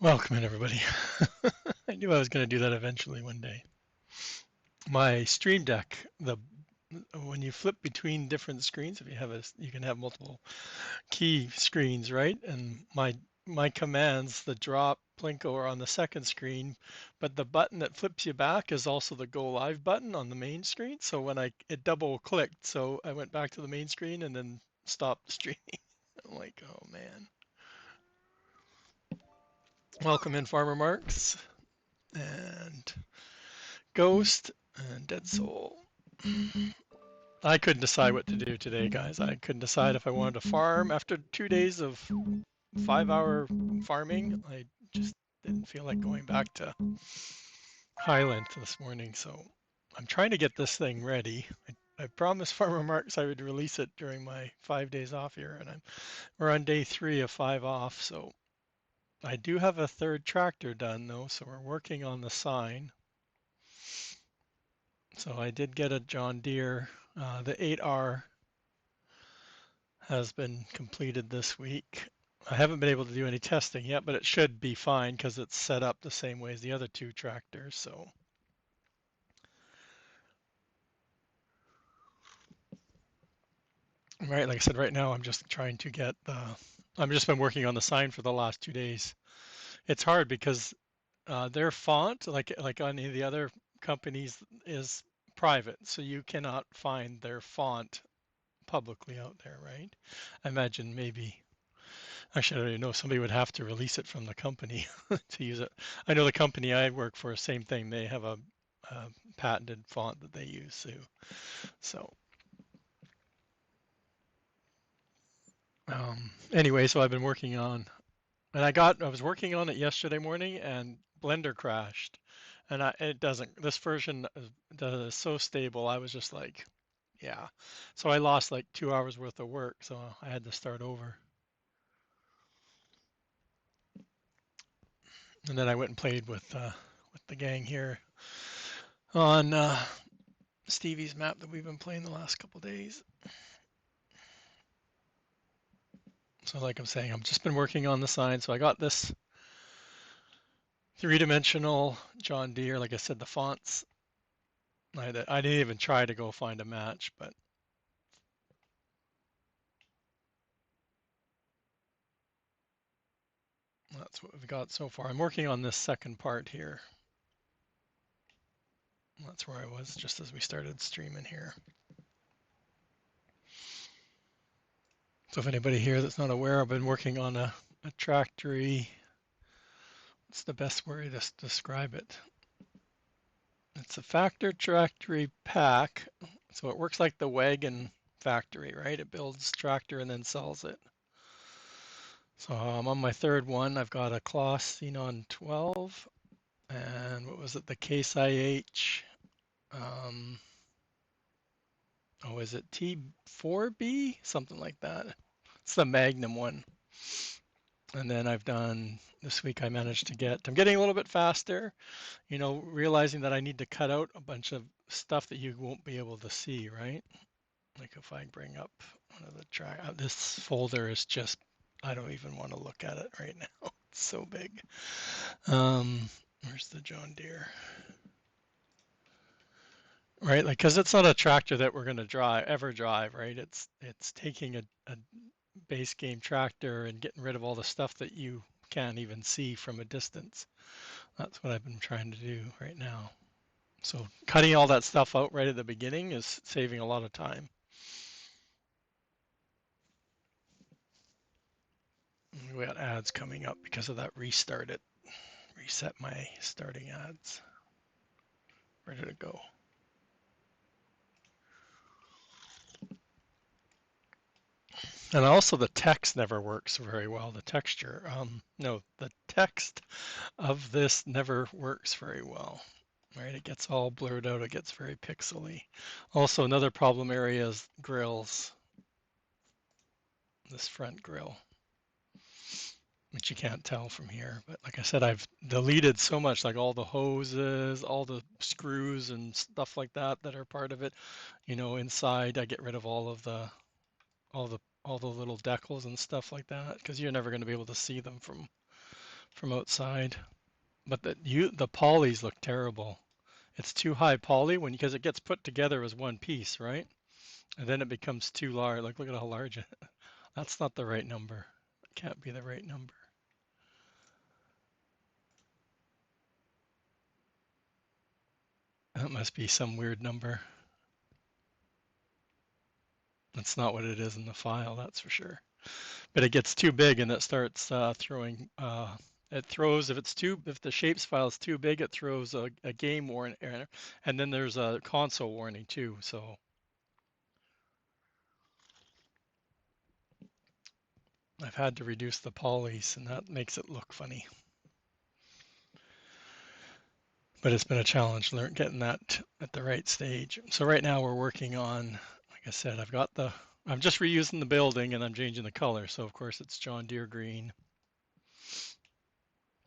Welcome in, everybody. I knew I was going to do that eventually one day. My Stream Deck, the when you flip between different screens, if you have you can have multiple key screens, right? And my commands, the drop, Plinko are on the second screen, but the button that flips you back is also the Go Live button on the main screen. So when it double clicked, so I went back to the main screen and then stopped the streaming. I'm like, oh man. Welcome in, Farmer Marks and Ghost and Dead Soul. I couldn't decide what to do today, guys. I couldn't decide if I wanted to farm. After 2 days of 5-hour farming, I just didn't feel like going back to Highland this morning. So I'm trying to get this thing ready. I promised Farmer Marks I would release it during my 5 days off here, and we're on day 3 of 5 off. So I do have a third tractor done though, so we're working on the sign. So I did get a John Deere, the 8R has been completed this week. I haven't been able to do any testing yet, but it should be fine because it's set up the same way as the other two tractors. So, right, like I said, right now I'm just trying to get I've just been working on the sign for the last 2 days. It's hard because their font, like on any of the other companies, is private, so you cannot find their font publicly out there, right? I imagine maybe actually, I don't even know. Somebody would have to release it from the company to use it. I know the company I work for, same thing. They have a patented font that they use too. So anyway, so I've been working on, and I was working on it yesterday morning, and Blender crashed, and it doesn't. This version is so stable. I was just like, yeah. So I lost like 2 hours worth of work, so I had to start over. And then I went and played with the gang here on Stevie's map that we've been playing the last couple days. So like I'm saying, I've just been working on the sign. So I got this three-dimensional John Deere. Like I said, the fonts, I didn't even try to go find a match, but that's what we've got so far. I'm working on this second part here. That's where I was just as we started streaming here. So if anybody here that's not aware, I've been working on a tractory. What's the best way to describe it? It's a factor tractory pack. So it works like the wagon factory, right? It builds tractor and then sells it. So I'm on my third one. I've got a Kloss Xenon 12 and what was it? The Case IH. Um, oh, is it T4B? Something like that. It's the Magnum one. And then I've done this week. I managed to I'm getting a little bit faster, realizing that I need to cut out a bunch of stuff that you won't be able to see, right? Like if I bring up one of the this folder is just, I don't even want to look at it right now. It's so big. Where's the John Deere? Right, like because it's not a tractor that we're going to ever drive, right? It's taking a base game tractor and getting rid of all the stuff that you can't even see from a distance. That's what I've been trying to do right now. So cutting all that stuff out right at the beginning is saving a lot of time. We got ads coming up because of that reset my starting ads. Where did it go? And also the text never works very well. The texture, no, the text of this never works very well, right? It gets all blurred out. It gets very pixely. Also, another problem area is grills, this front grill, which you can't tell from here. But like I said, I've deleted so much, like all the hoses, all the screws and stuff like that are part of it. Inside I get rid of all the little decals and stuff like that because you're never going to be able to see them from from outside. But the polys look terrible. It's too high poly when because it gets put together as one piece, right? And then it becomes too large. Like look at how large it. That's not the right number. It can't be the right number. That must be some weird number. That's not what it is in the file, that's for sure. But it gets too big and it starts throwing. It throws if the shapes file is too big, it throws a game warning, and then there's a console warning too. So I've had to reduce the polys, and that makes it look funny. But it's been a challenge getting that at the right stage. So right now we're working on, like I said, I'm just reusing the building and I'm changing the color. So of course it's John Deere green,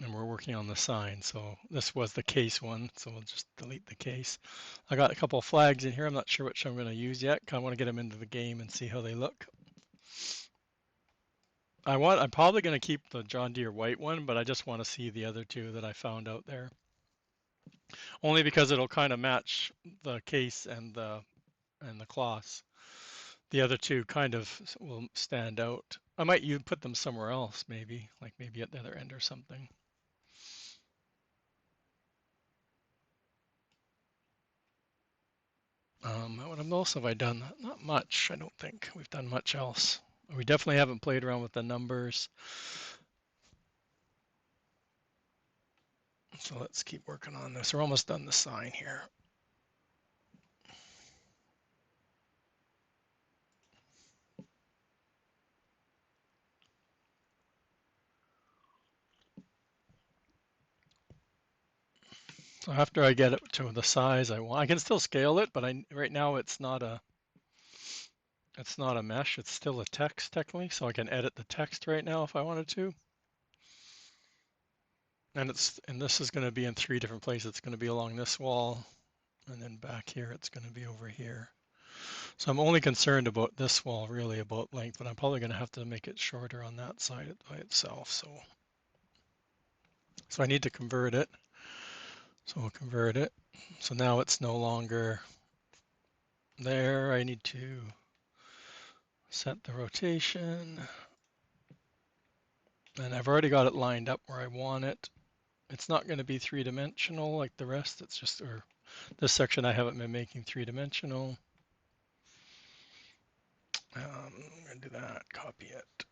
and we're working on the sign. So this was the case one, so we'll just delete the case. I got a couple of flags in here. I'm not sure which I'm going to use yet. Kind of want to get them into the game and see how they look. I'm probably going to keep the John Deere white one, but I just want to see the other two that I found out there. Only because it'll kind of match the case and the cloths. The other two kind of will stand out. I might you put them somewhere else, maybe, like maybe at the other end or something. What else have I done? Not much, I don't think we've done much else. We definitely haven't played around with the numbers. So let's keep working on this. We're almost done the sign here. So after I get it to the size I want, I can still scale it, but right now it's not a mesh. It's still a text technically, so I can edit the text right now if I wanted to. And this is going to be in 3 different places. It's going to be along this wall, and then back here it's going to be over here. So I'm only concerned about this wall, really, about length, but I'm probably going to have to make it shorter on that side by itself. So I need to convert it. So we'll convert it. So now it's no longer there. I need to set the rotation. And I've already got it lined up where I want it. It's not going to be 3-dimensional like the rest. It's just, or this section I haven't been making 3-dimensional. I'm going to do that, copy it.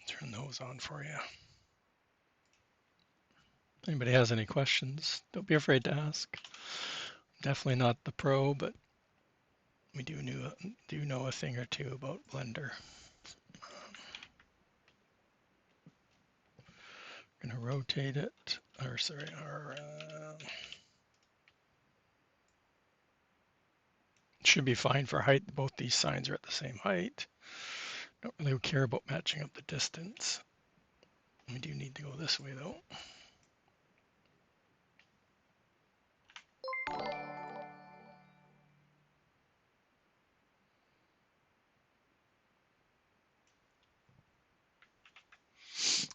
Turn those on for you. Anybody has any questions, don't be afraid to ask. Definitely not the pro, but we do know a thing or two about Blender. I'm gonna rotate it, or sorry, should be fine for height. Both these signs are at the same height. Don't really care about matching up the distance. We do need to go this way though.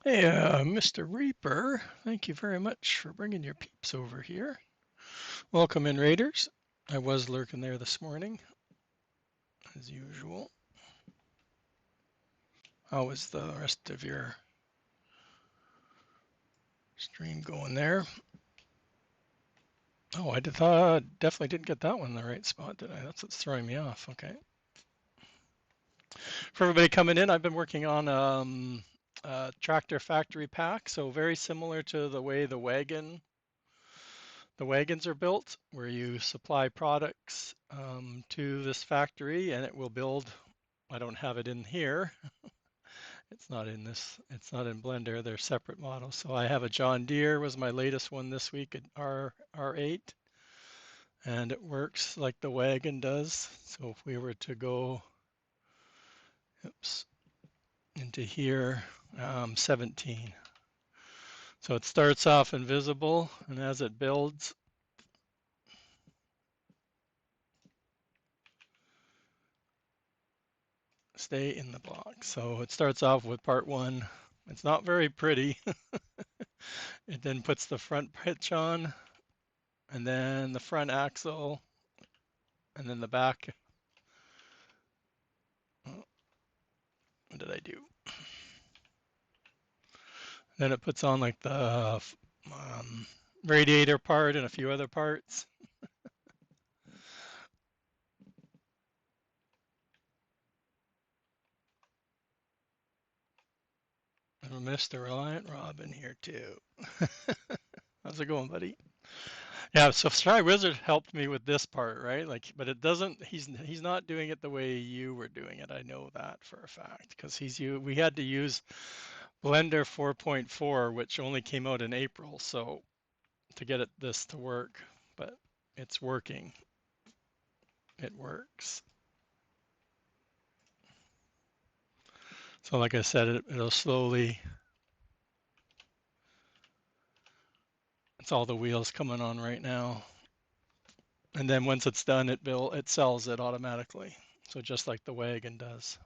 Hey, Mr. Reaper, thank you very much for bringing your peeps over here. Welcome in, Raiders. I was lurking there this morning, as usual. How was the rest of your stream going there? Oh, I definitely didn't get that one in the right spot, did I? That's what's throwing me off. Okay. For everybody coming in, I've been working on a tractor factory pack, so very similar to the way the wagons are built, where you supply products to this factory and it will build. I don't have it in here. It's not in Blender. They're separate models. So I have a John Deere was my latest one this week at R8, and it works like the wagon does. So if we were to go, oops, into here, 17. So it starts off invisible, and as it builds, stay in the block. So it starts off with part one. It's not very pretty. It then puts the front hitch on, and then the front axle, and then the back. Oh, what did I do? Then it puts on like the radiator part and a few other parts. And Mr. Reliant Robin here too. How's it going, buddy? Yeah, so Shy Wizard helped me with this part, right? Like, but it doesn't. He's not doing it the way you were doing it. I know that for a fact because we had to use Blender 4.4, which only came out in April, so to get this to work, but it's working. It works. So like I said, it'll slowly. It's all the wheels coming on right now, and then once it's done, it sells it automatically. So just like the wagon does.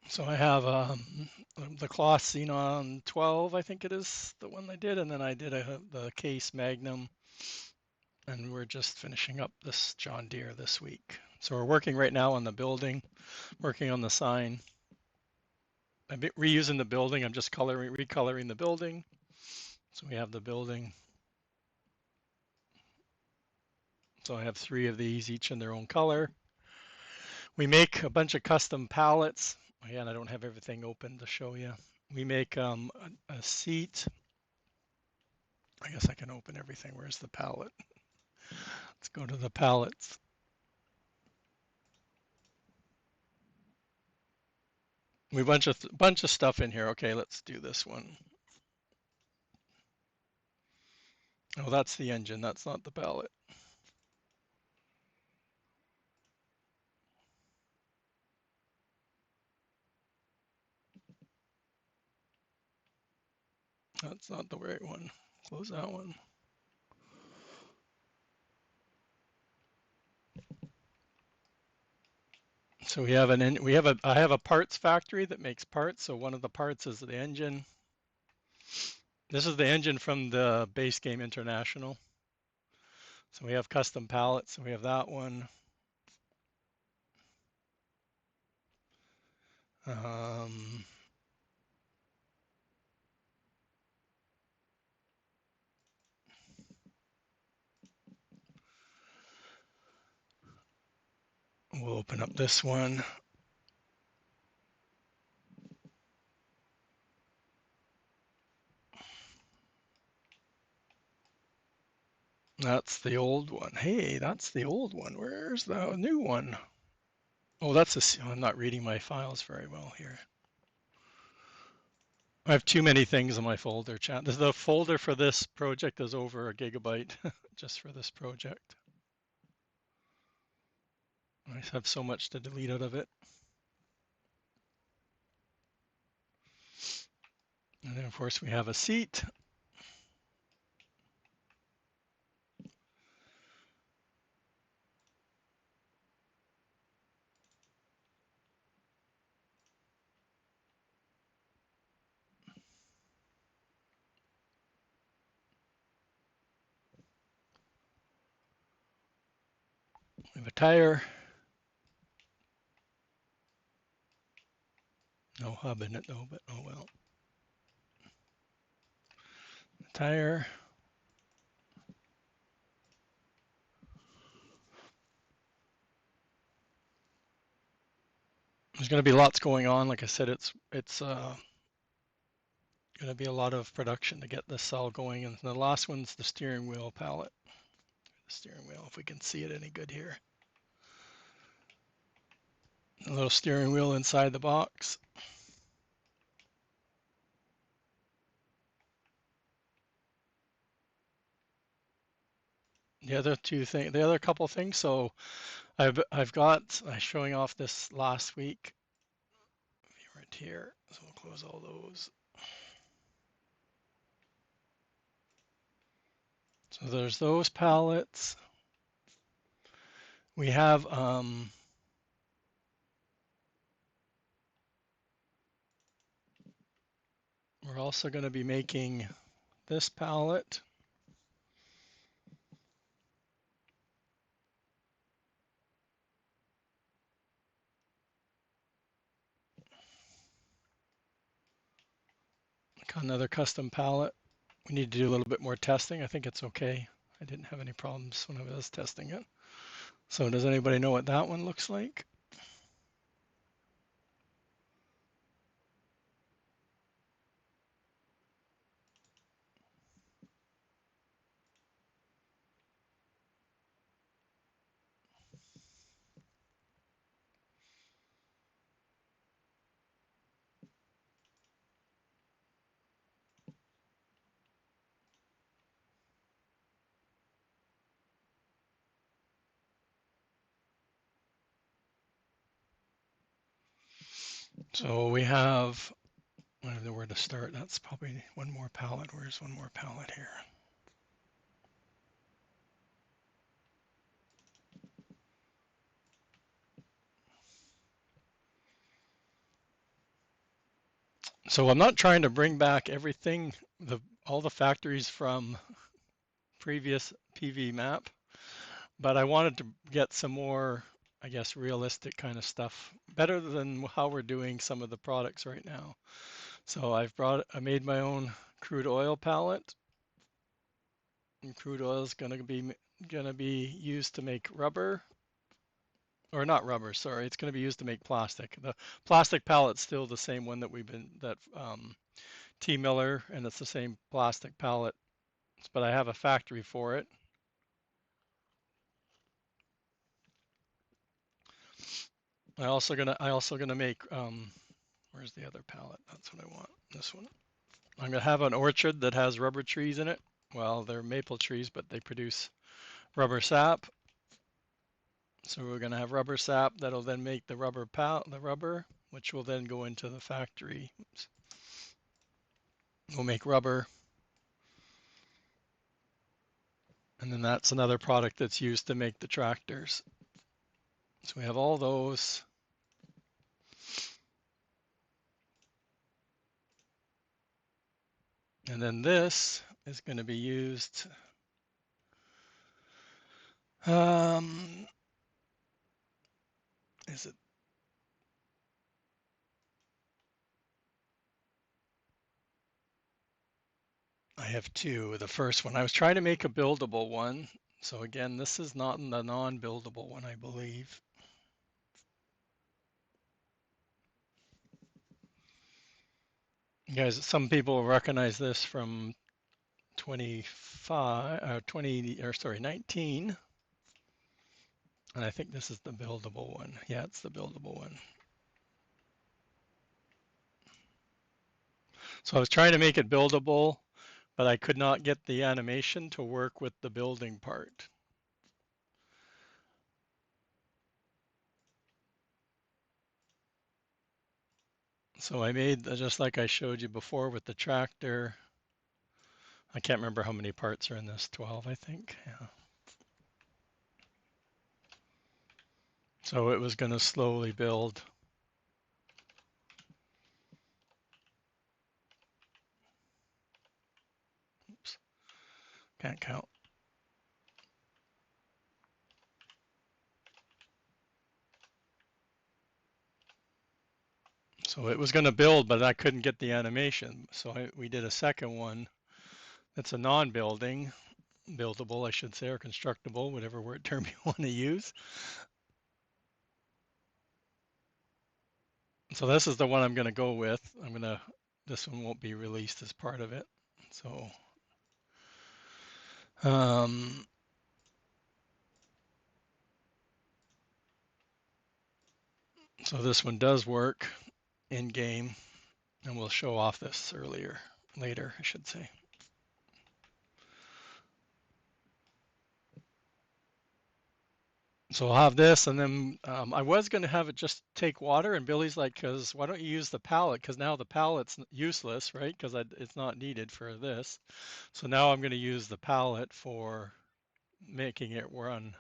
So I have the cloth Xenon 12, I think it is the one I did, and then I did the case Magnum, and we're just finishing up this John Deere this week. So we're working right now on the building, working on the sign. I'm reusing the building. I'm just recoloring the building. So we have the building. So I have 3 of these, each in their own color. We make a bunch of custom pallets. Again, I don't have everything open to show you. We make a seat. I guess I can open everything. Where's the pallet? Let's go to the pallets. We have bunch of stuff in here. Okay, let's do this one. Oh, that's the engine. That's not the pallet. That's not the right one. Close that one. So I have a parts factory that makes parts. So one of the parts is the engine. This is the engine from the base game International. So we have custom pallets. So we have that one. Um, we'll open up this one. That's the old one. Hey, that's the old one. Where's the new one? Oh, I'm not reading my files very well here. I have too many things in my folder chat. The folder for this project is over a gigabyte just for this project. I have so much to delete out of it. And then of course we have a seat. We have a tire. No hub in it though, but oh well. The tire. There's going to be lots going on. Like I said, it's going to be a lot of production to get this all going. And the last one's the steering wheel pallet. The steering wheel, if we can see it any good here. A little steering wheel inside the box. the other two things, the other couple things. So I've got showing off this last week right here. So we'll close all those. So there's those palettes. We have we're also going to be making this palette. Another custom palette. We need to do a little bit more testing. I think it's okay. I didn't have any problems when I was testing it. So does anybody know what that one looks like? So we have, I don't know where to start. That's probably one more palette. Where's one more palette here? So I'm not trying to bring back everything, all the factories from previous PV map, but I wanted to get some more, I guess, realistic kind of stuff, better than how we're doing some of the products right now. So I made my own crude oil palette, and crude oil is going to be used to make rubber, or not rubber, sorry, it's going to be used to make plastic. The plastic pallet's still the same one that T Miller, and it's the same plastic pallet, but I have a factory for it. I also gonna make where's the other pallet? That's what I want. This one. I'm gonna have an orchard that has rubber trees in it. Well, they're maple trees, but they produce rubber sap. So we're gonna have rubber sap that'll then make the rubber, which will then go into the factory. Oops. We'll make rubber, and then that's another product that's used to make the tractors. So we have all those. And then this is going to be used. Um, is it? I have two. The first one, I was trying to make a buildable one. So again, this is not the non-buildable one, I believe. You guys, some people will recognize this from 19, and I think this is the buildable one. Yeah, it's the buildable one. So I was trying to make it buildable, but I could not get the animation to work with the building part. So I made, just like I showed you before with the tractor, I can't remember how many parts are in this, 12, I think. Yeah. So it was going to slowly build. Oops, can't count. So it was going to build, but I couldn't get the animation. So we did a second one that's a non-building, buildable, I should say, or constructible, whatever word term you want to use. So this is the one I'm going to go with. This one won't be released as part of it. So, um, so this one does work in game, and we'll show off this later, I should say. So I'll have this, and then I was going to have it just take water, and Billy's like, "Cause why don't you use the pallet? Cause now the pallet's useless, right? Cause it's not needed for this. So now I'm going to use the pallet for making it run.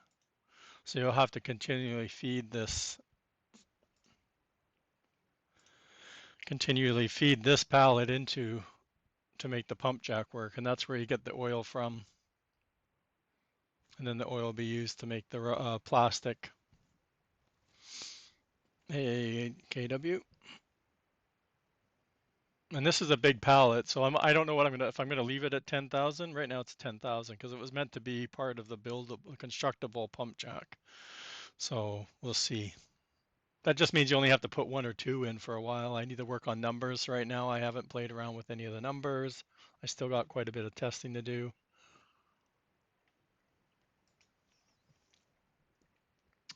So you'll have to continually feed this pallet into to make the pump jack work, and that's where you get the oil from. And then the oil will be used to make the plastic AKW. And this is a big pallet, so I don't know what if I'm gonna leave it at 10,000. Right now it's 10,000 because it was meant to be part of the buildable, constructible pump jack. So we'll see. That just means you only have to put one or two in for a while. I need to work on numbers right now. I haven't played around with any of the numbers. I still got quite a bit of testing to do.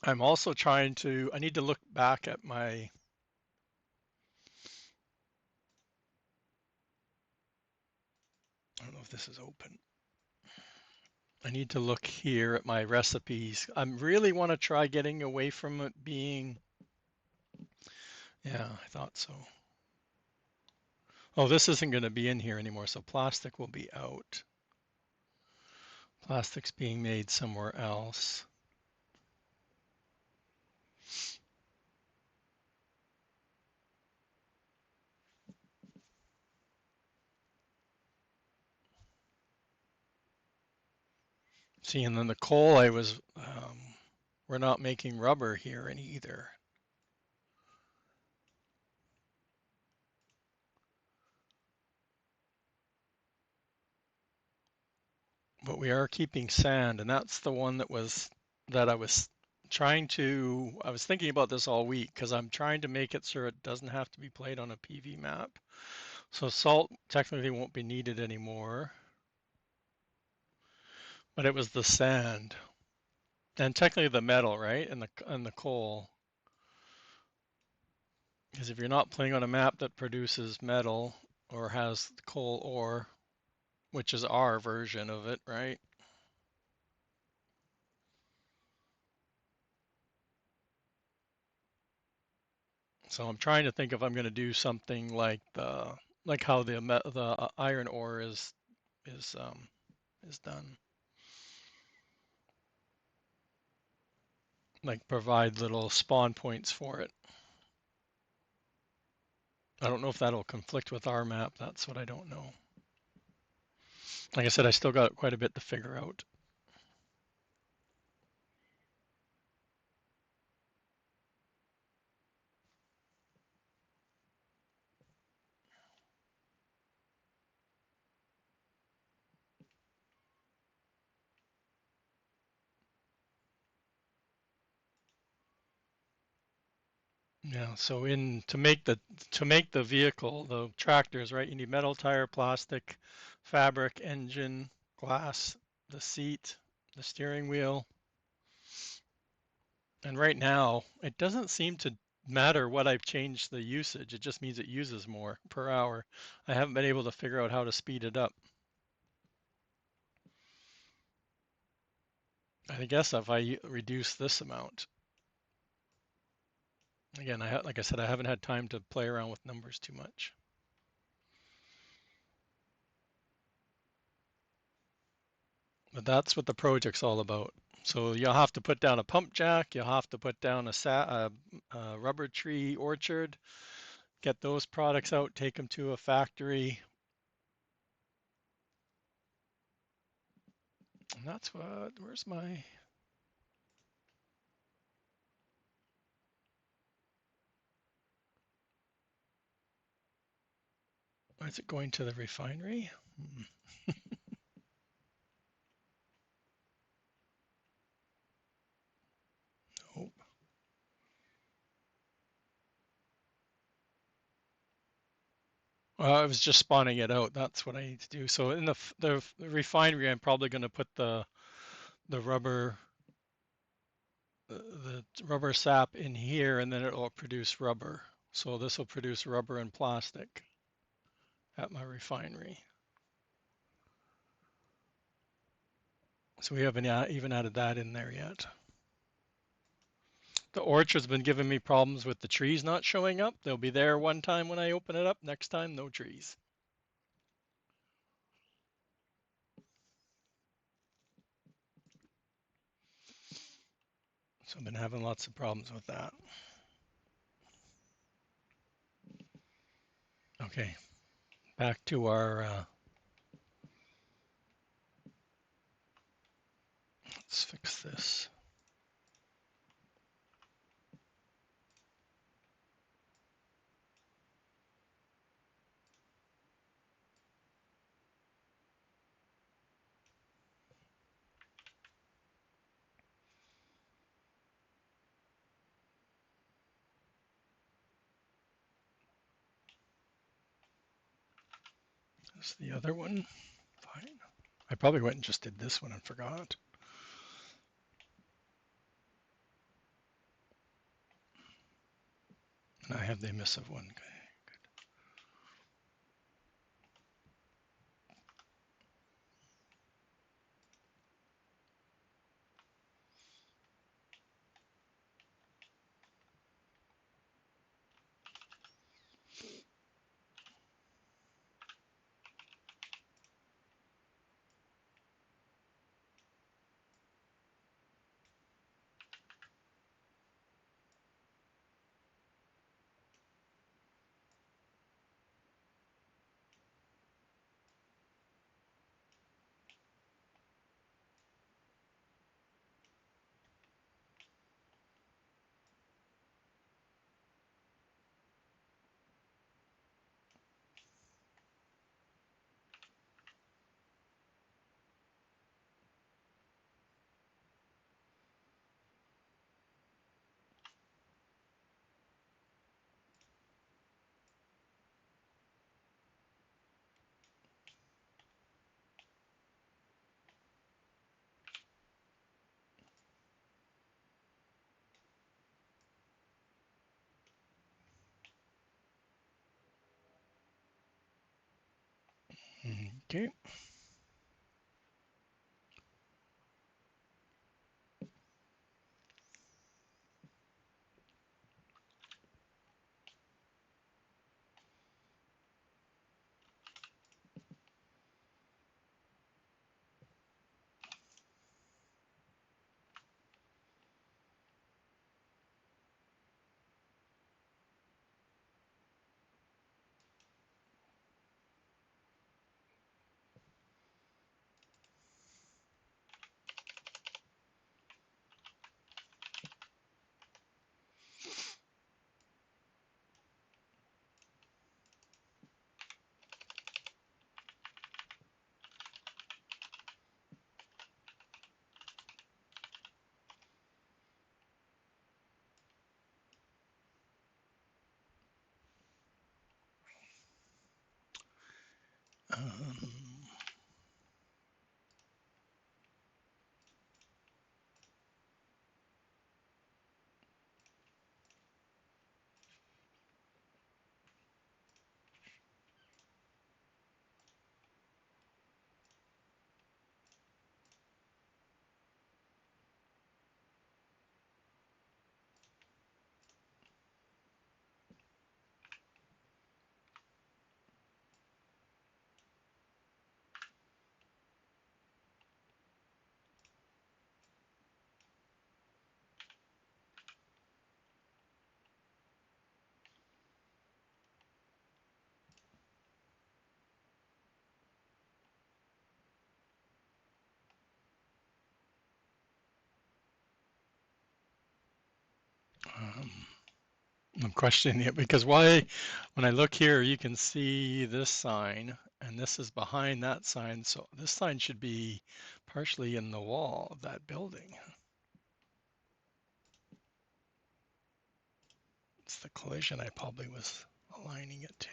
I'm also I need to look back at my, I don't know if this is open. I need to look here at my recipes. I really want to try getting away from it being, yeah, I thought so. Oh, this isn't going to be in here anymore, so plastic will be out. Plastic's being made somewhere else. See, and then the coal we're not making rubber here any either. But we are keeping sand, and that's the one that I was thinking about this all week because I'm trying to make it so it doesn't have to be played on a PV map. So salt technically won't be needed anymore, but it was the sand and technically the metal, right? And the coal. Because if you're not playing on a map that produces metal or has coal ore, which is our version of it, right? So I'm trying to think if I'm going to do something like how the iron ore is um, is done, like provide little spawn points for it. I don't know if that'll conflict with our map. That's what I don't know. Like I said, I still got quite a bit to figure out. Yeah, so in to make the vehicle, the tractors, right? You need metal tire, plastic, fabric, engine, glass, the seat, the steering wheel. And right now, it doesn't seem to matter what I've changed the usage. It just means it uses more per hour. I haven't been able to figure out how to speed it up. I guess if I reduce this amount, again, like I said, I haven't had time to play around with numbers too much. But that's what the project's all about. So you'll have to put down a pump jack, you'll have to put down a rubber tree orchard, get those products out, take them to a factory. And that's is it going to the refinery? Nope. Well, I was just spawning it out. That's what I need to do. So in the refinery, I'm probably going to put the rubber the rubber sap in here, and then it will produce rubber. So this will produce rubber and plastic at my refinery. So we haven't even added that in there yet. The orchard's been giving me problems with the trees not showing up. They'll be there one time when I open it up, next time no trees. So I've been having lots of problems with that. Okay, back to our, let's fix this. This is the other one. Fine. I probably went and just did this one and forgot. And I have the emissive one. Okay. Okay. Um, um, I'm questioning it because why, when I look here, you can see this sign and this is behind that sign. So this sign should be partially in the wall of that building. It's the collision I probably was aligning it to.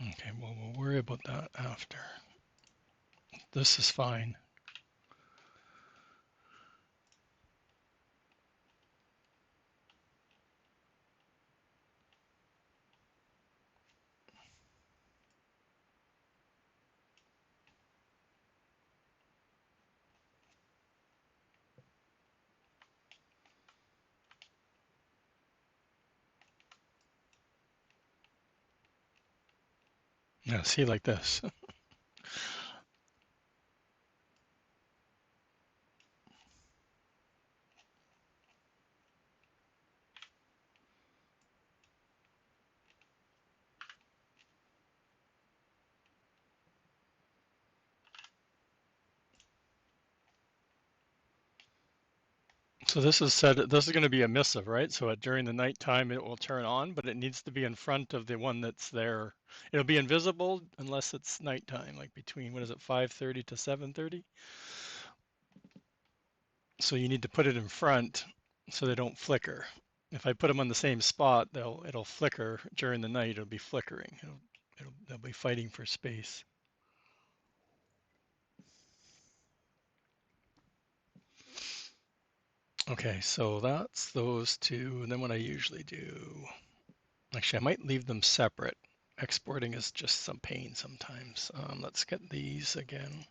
Okay, well, we'll worry about that after. This is fine. Yeah, see like this. So this is said, this is going to be emissive, right? So during the nighttime it will turn on, but it needs to be in front of the one that's there. It'll be invisible unless it's nighttime, like between, what is it, 5:30 to 7:30? So you need to put it in front so they don't flicker. If I put them on the same spot, it'll flicker during the night. It'll be flickering. They'll be fighting for space. Okay, so that's those two. And then what I usually do, actually, I might leave them separate. Exporting is just some pain sometimes. Let's get these again.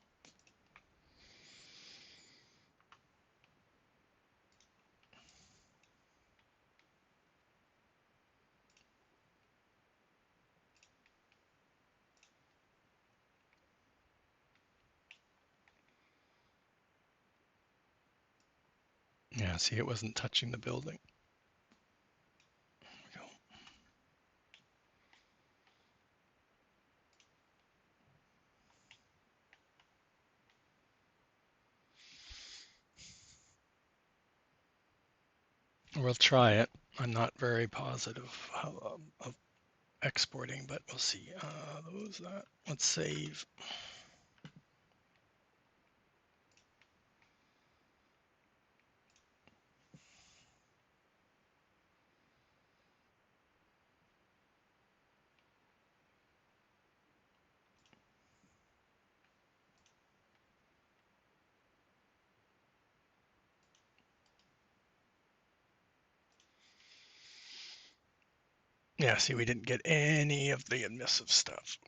Yeah, see, it wasn't touching the building. There we go. We'll try it. I'm not very positive of exporting, but we'll see. Those that. Let's save. Yeah, see, we didn't get any of the emissive stuff.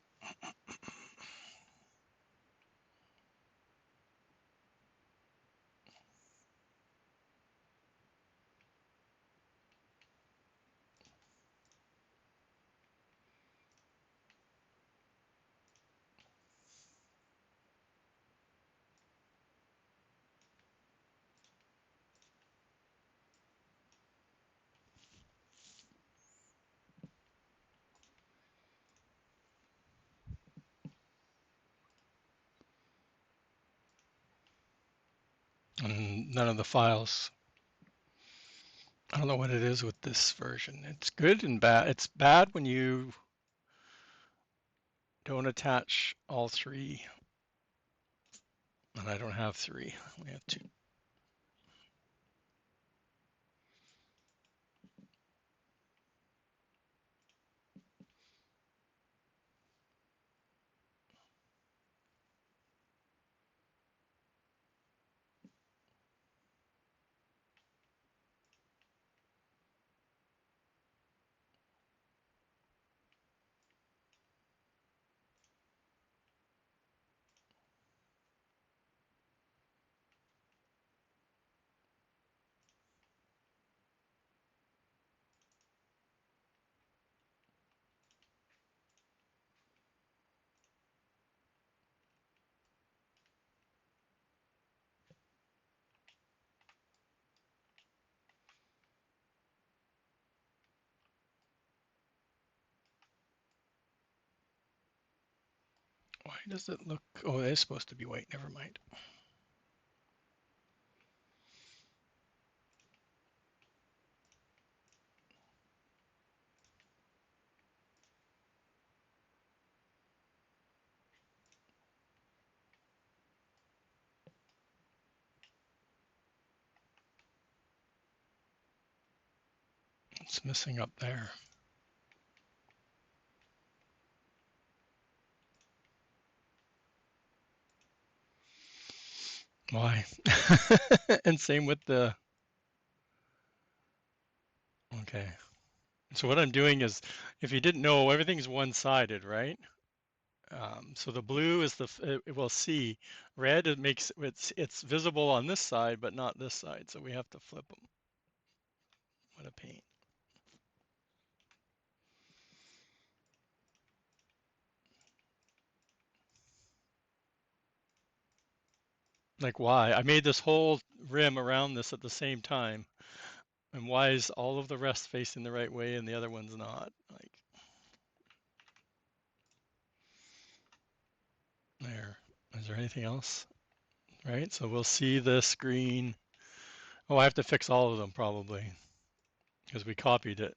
And none of the files. I don't know what it is with this version. It's good and bad. It's bad when you don't attach all three, and I don't have three. I only have two. Why does it look? Oh, it is supposed to be white. Never mind. It's missing up there. Why? And same with the. Okay. So what I'm doing is, if you didn't know, everything's one-sided, right? So the blue is it will see. Red, it makes it's visible on this side, but not this side. So we have to flip them. What a pain. Like why? I made this whole rim around this at the same time. And why is all of the rest facing the right way and the other one's not? Like, there. Is there anything else? Right, so we'll see this green. Oh, I have to fix all of them probably because we copied it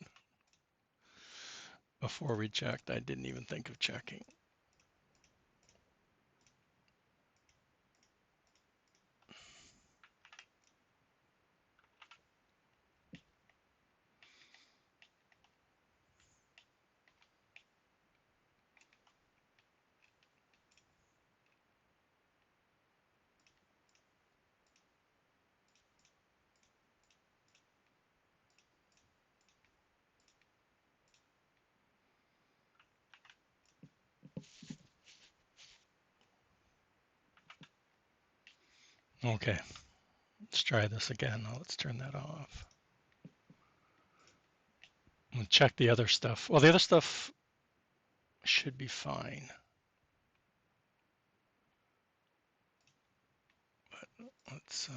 before we checked. I didn't even think of checking. Okay, let's try this again. Now let's turn that off. We'll check the other stuff. Well, the other stuff should be fine. But let's,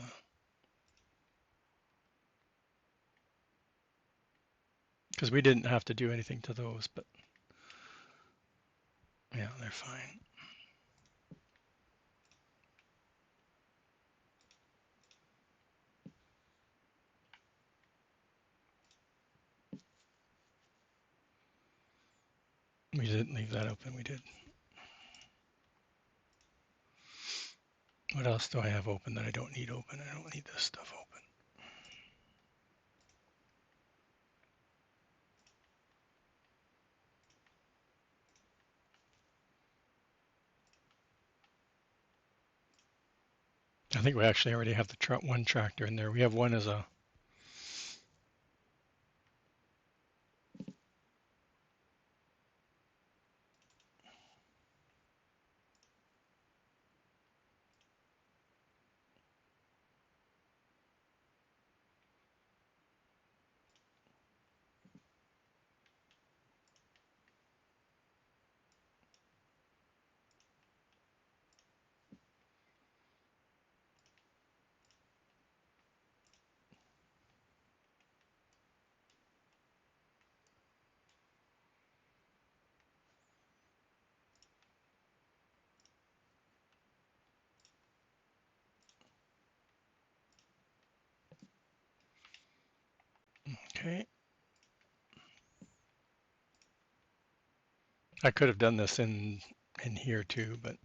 because we didn't have to do anything to those, but yeah, they're fine. We didn't leave that open, we did. What else do I have open that I don't need open? I don't need this stuff open. I think we actually already have the one tractor in there. We have one as a, okay. I could have done this in here too, but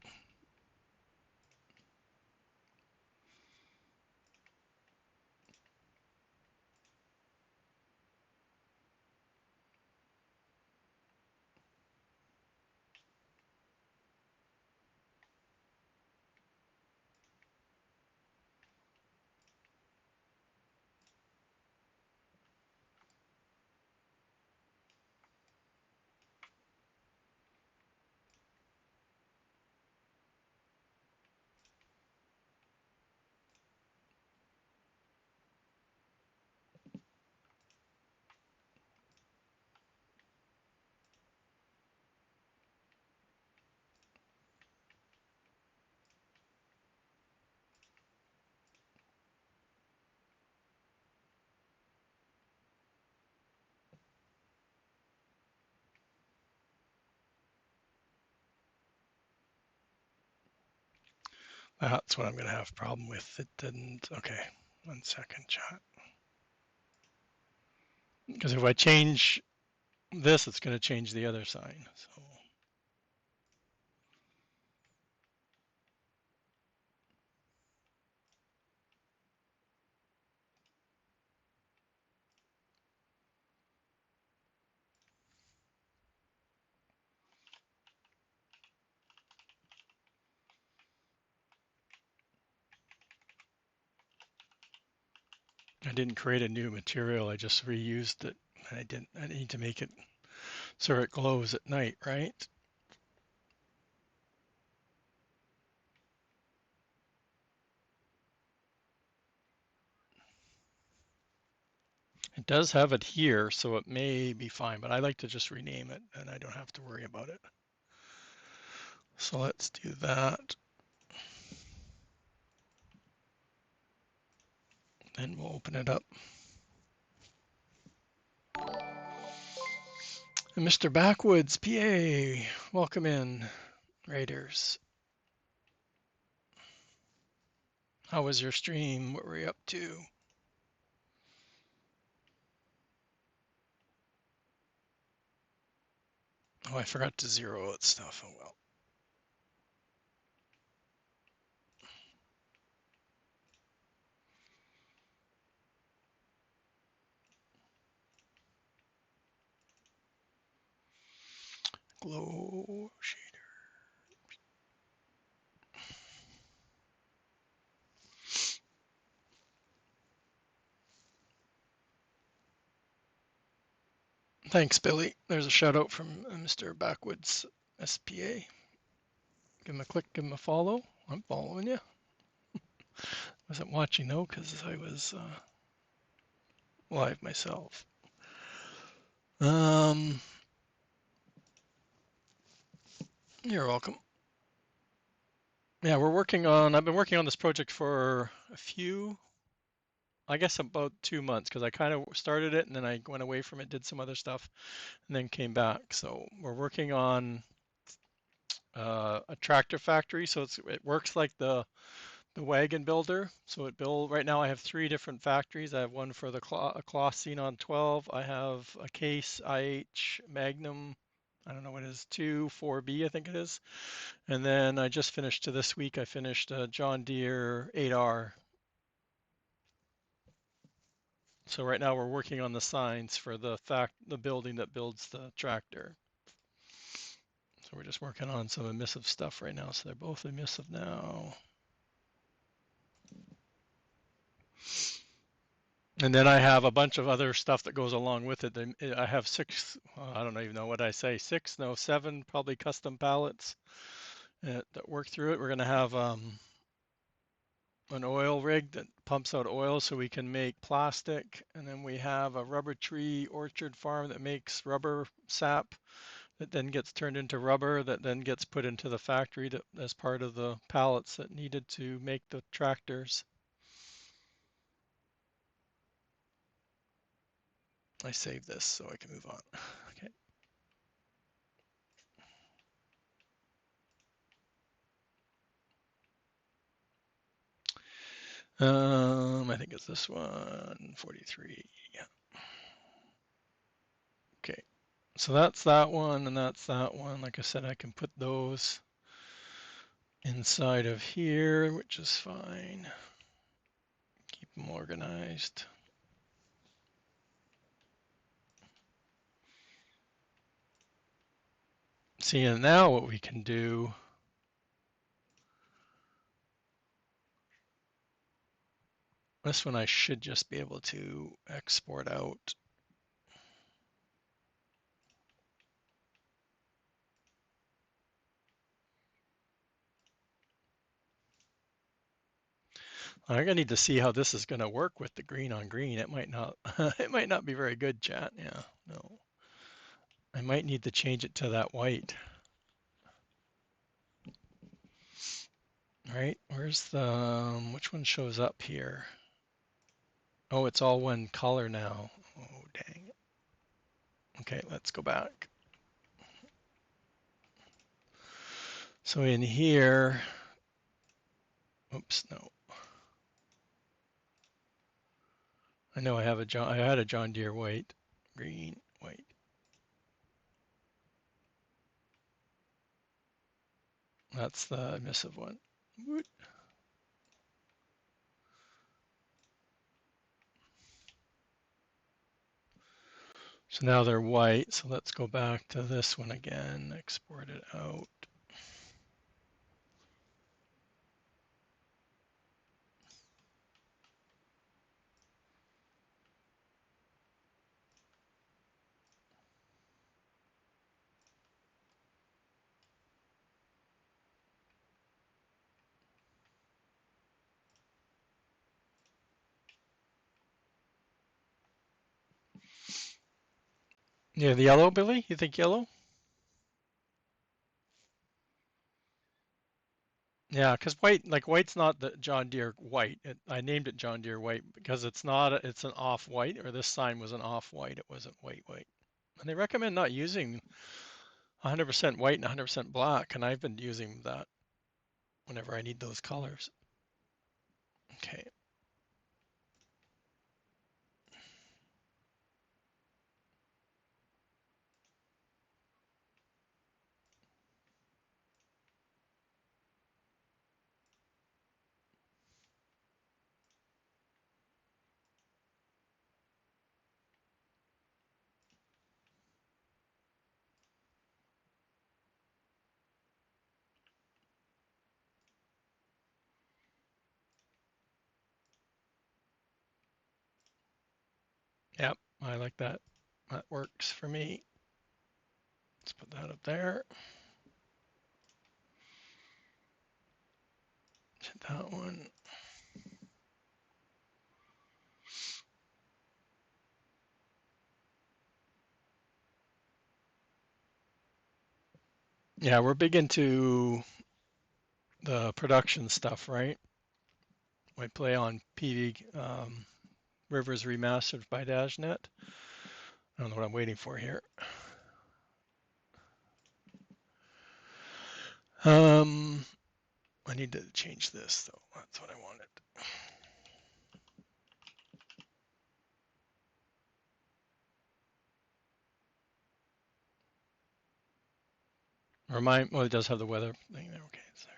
that's what I'm going to have a problem with. It didn't. Okay, 1 second, chat. Because if I change this, it's going to change the other sign. So I didn't create a new material. I just reused it. I didn't. I need to make it so it glows at night, right? It does have it here, so it may be fine, but I like to just rename it and I don't have to worry about it. So let's do that. Then we'll open it up. And Mr. Backwoods, PA, welcome in, Raiders. How was your stream? What were you up to? Oh, I forgot to zero out stuff. Oh well. Glow shader. Thanks, Billy. There's a shout out from Mr. Backwoods, SPA. Give him a click, give him a follow. I'm following you. Wasn't watching though because I was live myself. You're welcome. Yeah, I've been working on this project for I guess about 2 months because I kind of started it and then I went away from it, did some other stuff, and then came back. So we're working on a tractor factory. So it works like the wagon builder. So right now I have 3 different factories. I have one for the cloth Xenon 12. I have a Case IH Magnum. I don't know what it is, 4B, I think it is. And then I just finished this week. I finished a John Deere 8R. So right now we're working on the signs for the building that builds the tractor. So we're just working on some emissive stuff right now. So they're both emissive now. And then I have a bunch of other stuff that goes along with it. I have 6, I don't even know what I say, 6, no, 7 probably custom pallets that work through it. We're going to have an oil rig that pumps out oil so we can make plastic. And then we have a rubber tree orchard farm that makes rubber sap that then gets turned into rubber that then gets put into the factory as part of the pallets that needed to make the tractors. I saved this so I can move on. Okay. I think it's this one, 43. Yeah. Okay. So that's that one and that's that one. Like I said, I can put those inside of here, which is fine. Keep them organized. See, and now what we can do, this one I should just be able to export out. I'm gonna need to see how this is gonna work with the green on green. It might not, it might not be very good, chat. Yeah, no. I might need to change it to that white. All right, where's the, which one shows up here? Oh, it's all one color now. Oh, dang. Okay, let's go back. So in here, oops, no. I know I had a John Deere white, green, white. That's the emissive one. So now they're white. So let's go back to this one again, export it out. Yeah, the yellow, Billy? You think yellow? Yeah, because white, like white's not the John Deere white. I named it John Deere white because it's not, it's an off white, or this sign was an off white. It wasn't white. And they recommend not using 100% white and 100% black, and I've been using that whenever I need those colors. Okay. Yep, I like that. That works for me. Let's put that up there. Hit that one. Yeah, we're big into the production stuff, right? I play on PV Rivers Remastered by DashNet. I don't know what I'm waiting for here. Um, I need to change this though. That's what I wanted. Remind, well, it does have the weather thing there. Okay, it's there.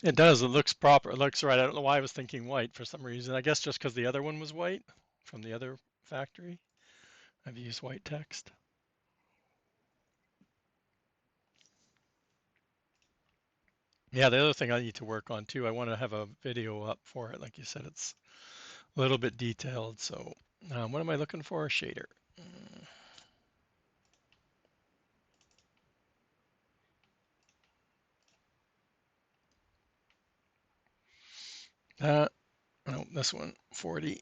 It does. It looks proper. It looks right. I don't know why I was thinking white for some reason. I guess just because the other one was white from the other factory. I've used white text. Yeah, the other thing I need to work on too, I want to have a video up for it. Like you said, it's a little bit detailed. So, what am I looking for? A shader. Uh, no, this one, 40.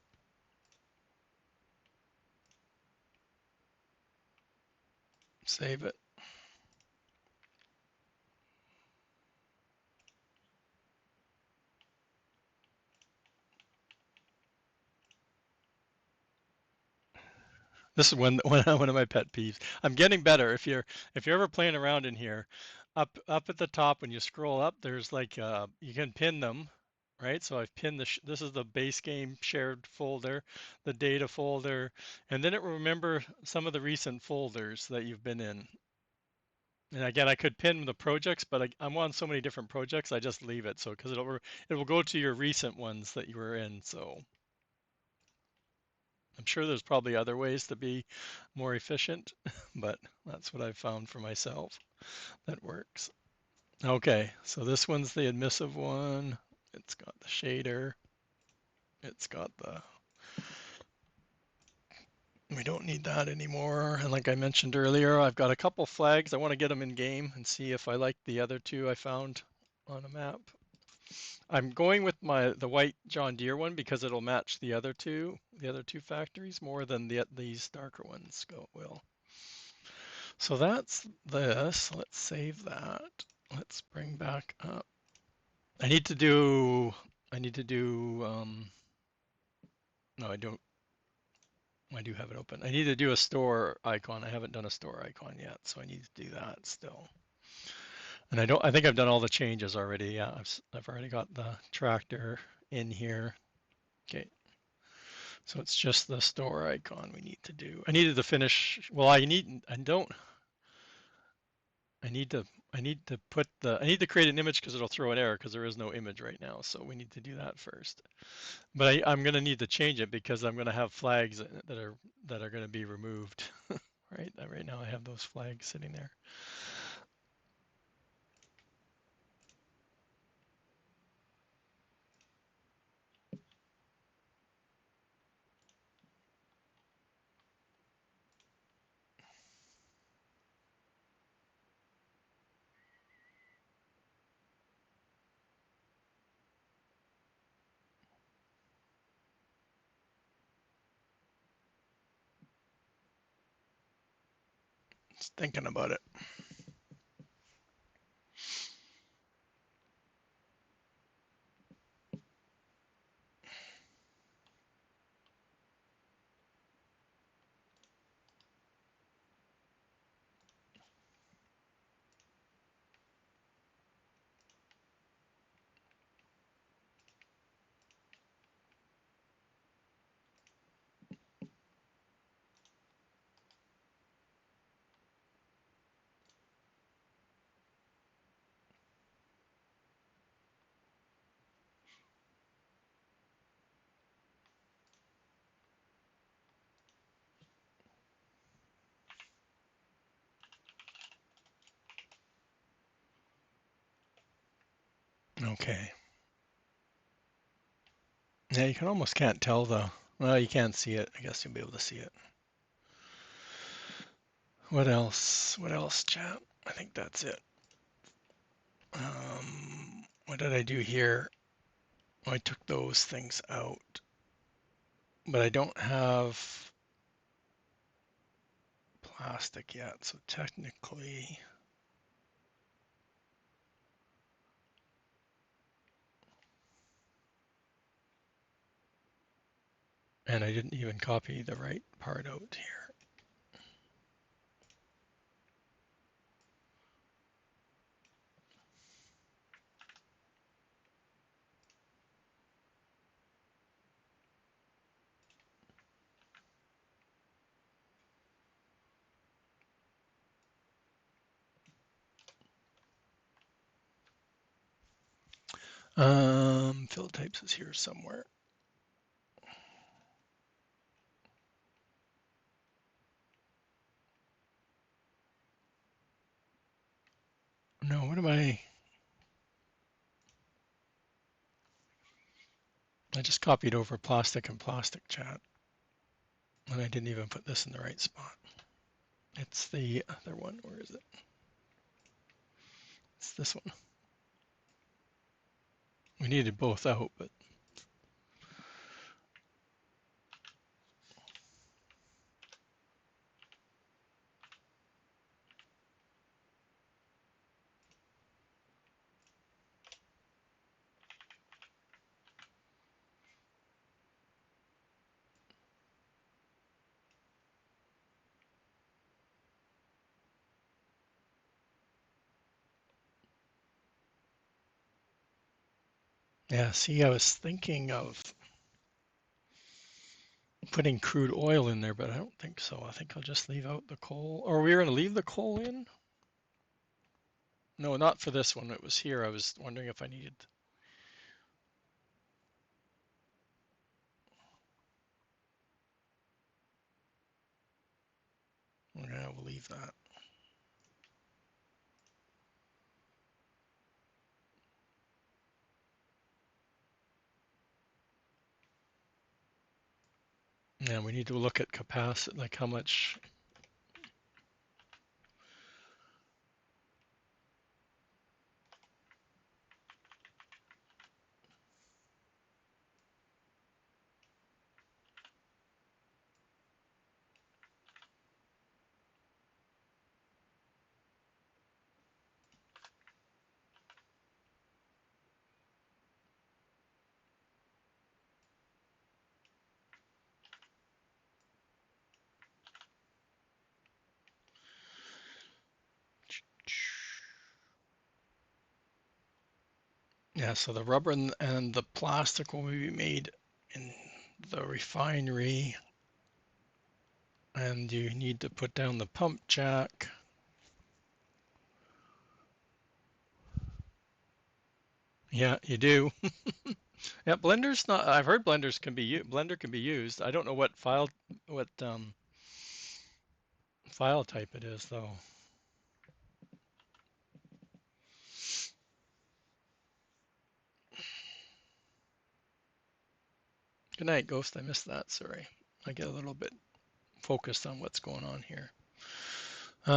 Save it. This is one of my pet peeves. I'm getting better. If you're ever playing around in here, up at the top when you scroll up, there's like you can pin them, right? So I've pinned this is the base game shared folder, the data folder, and then it will remember some of the recent folders that you've been in. And again, I could pin the projects, but I'm on so many different projects, I just leave it. So because it will go to your recent ones that you were in. So I'm sure there's probably other ways to be more efficient, but that's what I've found for myself that works. Okay, so this one's the admissive one. It's got the shader. It's got we don't need that anymore. And like I mentioned earlier, I've got a couple flags. I want to get them in game and see if I like the other two I found on a map. I'm going with the white John Deere one because it'll match the other two factories more than these darker ones will. So that's this. Let's save that. Let's bring back up. I need to do, I need to do, no, I don't, I do have it open. I need to do a store icon. I haven't done a store icon yet, so I need to do that still. And I think I've done all the changes already. Yeah, I've already got the tractor in here. Okay, so it's just the store icon we need to do. I needed to finish, well, I don't, I need to I need to create an image because it'll throw an error because there is no image right now. So we need to do that first. But I'm going to need to change it because I'm going to have flags that are going to be removed. Right? Right now I have those flags sitting there. Just thinking about it. Okay. Yeah, you can almost can't tell the, well, you can't see it. I guess you'll be able to see it. What else? What else, chat? I think that's it. What did I do here? Oh, I took those things out, but I don't have plastic yet. So technically, and I didn't even copy the right part out here. Fill types is here somewhere. No, what am I? I just copied over plastic and plastic, chat, and I didn't even put this in the right spot. It's the other one. Where is it? It's this one. We needed both out, but yeah, see, I was thinking of putting crude oil in there, but I don't think so. I think I'll just leave out the coal. Or we were going to leave the coal in? No, not for this one. It was here. I was wondering if I needed. Yeah, we'll leave that. Yeah, we need to look at capacity, like how much. Yeah, so the rubber and the plastic will be made in the refinery, and you need to put down the pump jack. Yeah, you do. Yeah, Blender's not. I've heard blenders can be Blender can be used. I don't know what file type it is though. Good night, Ghost. I missed that. Sorry. I get a little bit focused on what's going on here. What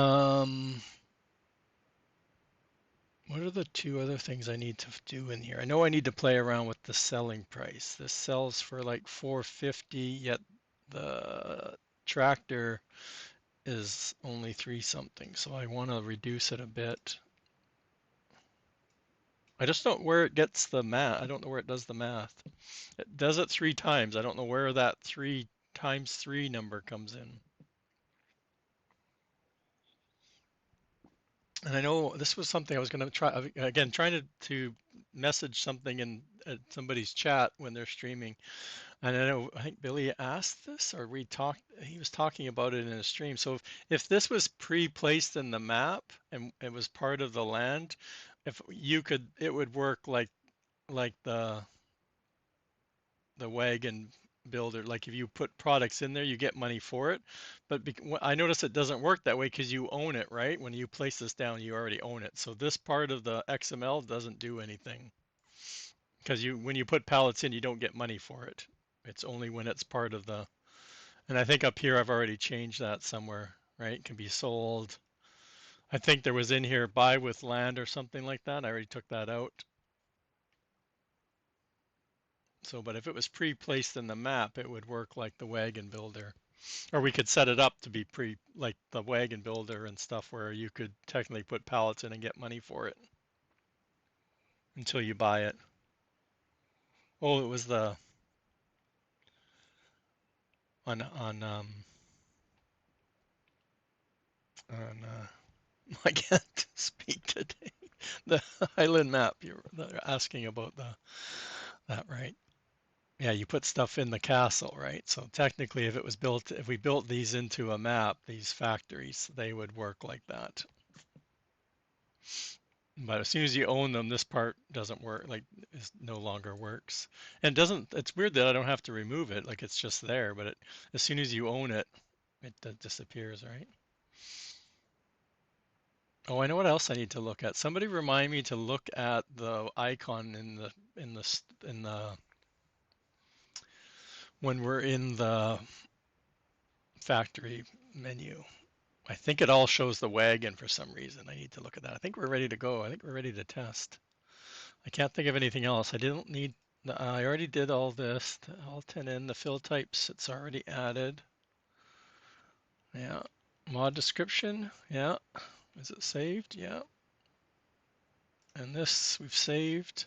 are the two other things I need to do in here? I know I need to play around with the selling price. This sells for like 450, yet the tractor is only 3 something, so I want to reduce it a bit. I just don't know where it gets the math. I don't know where it does the math. It does it 3 times. I don't know where that 3 times 3 number comes in. And I know this was something I was going to try again, trying to message something in somebody's chat when they're streaming. And I think Billy asked this, or he was talking about it in a stream. So if this was pre-placed in the map and it was part of the land, if you could, it would work like the wagon builder. Like if you put products in there, you get money for it. But I notice it doesn't work that way because you own it, right? When you place this down, you already own it. So this part of the XML doesn't do anything because when you put pallets in, you don't get money for it. It's only when it's part of the, and I think up here I've already changed that somewhere, right? It can be sold. I think there was in here buy with land or something like that. I already took that out. So, but if it was pre-placed in the map, it would work like the wagon builder. Or we could set it up to be like the wagon builder and stuff where you could technically put pallets in and get money for it until you buy it. Oh, it was the on I can't speak today. The island map they're asking about that, right? Yeah, you put stuff in the castle, right? So technically if we built these into a map, these factories, they would work like that. But as soon as you own them, this part doesn't work, like it no longer works. And it's weird that I don't have to remove it, like it's just there, but as soon as you own it, it disappears, right? Oh, I know what else I need to look at. Somebody remind me to look at the icon in the when we're in the factory menu. I think it all shows the wagon for some reason. I need to look at that. I think we're ready to go. I think we're ready to test. I can't think of anything else. I didn't need, I already did all this, all 10 in, the fill types, it's already added. Yeah. Mod description, yeah. Is it saved? Yeah. And this we've saved.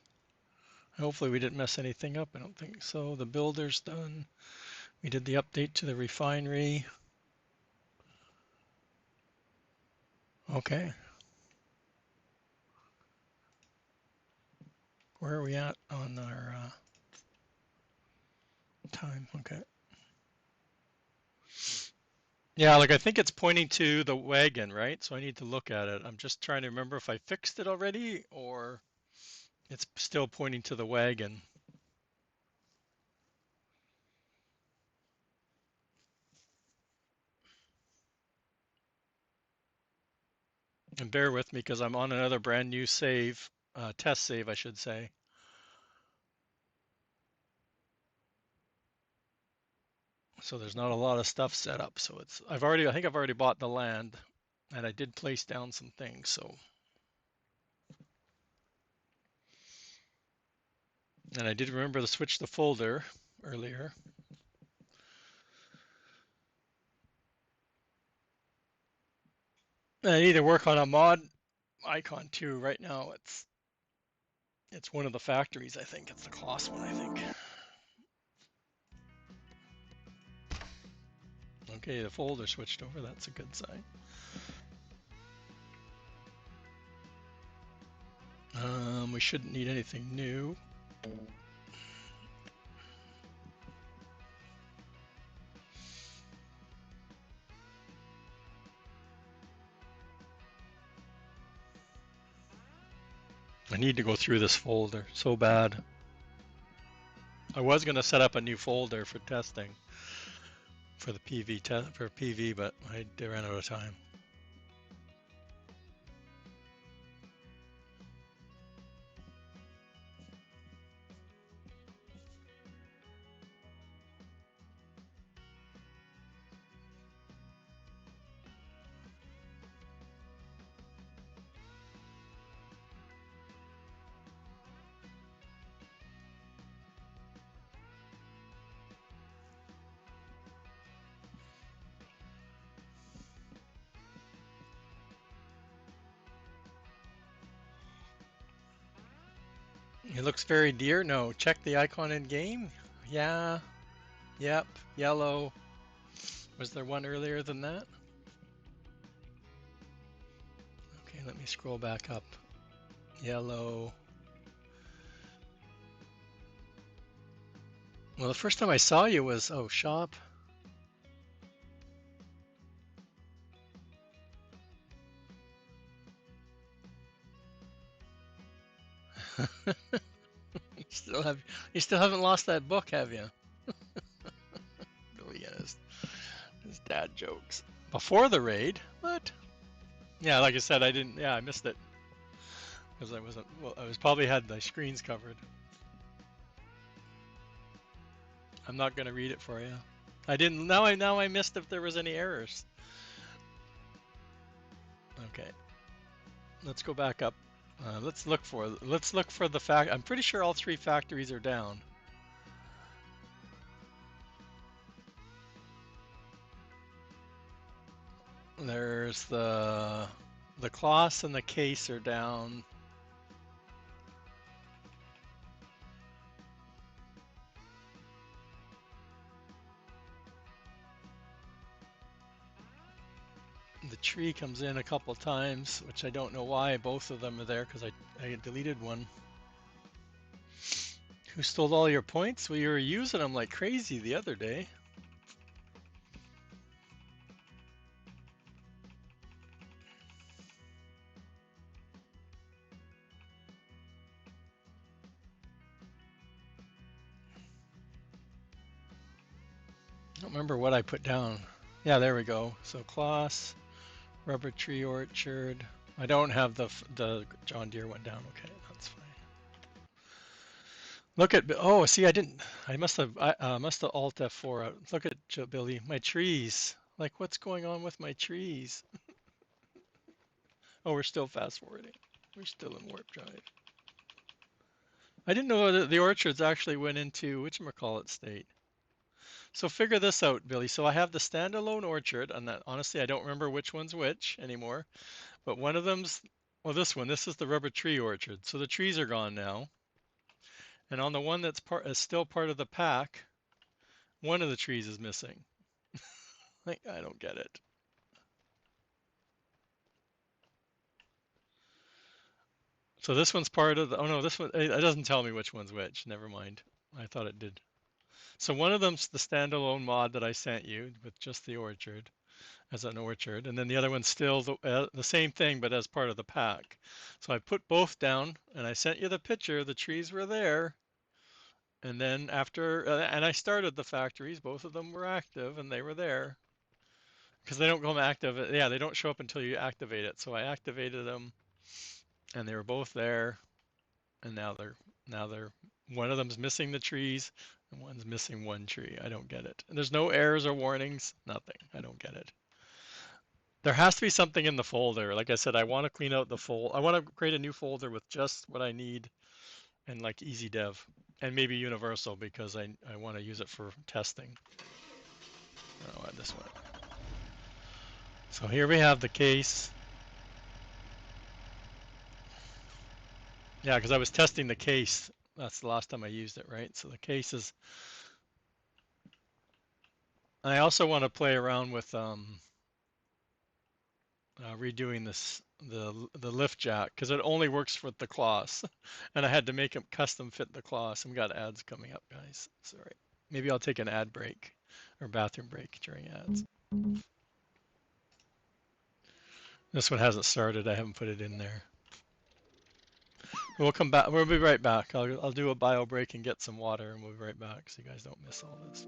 Hopefully we didn't mess anything up. I don't think so. The builder's done. We did the update to the refinery. Okay. Where are we at on our time? Okay. Yeah, like I think it's pointing to the wagon, right? So I need to look at it. I'm just trying to remember if I fixed it already or it's still pointing to the wagon. And bear with me because I'm on another brand new save, test save, I should say. So there's not a lot of stuff set up. So I think I've already bought the land and I did place down some things. So, and I did remember to switch the folder earlier. And I need to work on a mod icon too. Right now it's one of the factories, I think. It's the Kloss one, I think. Okay, the folder switched over. That's a good sign. We shouldn't need anything new. I need to go through this folder so bad. I was going to set up a new folder for testing for the PV, but I ran out of time. It looks very dear. No, check the icon in game. Yeah, yep, yellow. Was there one earlier than that? Okay, let me scroll back up. Yellow. Well, the first time I saw you was, oh, shop. You still haven't lost that book, have you? Billy and his dad jokes. Before the raid? What? Yeah, like I said, I didn't. Yeah, I missed it because I wasn't. Well, I was probably had the screens covered. I'm not gonna read it for you. I didn't. Now I missed if there was any errors. Okay, let's go back up. Let's look for the fact. I'm pretty sure all three factories are down. There's the cloths and the case are down. The tree comes in a couple times, which I don't know why both of them are there because I deleted one. Who stole all your points? Well, you were using them like crazy the other day. I don't remember what I put down. Yeah, there we go. So cloths, rubber tree orchard. I don't have the John Deere one down. Okay, that's fine. Look at, oh, see, I must have Alt F4 out. Look at Billy, my trees. Like, what's going on with my trees? Oh, we're still fast forwarding. We're still in warp drive. I didn't know that the orchards actually went into whatchamacallit state. So figure this out, Billy. So I have the standalone orchard, and that honestly I don't remember which one's which anymore. But one of them's, well, this one. This is the rubber tree orchard. So the trees are gone now. And on the one that's still part of the pack, one of the trees is missing. Like, I don't get it. So this one's part of the, oh no, this one, it doesn't tell me which one's which. Never mind. I thought it did. So one of them's the standalone mod that I sent you with just the orchard as an orchard, and then the other one's still the same thing but as part of the pack. So I put both down and I sent you the picture. The trees were there, and then after and I started the factories. Both of them were active and they were there because they don't go active. Yeah, they don't show up until you activate it. So I activated them, and they were both there, and now they're one of them's missing the trees and one's missing one tree. I don't get it. And there's no errors or warnings, nothing. I don't get it. There has to be something in the folder. Like I said, I want to clean out the folder. I want to create a new folder with just what I need and like easy dev and maybe universal because I want to use it for testing. I'll add this one. So here we have the case. Yeah, because I was testing the case. That's the last time I used it, right? So the case is. I also want to play around with redoing the lift jack because it only works for the cloths, and I had to make it custom fit the cloths. And we got ads coming up, guys. Sorry. Maybe I'll take an ad break or bathroom break during ads. This one hasn't started. I haven't put it in there. We'll come back. We'll be right back. I'll do a bio break and get some water, and we'll be right back so you guys don't miss all this.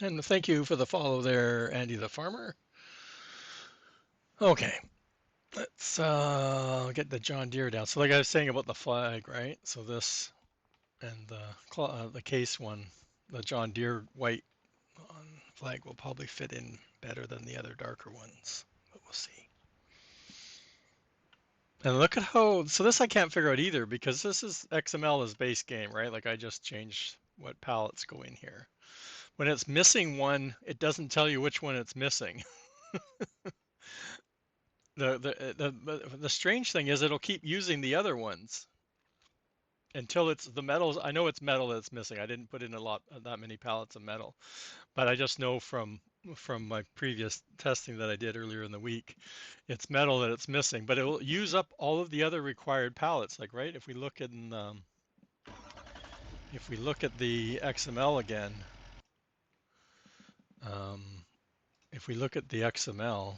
And thank you for the follow there, Andy the Farmer. Okay, let's get the John Deere down. So like I was saying about the flag, right? So this and the case one, the John Deere white flag will probably fit in better than the other darker ones, but we'll see. And look at how, so this I can't figure out either because this is XML is base game, right? Like I just changed what palettes go in here. When it's missing one, it doesn't tell you which one it's missing. The strange thing is it'll keep using the other ones until it's the metals. I know it's metal that's missing. I didn't put in that many pallets of metal, but I just know from my previous testing that I did earlier in the week, it's metal that it's missing. But it will use up all of the other required pallets. Like right, if we look at the XML again, um, if we look at the XML.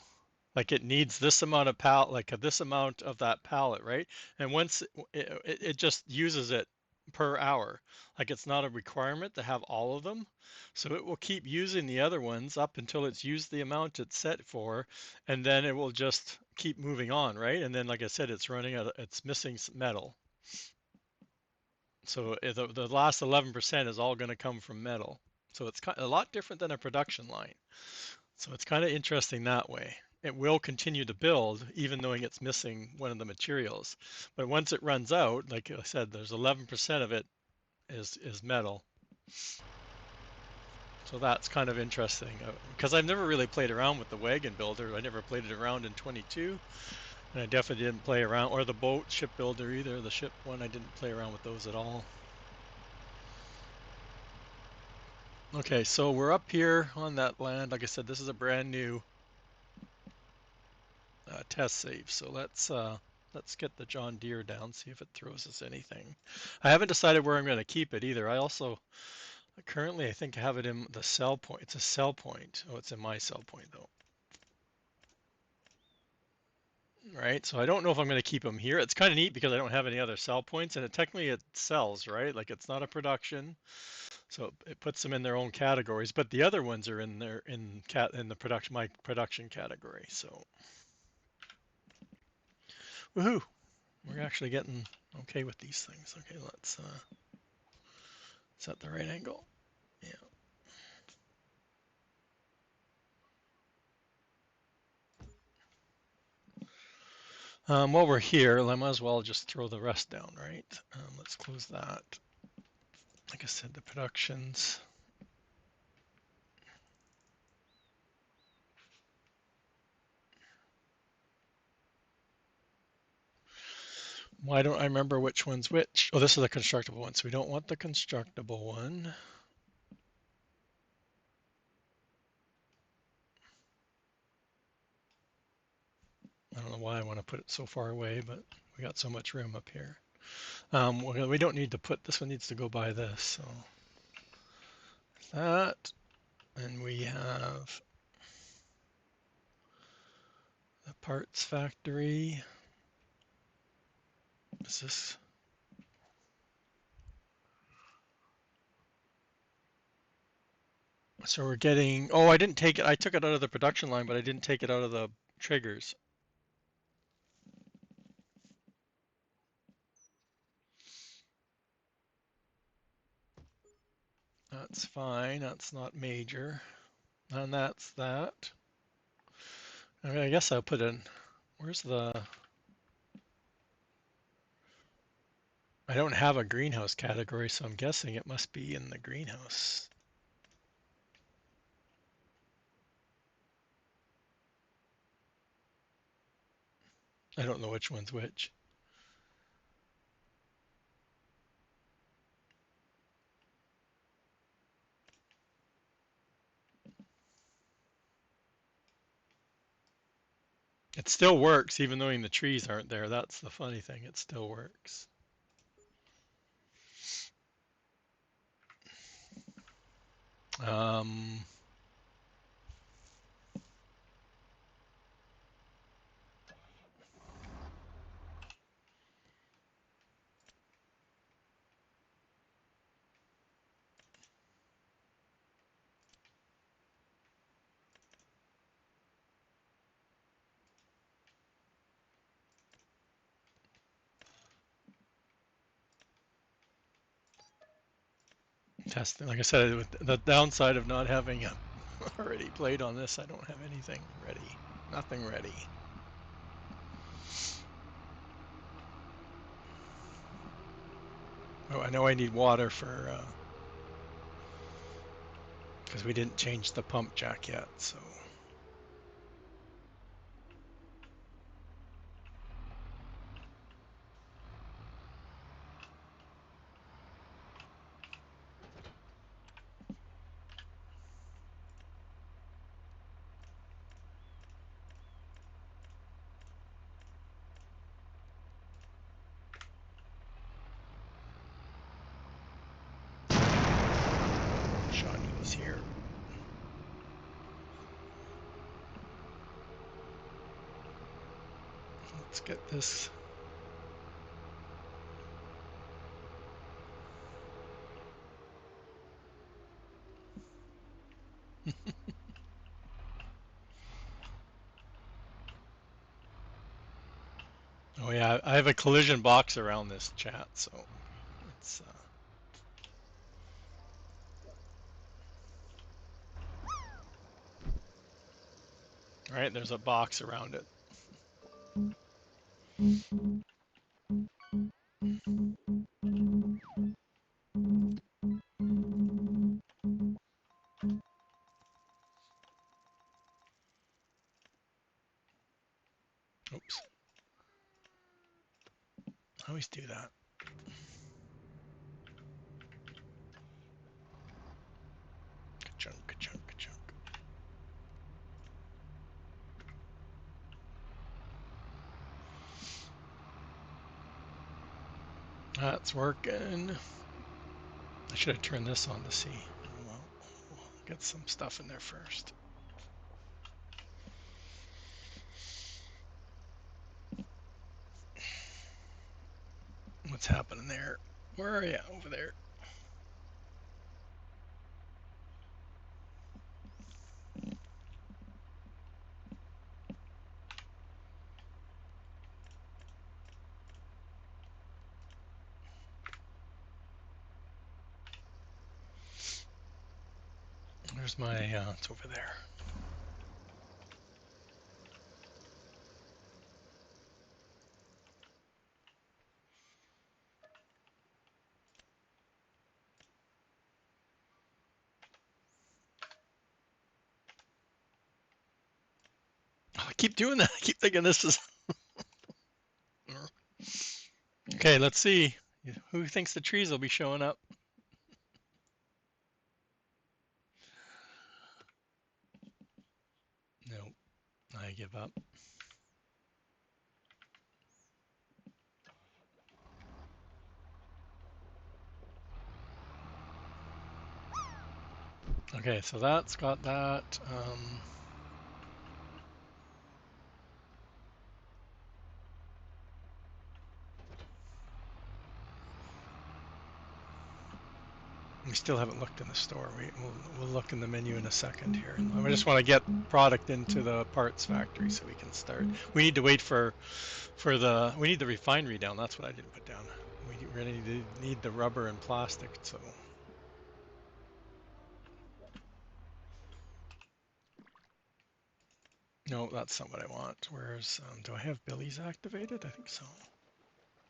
Like it needs this amount of pallet, like this amount of that pallet, right? And once it just uses it per hour. Like it's not a requirement to have all of them. So it will keep using the other ones up until it's used the amount it's set for, and then it will just keep moving on, right? And then, like I said, it's running out, it's missing metal. So the last 11% is all going to come from metal. So it's a lot different than a production line. So it's kind of interesting that way. It will continue to build even though it's missing one of the materials. But once it runs out, like I said, there's 11% of it is metal. So that's kind of interesting because I've never really played around with the wagon builder. I never played it around in 22, and I definitely didn't play around, or the boat ship builder either. The ship one, I didn't play around with those at all. Okay, so we're up here on that land. Like I said, this is a brand new test save. So let's get the John Deere down, see if it throws us anything. I haven't decided where I'm going to keep it either. I also currently I think I have it in the sell point. It's a sell point. Oh, it's in my sell point though. Right, so I don't know if I'm going to keep them here. It's kind of neat because I don't have any other sell points, and technically it sells, right? Like it's not a production, so it puts them in their own categories. But the other ones are in the production, my production category. So, woohoo! We're actually getting okay with these things. Okay, let's set the right angle. Yeah. While we're here, I might as well just throw the rest down, right? Let's close that. Like I said, the productions. Why don't I remember which one's which? Oh, this is the constructible one, so we don't want the constructible one. I don't know why I want to put it so far away, but we got so much room up here. We don't need to put, this one needs to go by this, so that, and we have the parts factory. Is this? So we're getting, oh, I didn't take it, I took it out of the production line, but I didn't take it out of the triggers. That's fine, that's not major. And that's that. I mean, I guess I'll put in, where's the, I don't have a greenhouse category, so I'm guessing it must be in the greenhouse. I don't know which one's which. It still works, even though the trees aren't there. That's the funny thing. It still works. Um, testing. Like I said, with the downside of not having already played on this, I don't have anything ready. Nothing ready. Oh, I know I need water for because we didn't change the pump jack yet, so. Shawnee's here. Let's get this. Oh yeah, I have a collision box around this chat, so it's all right. There's a box around it. Oops. I always do that. Ka-chunk, ka-chunk, ka-chunk. That's working. I should have turned this on to see. Well, we'll get some stuff in there first. What's happening there? Where are you? Over there. There's my, it's over there. Oh, I keep doing that. I keep thinking this is. Okay, let's see. Who thinks the trees will be showing up? No, I give up. Okay, so that's got that. We still haven't looked in the store. We'll look in the menu in a second here. I just want to get product into the parts factory so we can start. We need to wait for we need the refinery down. That's what I didn't put down. We really need the rubber and plastic. So no, that's not what I want. Where's do I have Billy's activated? I think so.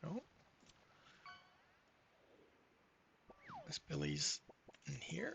No, is Billy's in here?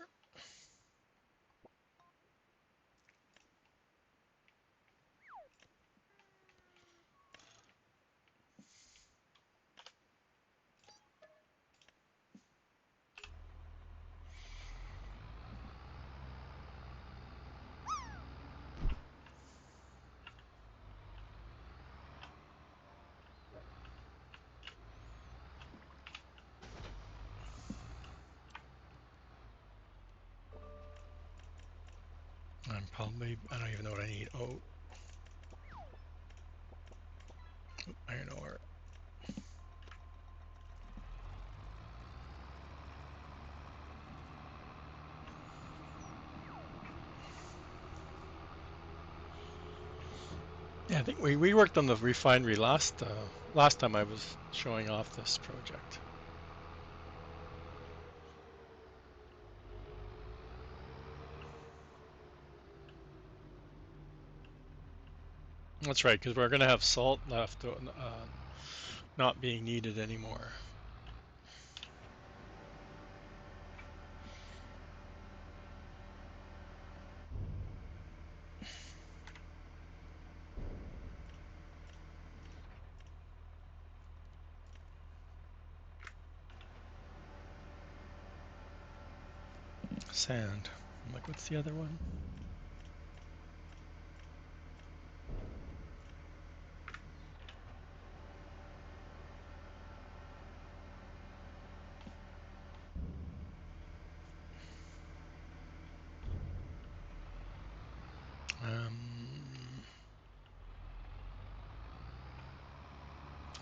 I don't even know what I need. Oh, iron ore. Yeah, I think we worked on the refinery last time I was showing off this project. That's right, because we're going to have salt left, not being needed anymore. Sand. I'm like, what's the other one?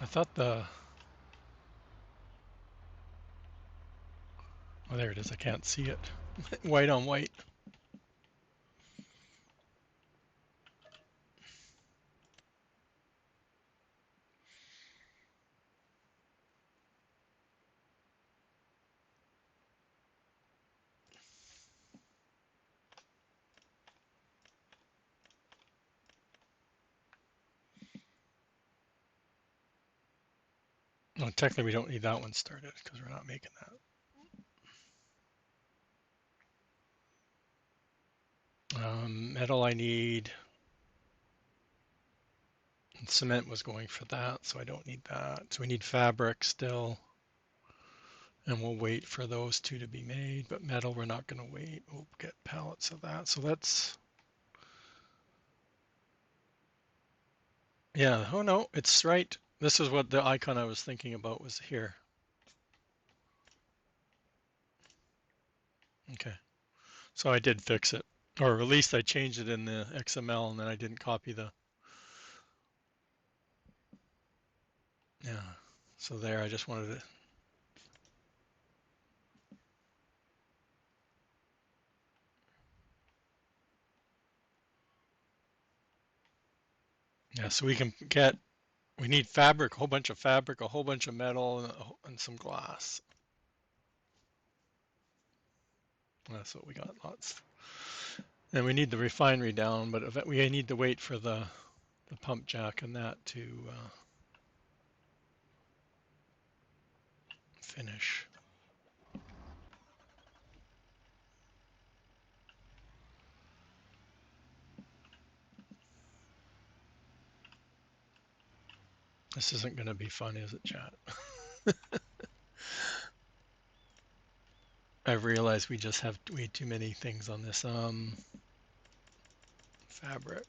I thought the... Oh, there it is. I can't see it. White on white. No, technically we don't need that one started because we're not making that. Metal I need. And cement was going for that, so I don't need that. So we need fabric still. And we'll wait for those two to be made. But metal, we're not going to wait. We'll get pallets of that. So let's... Yeah, oh no, it's right. This is what the icon I was thinking about was here. Okay, so I did fix it. Or at least I changed it in the XML and then I didn't copy the... Yeah, so there, I just wanted to... Yeah, so we can get... We need fabric, a whole bunch of fabric, a whole bunch of metal, and some glass. That's what we got, lots. And we need the refinery down, but we need to wait for the pump jack and that to finish. This isn't going to be fun, is it, chat? I've realized we just have way too many things on this. Fabric.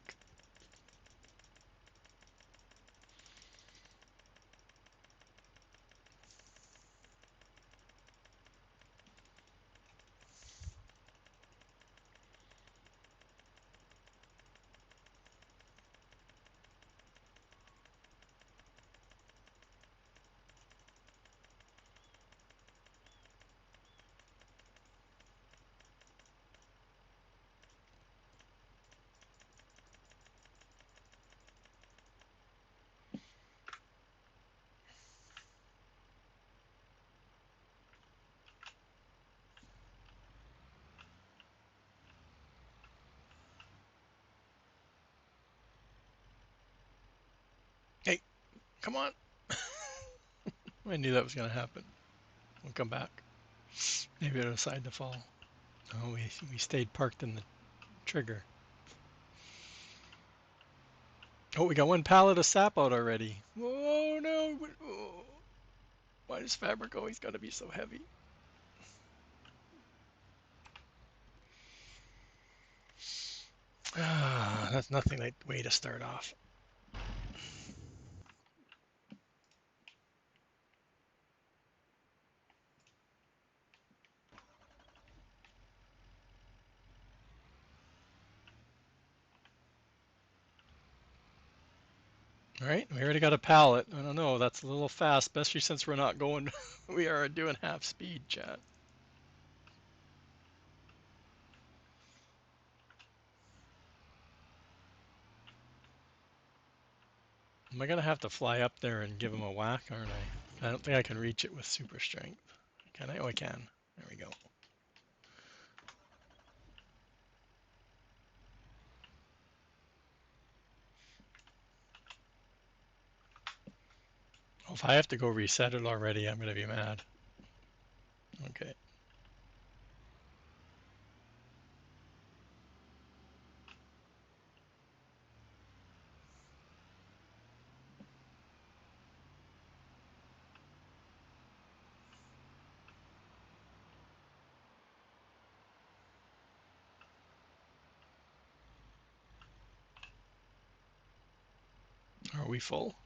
Hey, come on. I knew that was going to happen. We'll come back. Maybe it'll decide to fall. Oh, we stayed parked in the trigger. Oh, we got one pallet of sap out already. Oh no! Oh, why does fabric always got to be so heavy? Ah, that's nothing like the way to start off. All right, we already got a pallet. I don't know, that's a little fast, especially since we're not going, we are doing half speed, chat. Am I gonna have to fly up there and give him a whack, aren't I? I don't think I can reach it with super strength. Can I? Oh, I can. There we go. If I have to go reset it already, I'm gonna be mad. Okay. Are we full?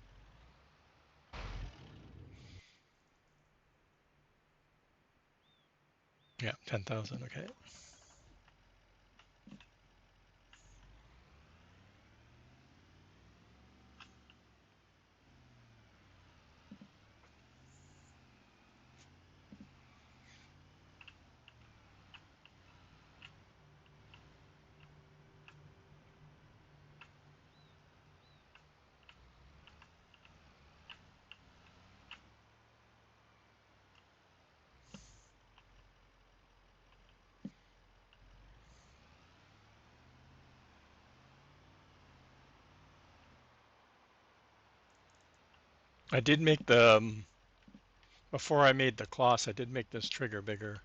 Yeah, 10,000, okay. I did make the, before I made the cloth, I did make this trigger bigger.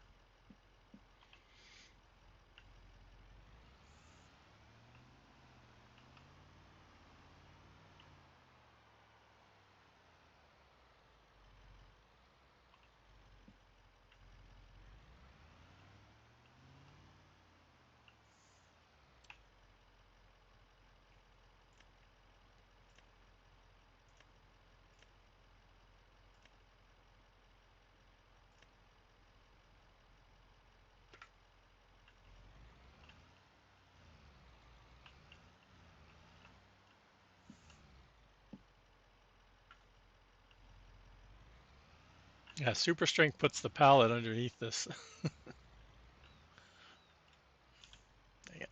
Yeah, super strength puts the pallet underneath this. Dang it.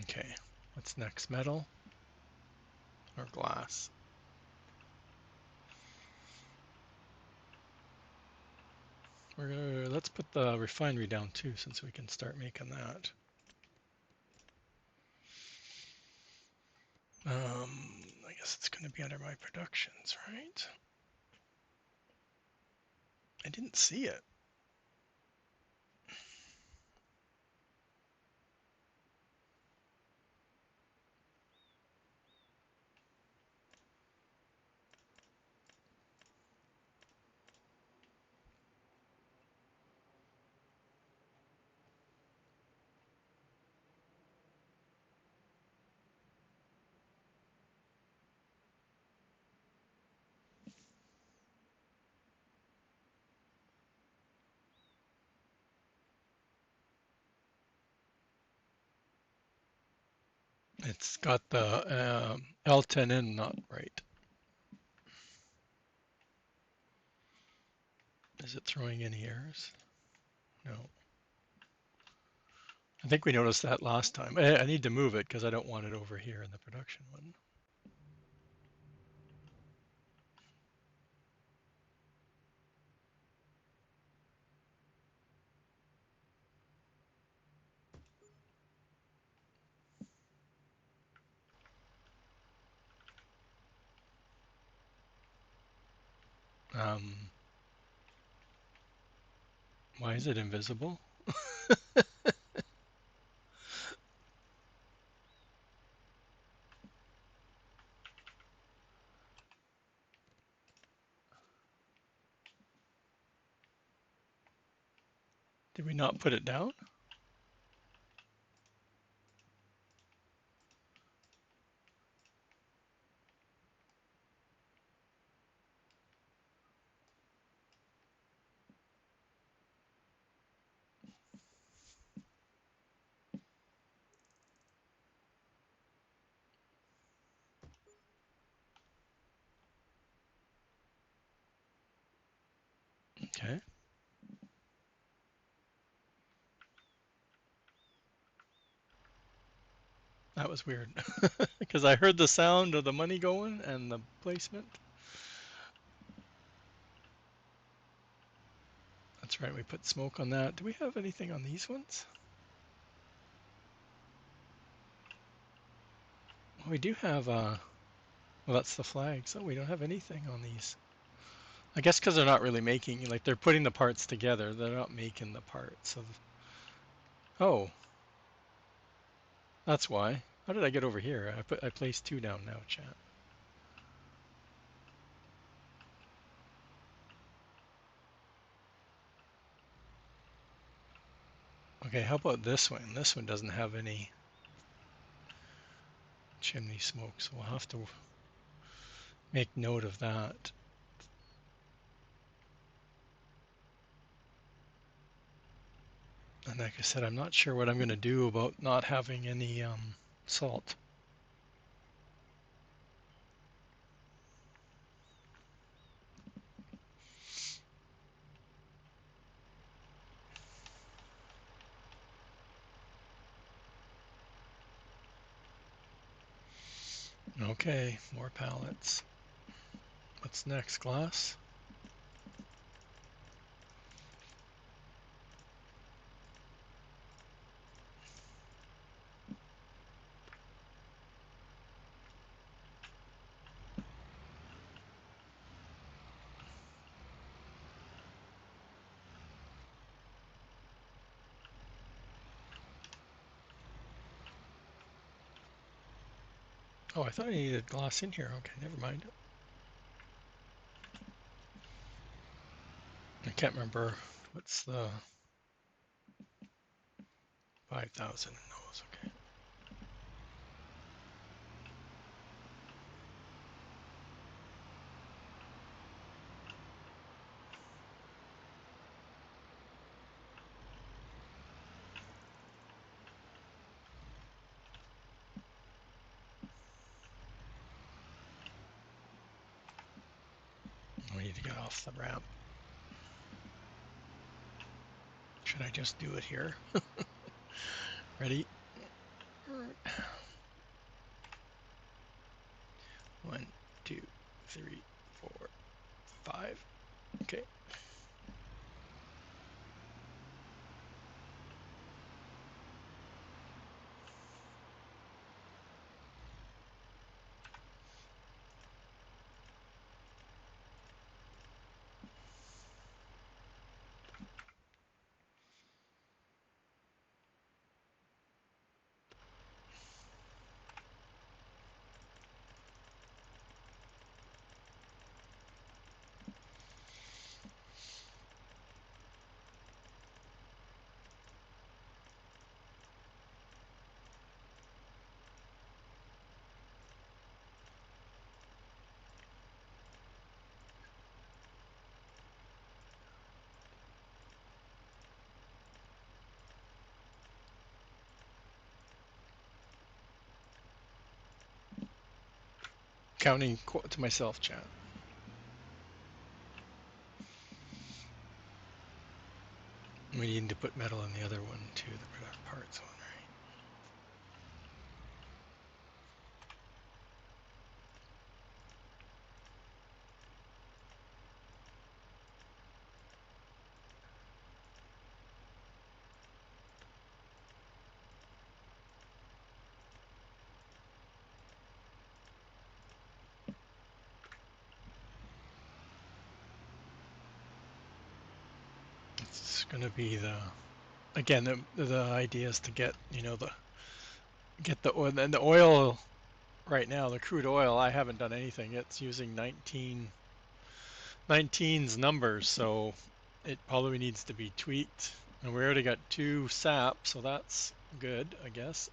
Okay, what's next? Metal or glass? Let's put the refinery down too, since we can start making that. I guess it's going to be under my productions, right? I didn't see it. It's got the L10N not right. Is it throwing any errors? No. I think we noticed that last time. I need to move it because I don't want it over here in the production one. Why is it invisible? Did we not put it down? Okay. That was weird because I heard the sound of the money going and the placement. That's right, we put smoke on that. Do we have anything on these ones? Oh We do have, well, that's the flag, so we don't have anything on these. I guess because they're not really making, like they're putting the parts together, they're not making the parts. So, oh, that's why. How did I get over here? I placed 2 down now, chat. Okay, how about this one? This one doesn't have any chimney smoke, so we'll have to make note of that. And like I said, I'm not sure what I'm going to do about not having any salt. Okay, more pallets. What's next, glass? Oh, I thought I needed glass in here. Okay, never mind. I can't remember what's the 5,000 in those. Okay. We need to get off the ramp. Should I just do it here? Ready? 1, 2, 3, 4, 5. Okay. Counting to myself, chat. We need to put metal in the other one too, the product parts one, right? It's going to be the, again, the idea is to get, get the oil, and the oil right now, the crude oil, I haven't done anything. It's using 19's numbers, so it probably needs to be tweaked. And we already got 2 sap, so that's good, I guess.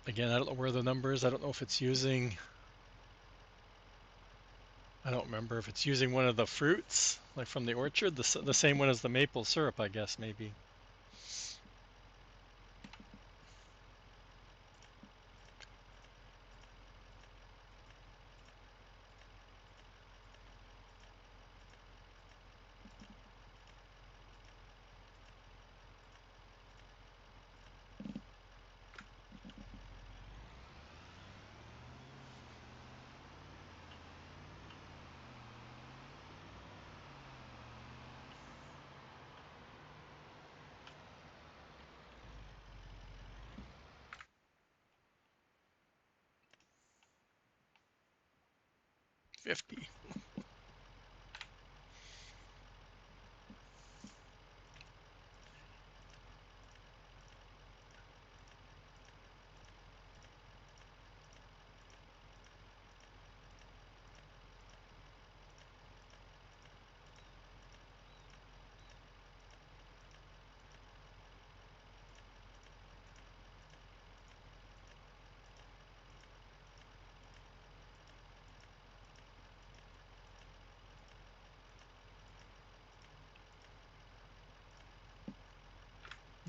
Again, I don't know where the number is. I don't know if it's using, I don't remember if it's using one of the fruits, like from the orchard, the same one as the maple syrup, I guess, maybe. 50.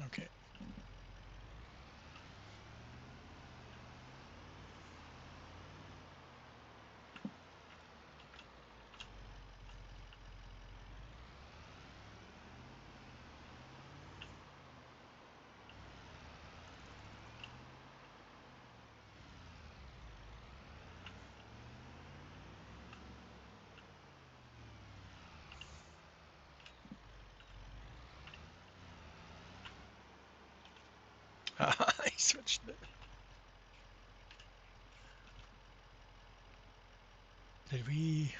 Okay. I switched it. Did we?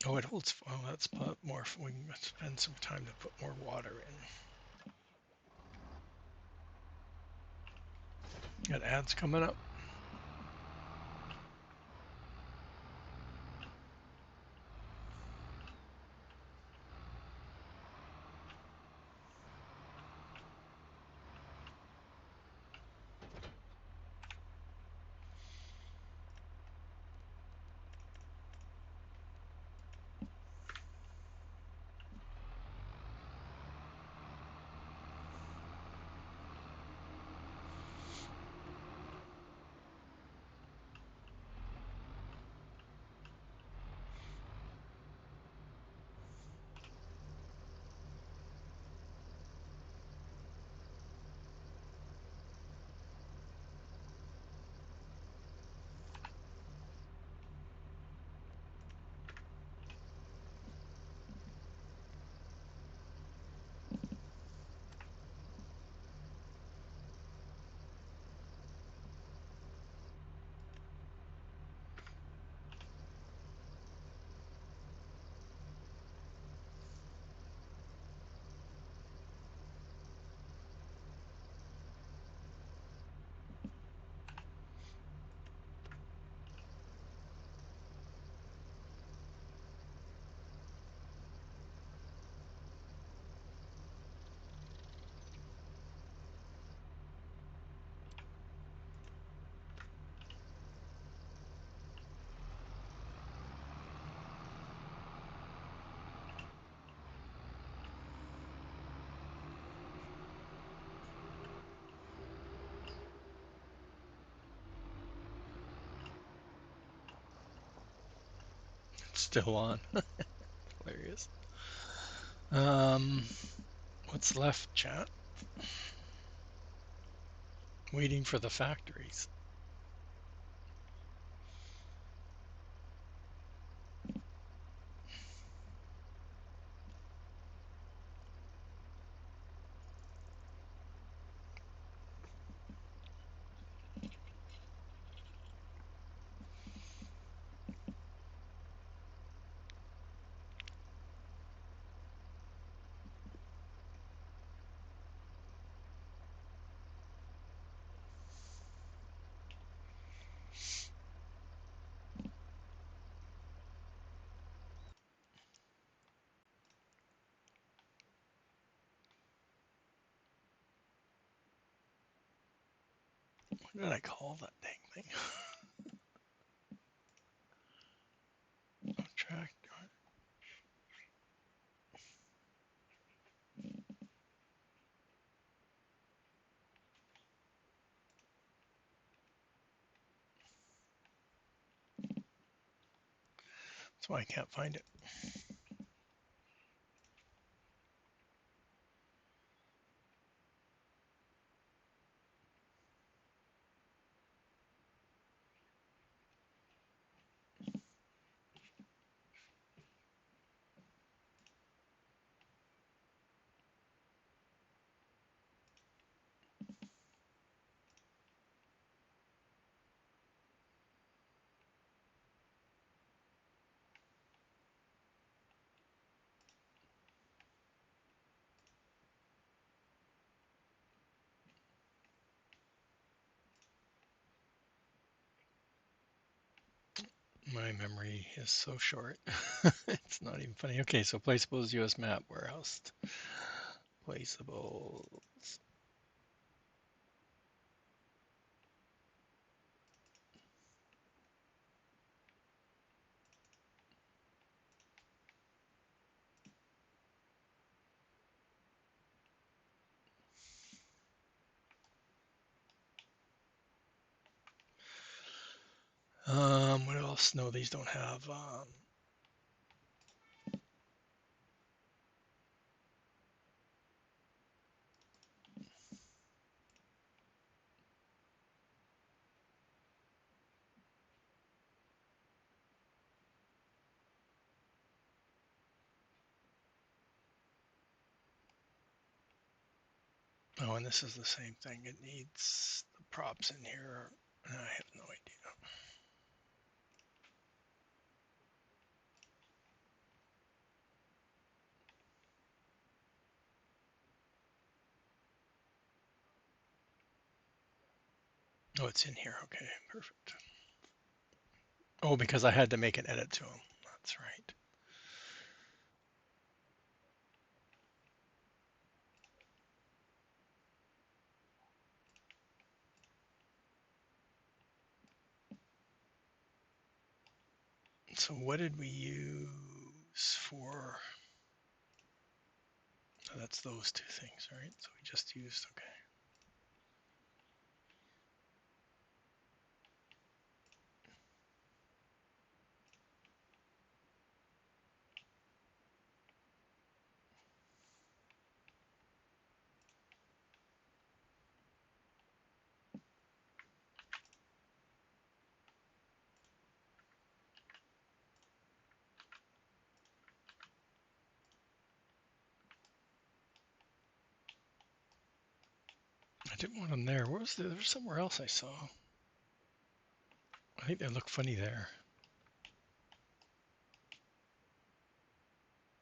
Oh, it holds. Oh, let's put more. We can spend some time to put more water in. Got ads coming up. It's still on. Hilarious. Um, what's left, chat? Waiting for the factories. What did I call that dang thing? Track. That's why I can't find it. My memory is so short. It's not even funny. Okay, so placeables US map warehouse. Placeables. What else? No, these don't have. Oh, and this is the same thing. It needs the props in here. I have no idea. Oh, it's in here. Okay, perfect. Oh, because I had to make an edit to them. That's right. So what did we use for? Oh, that's those two things, right? So we just used, okay. I didn't want them there. What was there? There was somewhere else I saw. I think they look funny there.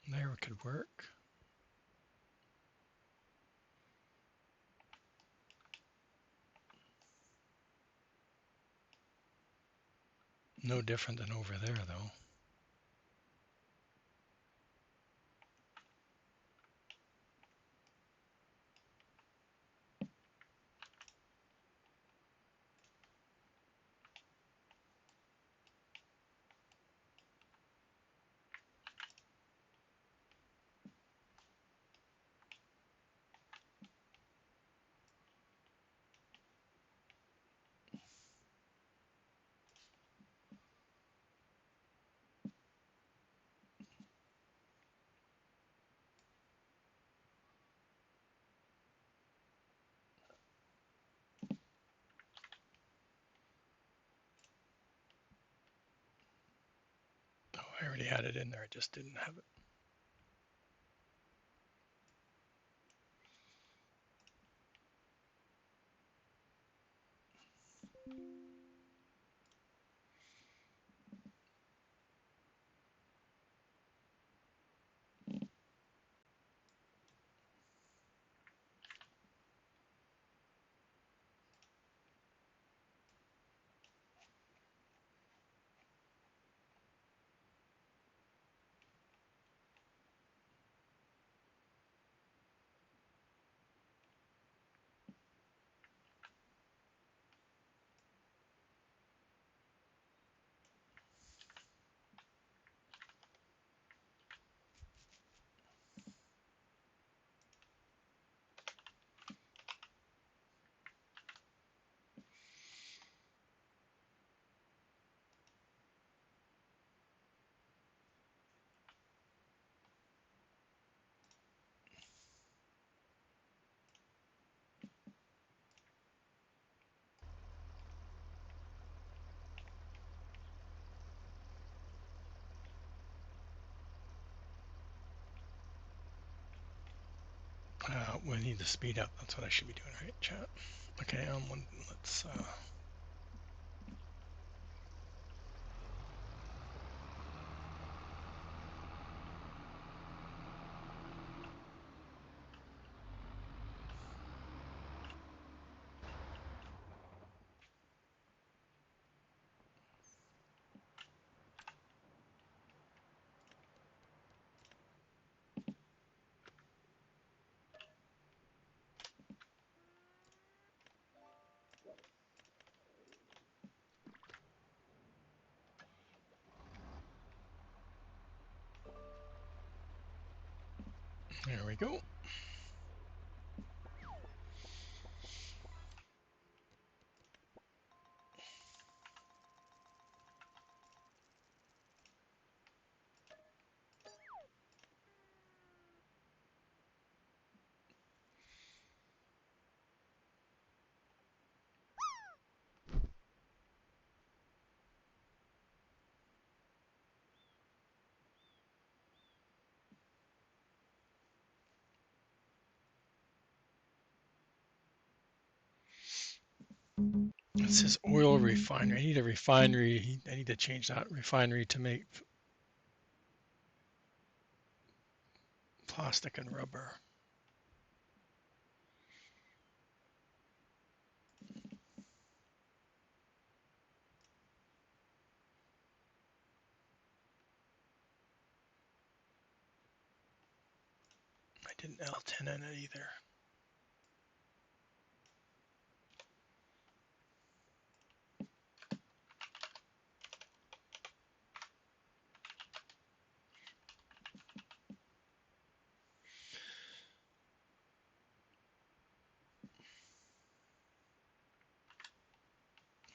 There it could work. No different than over there, though. Oh, I already had it in there. I just didn't have it. We need to speed up. That's what I should be doing, right, chat? Okay, let's. There we go. It says oil refinery. I need a refinery. I need to change that refinery to make plastic and rubber. I didn't L10 in it either.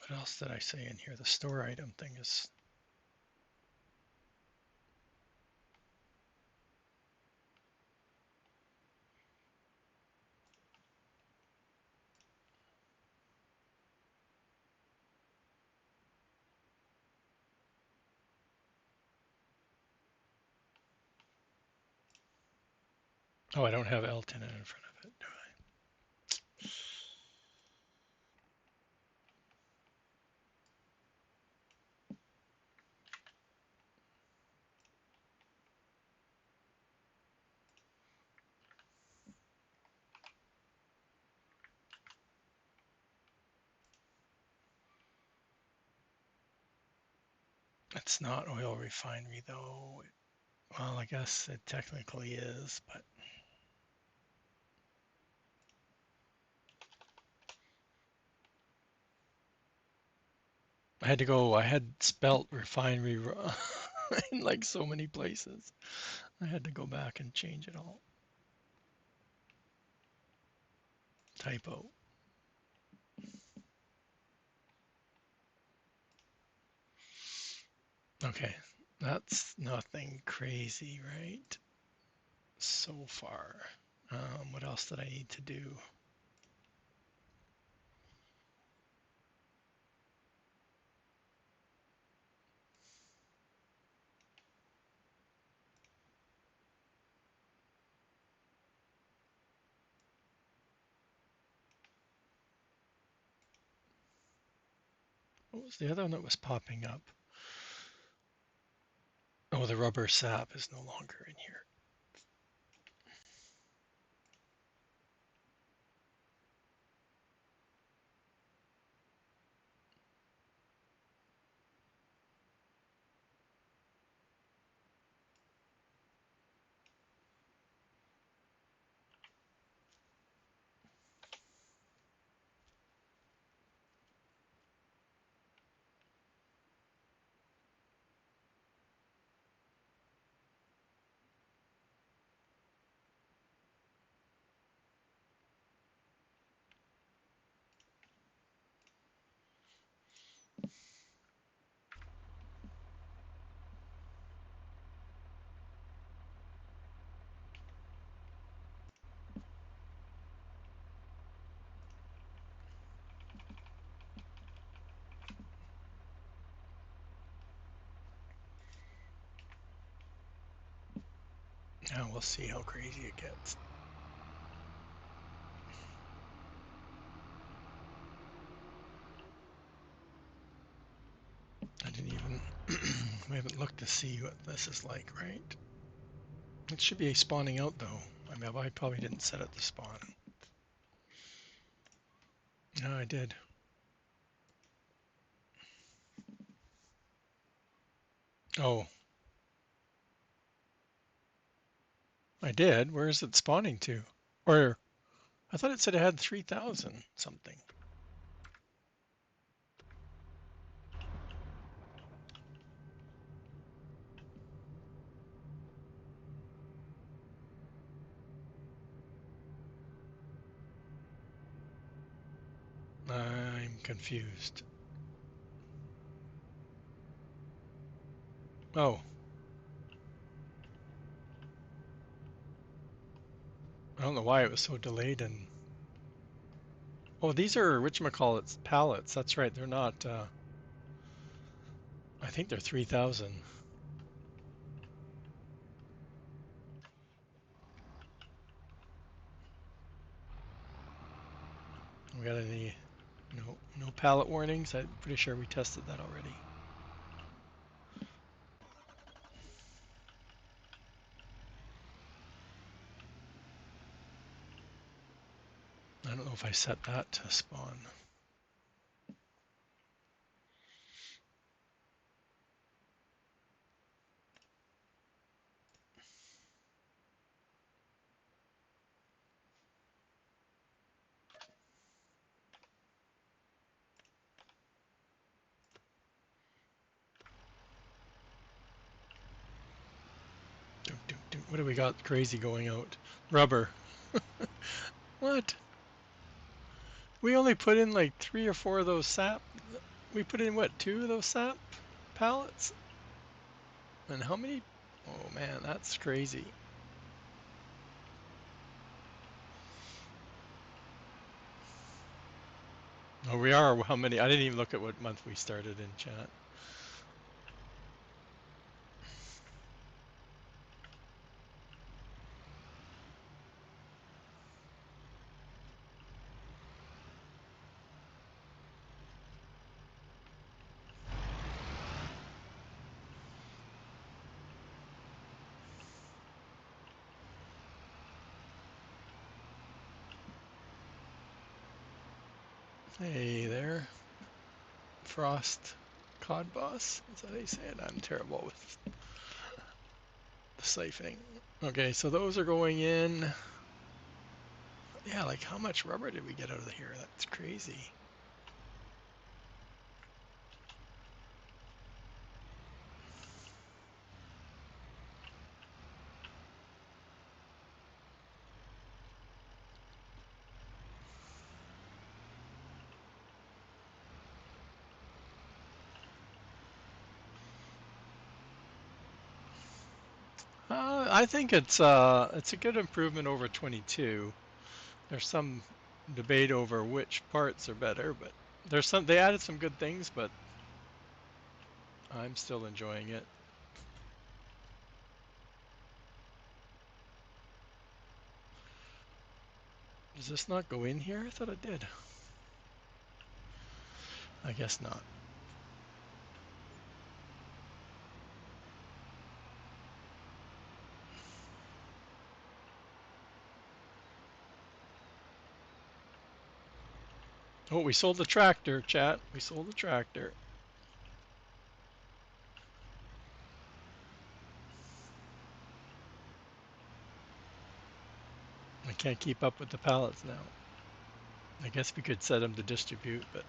What else did I say in here? The store item thing is. Oh, I don't have L10 in front of it, do I? It's not oil refinery though. Well, I guess it technically is, but I had spelt refinery in like so many places. I had to go back and change it all. Typo. Okay, that's nothing crazy, right? So far. What else did I need to do? What was the other one that was popping up? Oh, the rubber sap is no longer in here. Now we'll see how crazy it gets. I didn't even, we haven't looked to see what this is like, right? It should be spawning out though. I mean, I probably didn't set it to spawn. No, I did. Oh, I did. Where is it spawning to? Or I thought it said it had 3,000 something. confused. Oh, I don't know why it was so delayed. And oh, these are whatchamacallits pallets. That's right. They're not. I think they're 3,000. We got any? No pallet warnings. I'm pretty sure we tested that already. I don't know if I set that to spawn. What do we got crazy going out? Rubber. What? We only put in like 3 or 4 of those sap. We put in what, 2 of those sap pallets? And how many? Oh man, that's crazy. Oh, we are. How many? I didn't even look at what month we started in chat. Hey there, Frost Cod Boss. Is that how you say it? I'm terrible with the siphoning. Okay, so those are going in. Yeah, like how much rubber did we get out of here? That's crazy. I think it's a good improvement over 22. There's some debate over which parts are better, but they added some good things, but I'm still enjoying it. Does this not go in here? I thought it did. I guess not. Oh, we sold the tractor, chat. We sold the tractor. I can't keep up with the pallets now. I guess we could set them to distribute, but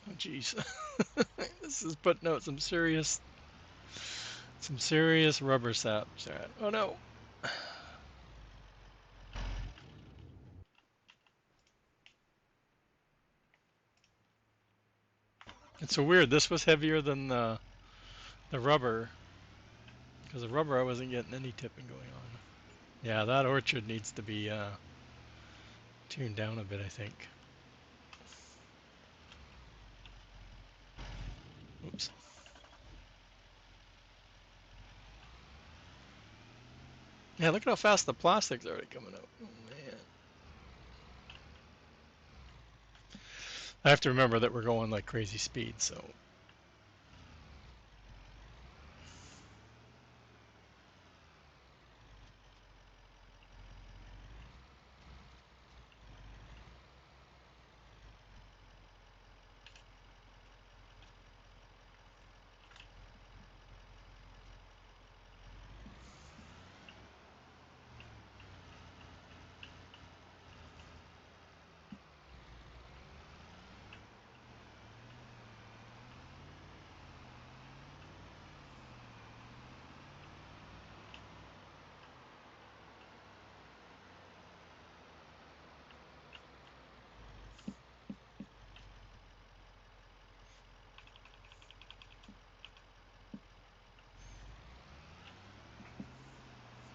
oh geez. This is putting out some serious rubber sap, chat. Oh no. It's so weird. This was heavier than the rubber, because the rubber I wasn't getting any tipping going on. Yeah, that orchard needs to be tuned down a bit, I think. Oops. Yeah, look at how fast the plastic's already coming out. Oh man. I have to remember that we're going like crazy speed, so.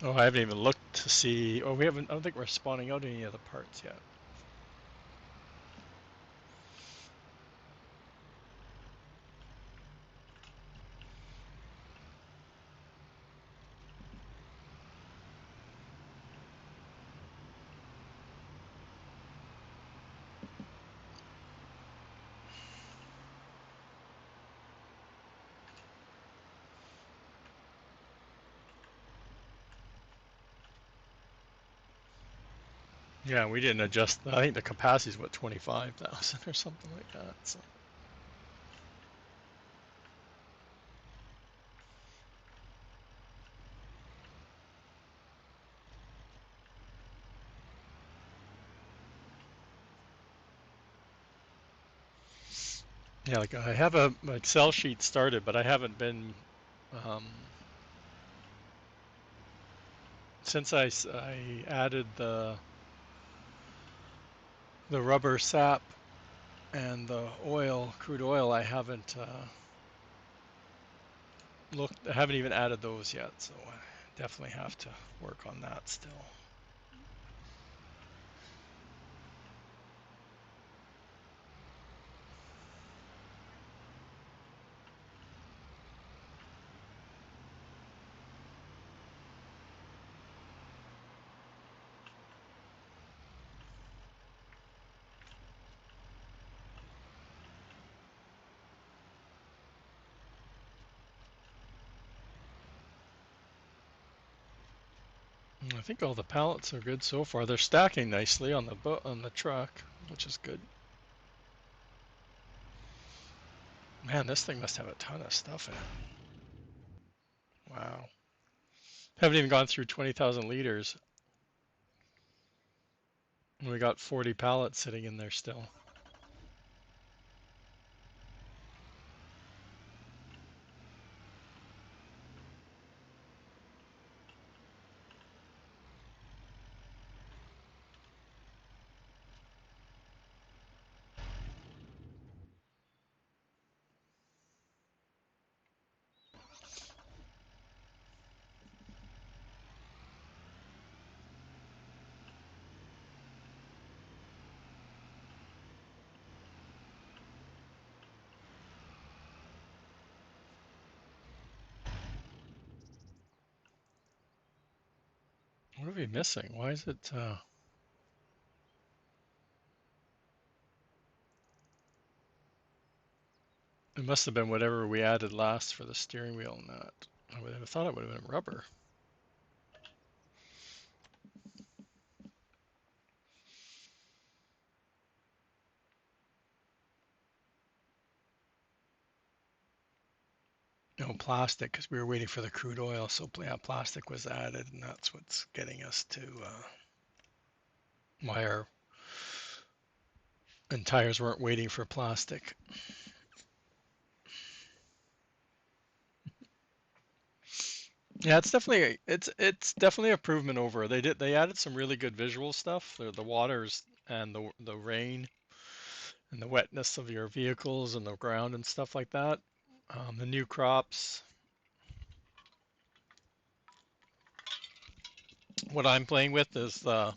Oh, I haven't even looked to see. Oh, we haven't. I don't think we're spawning out any of the parts yet. Yeah, we didn't adjust. I think the capacity is what 25,000 or something like that. So yeah, like I have a Excel sheet started, but I haven't been um, since I added the rubber sap and the oil, crude oil. I haven't looked. I haven't even added those yet. So I definitely have to work on that still. I think all the pallets are good so far. They're stacking nicely on the truck, which is good. Man, this thing must have a ton of stuff in it. Wow. Haven't even gone through 20,000 liters. And we got 40 pallets sitting in there still. What are we missing? Why is it? It must have been whatever we added last for the steering wheel nut. I would have thought it would have been rubber. No plastic because we were waiting for the crude oil. So yeah, plastic was added, and that's what's getting us to why our and tires weren't waiting for plastic. Yeah, it's definitely improvement over. They added some really good visual stuff. The waters and the rain and the wetness of your vehicles and the ground and stuff like that. The new crops. What I'm playing with is I'm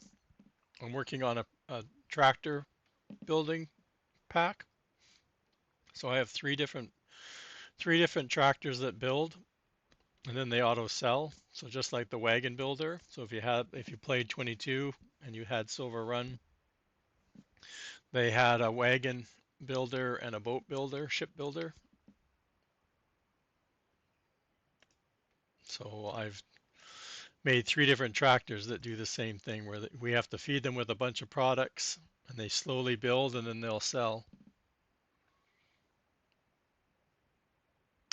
working on a tractor building pack. So I have three different tractors that build, and then they auto sell. So just like the wagon builder. So if you played 22 and you had Silver Run, they had a wagon builder and a boat builder, ship builder. So I've made 3 different tractors that do the same thing where we have to feed them with a bunch of products and they slowly build and then they'll sell.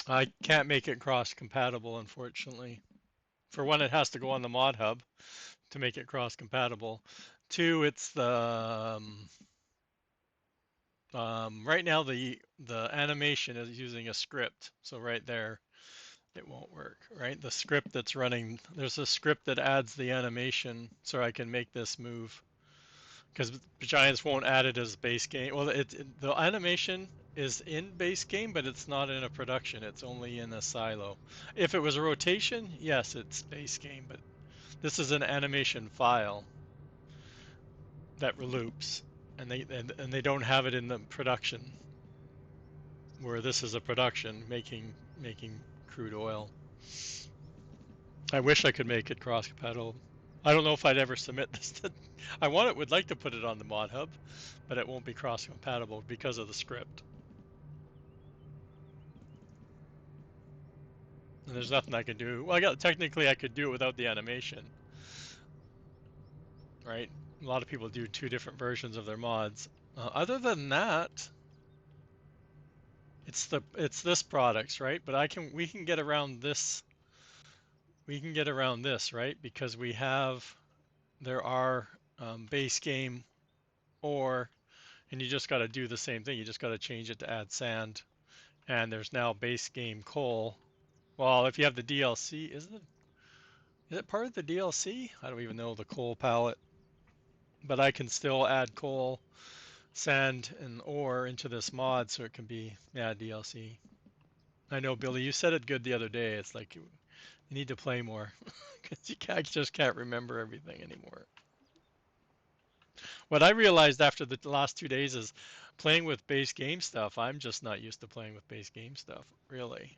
I can't make it cross compatible, unfortunately. For one, it has to go on the mod hub to make it cross compatible. Two, it's the right now the animation is using a script. So right there, it won't work, right? The script that's running, there's a script that adds the animation so I can make this move. Because Giants won't add it as base game. Well, the animation is in base game, but it's not in a production. It's only in a silo. If it was a rotation, yes, it's base game, but this is an animation file that reloops, and they don't have it in the production, where this is a production making crude oil. I wish I could make it cross compatible. I don't know if I'd ever submit this to. Would like to put it on the mod hub, but it won't be cross compatible because of the script. And there's nothing I can do. Well, technically I could do it without the animation, right? A lot of people do 2 different versions of their mods. Other than that, it's this products, right? But we can get around this. We can get around this, right? Because there are base game ore, and you just got to do the same thing. You just got to change it to add sand, and there's now base game coal. Well, if you have the DLC, is it part of the DLC? I don't even know the coal palette, but I can still add coal, sand, and ore into this mod, so it can be, yeah, DLC. I know, Billy, you said it good the other day. It's like you need to play more because just can't remember everything anymore. What I realized after the last 2 days is playing with base game stuff. I'm just not used to playing with base game stuff, really.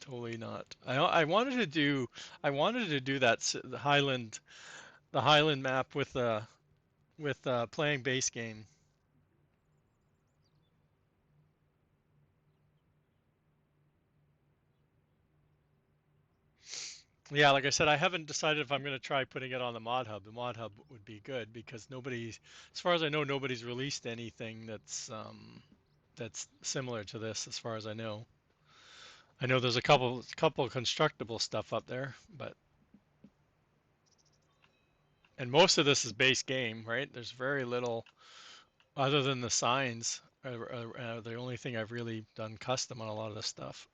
Totally not. I wanted to do that the Highland map with playing base game. Yeah, like I said, I haven't decided if I'm going to try putting it on the mod hub. The mod hub would be good because as far as I know, nobody's released anything that's similar to this, as far as I know. I know there's a couple constructible stuff up there, but and most of this is base game, right? There's very little other than the signs. The only thing I've really done custom on a lot of this stuff.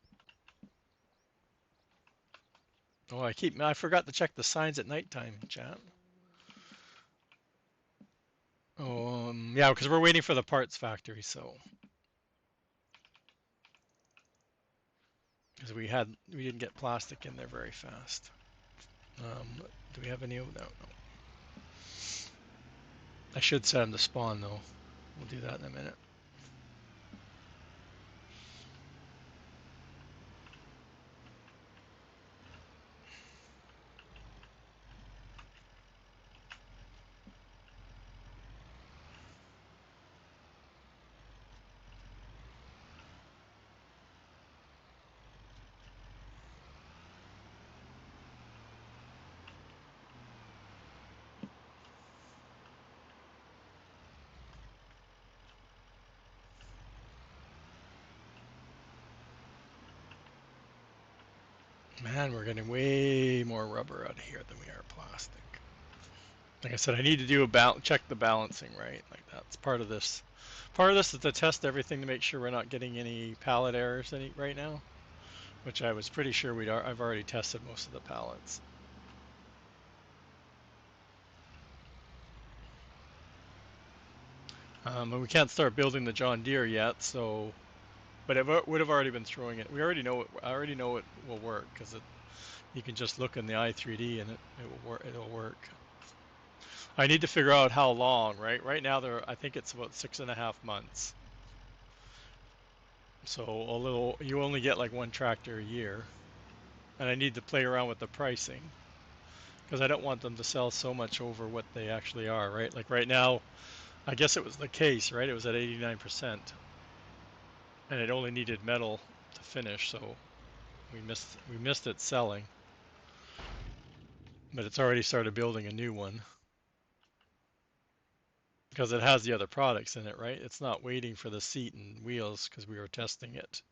Oh, I forgot to check the signs at nighttime, chat. Oh, yeah, because we're waiting for the parts factory, so because we didn't get plastic in there very fast. Do we have any? No, no. I should set them to spawn though. We'll do that in a minute. Man, we're getting way more rubber out of here than we are plastic. Like I said, I need to do check the balancing, right? Like that's part of this. Part of this is to test everything to make sure we're not getting any pallet errors right now, which I was pretty sure I've already tested most of the pallets. And we can't start building the John Deere yet, so but it would have already been throwing it. I already know it will work because you can just look in the i3D and it will work. It'll work. I need to figure out how long, right? Right now I think it's about 6.5 months. So you only get like one tractor a year, and I need to play around with the pricing because I don't want them to sell so much over what they actually are, right? Like right now, I guess it was the case, right? It was at 89%, and it only needed metal to finish, so we missed it selling, but it's already started building a new one because it has the other products in it, right? It's not waiting for the seat and wheels because we were testing it,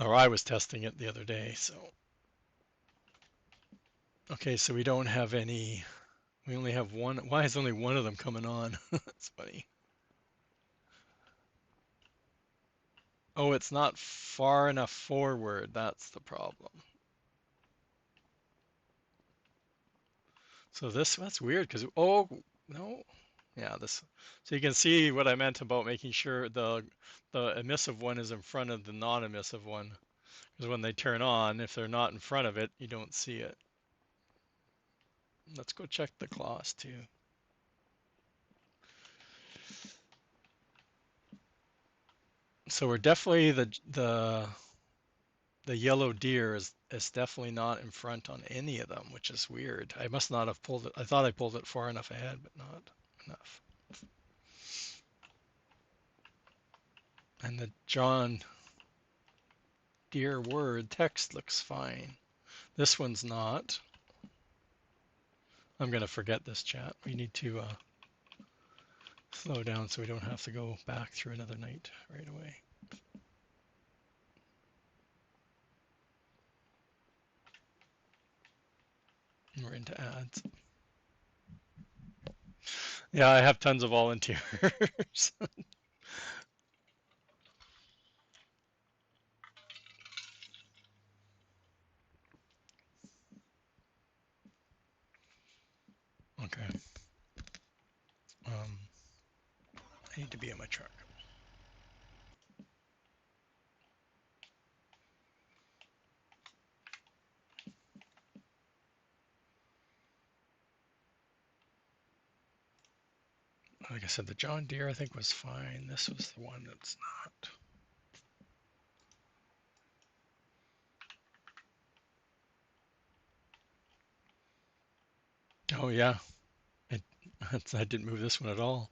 or I was testing it the other day. So okay, so we don't have any. We only have one. Why is only one of them coming on? That's funny. Oh, it's not far enough forward. That's the problem. So that's weird because oh no, yeah this. So you can see what I meant about making sure the emissive one is in front of the non-emissive one because when they turn on, if they're not in front of it, you don't see it. Let's go check the claws too. So we're definitely the yellow deer is definitely not in front on any of them, which is weird. I must not have pulled it. I thought I pulled it far enough ahead, but not enough. And the John Deere word text looks fine. This one's not. I'm going to forget this chat. We need to slow down so we don't have to go back through another night right away. And we're into ads. Yeah, I have tons of volunteers. Okay. Um, I need to be in my truck. Like I said, the John Deere I think was fine. This was the one that's not. Oh yeah, it, I didn't move this one at all.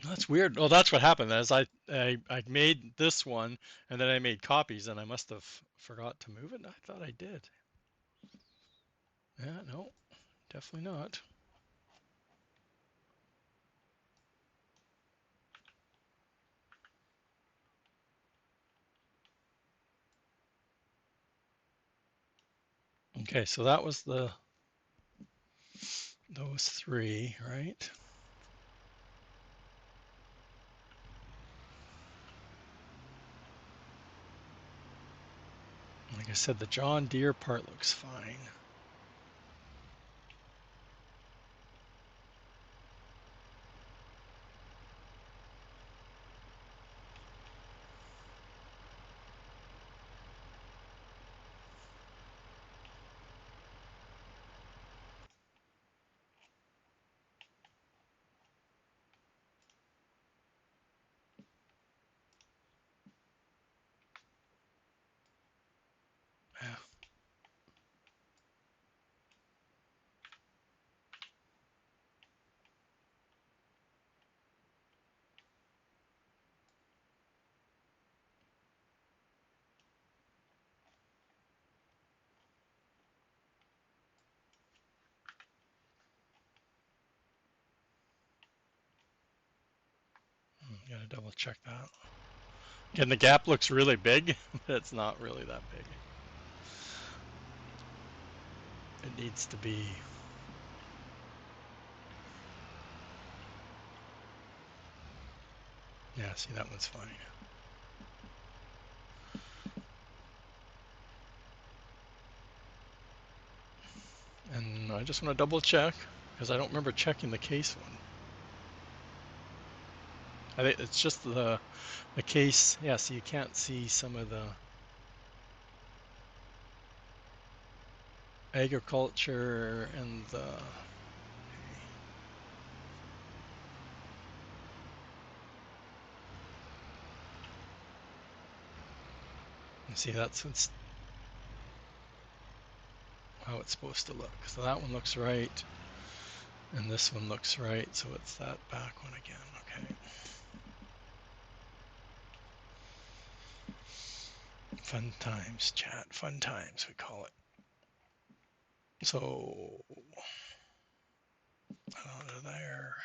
That's weird. Well, that's what happened. As I made this one, and then I made copies, and I must have forgot to move it. I thought I did. Yeah, no, definitely not. Okay, so that was those three, right? Like I said, the John Deere part looks fine. Yeah. Gotta double check that. Again, the gap looks really big, but it's not really that big. It needs to be. Yeah, see, that one's fine. And I just want to double check because I don't remember checking the case one. I think it's just the case. Yeah, so you can't see some of the agriculture and the. You see, that's it's supposed to look. So that one looks right, and this one looks right, so it's that back one again. Okay. Fun times, chat. Fun times, we call it. So, out of there.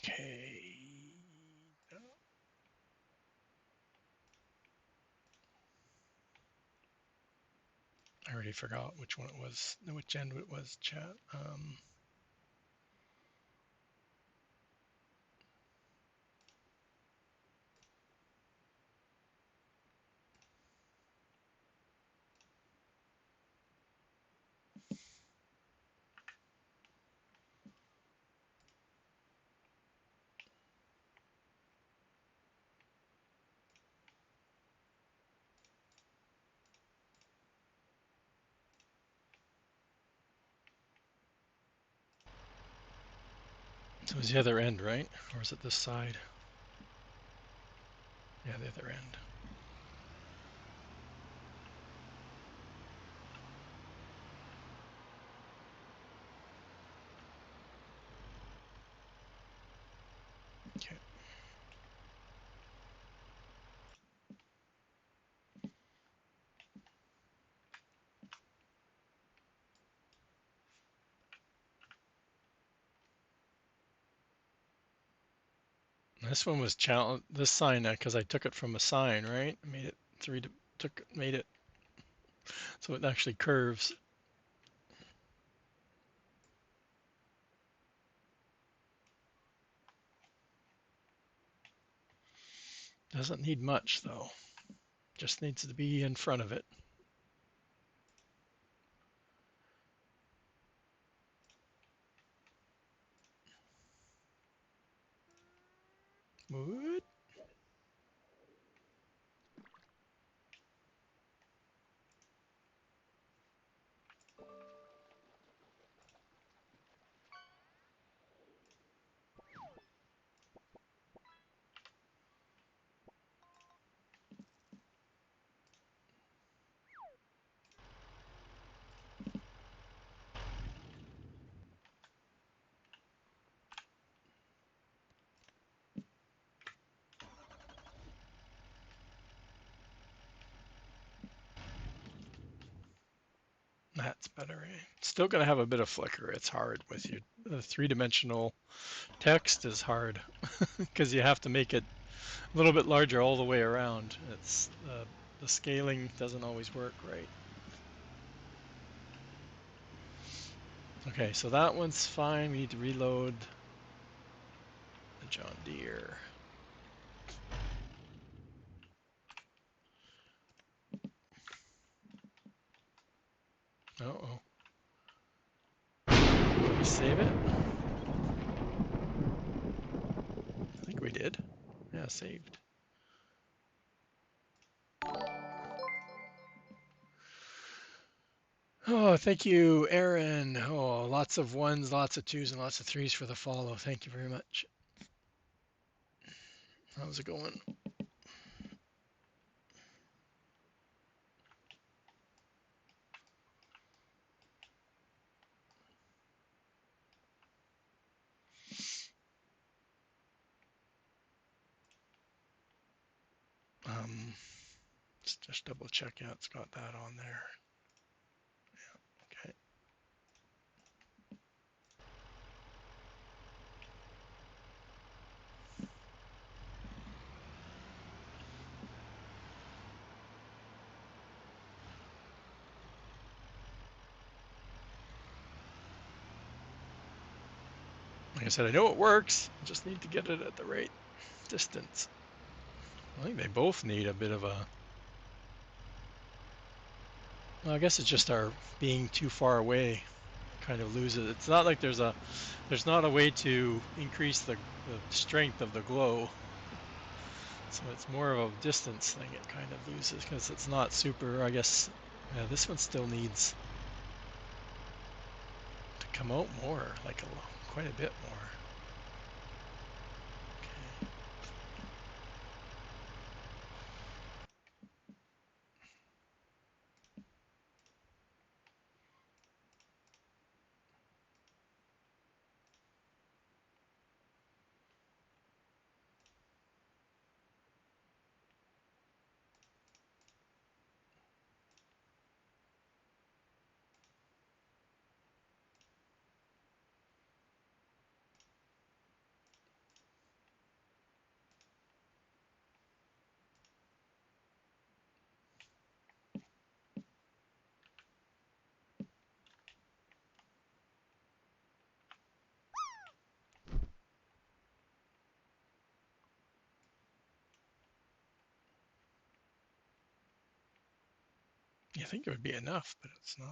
Okay. I already forgot which one it was, which end it was, chat. So it was the other end, right? Or is it this side? Yeah, the other end. Okay. This one was challenge. This sign, because I took it from a sign, right? I made it made it so it actually curves. Doesn't need much though. Just needs to be in front of it. Wood. That's better. Eh? Still gonna have a bit of flicker. It's hard with you. The three-dimensional text is hard because you have to make it a little bit larger all the way around. It's the scaling doesn't always work right. Okay, so that one's fine. We need to reload the John Deere. Uh-oh. Did we save it? I think we did. Yeah, saved. Oh, thank you, Aaron. Oh, lots of ones, lots of twos, and lots of threes for the follow. Thank you very much. How's it going? Let's just double check. Yeah, it's got that on there. Yeah, okay. Like I said, I know it works. I just need to get it at the right distance. I think they both need a bit of a. Well, I guess it's just our being too far away kind of loses. It's not like there's not a way to increase the strength of the glow. So it's more of a distance thing. It kind of loses because it's not super. I guess this one still needs to come out more, like quite a bit more. Okay. You think it would be enough, but it's not.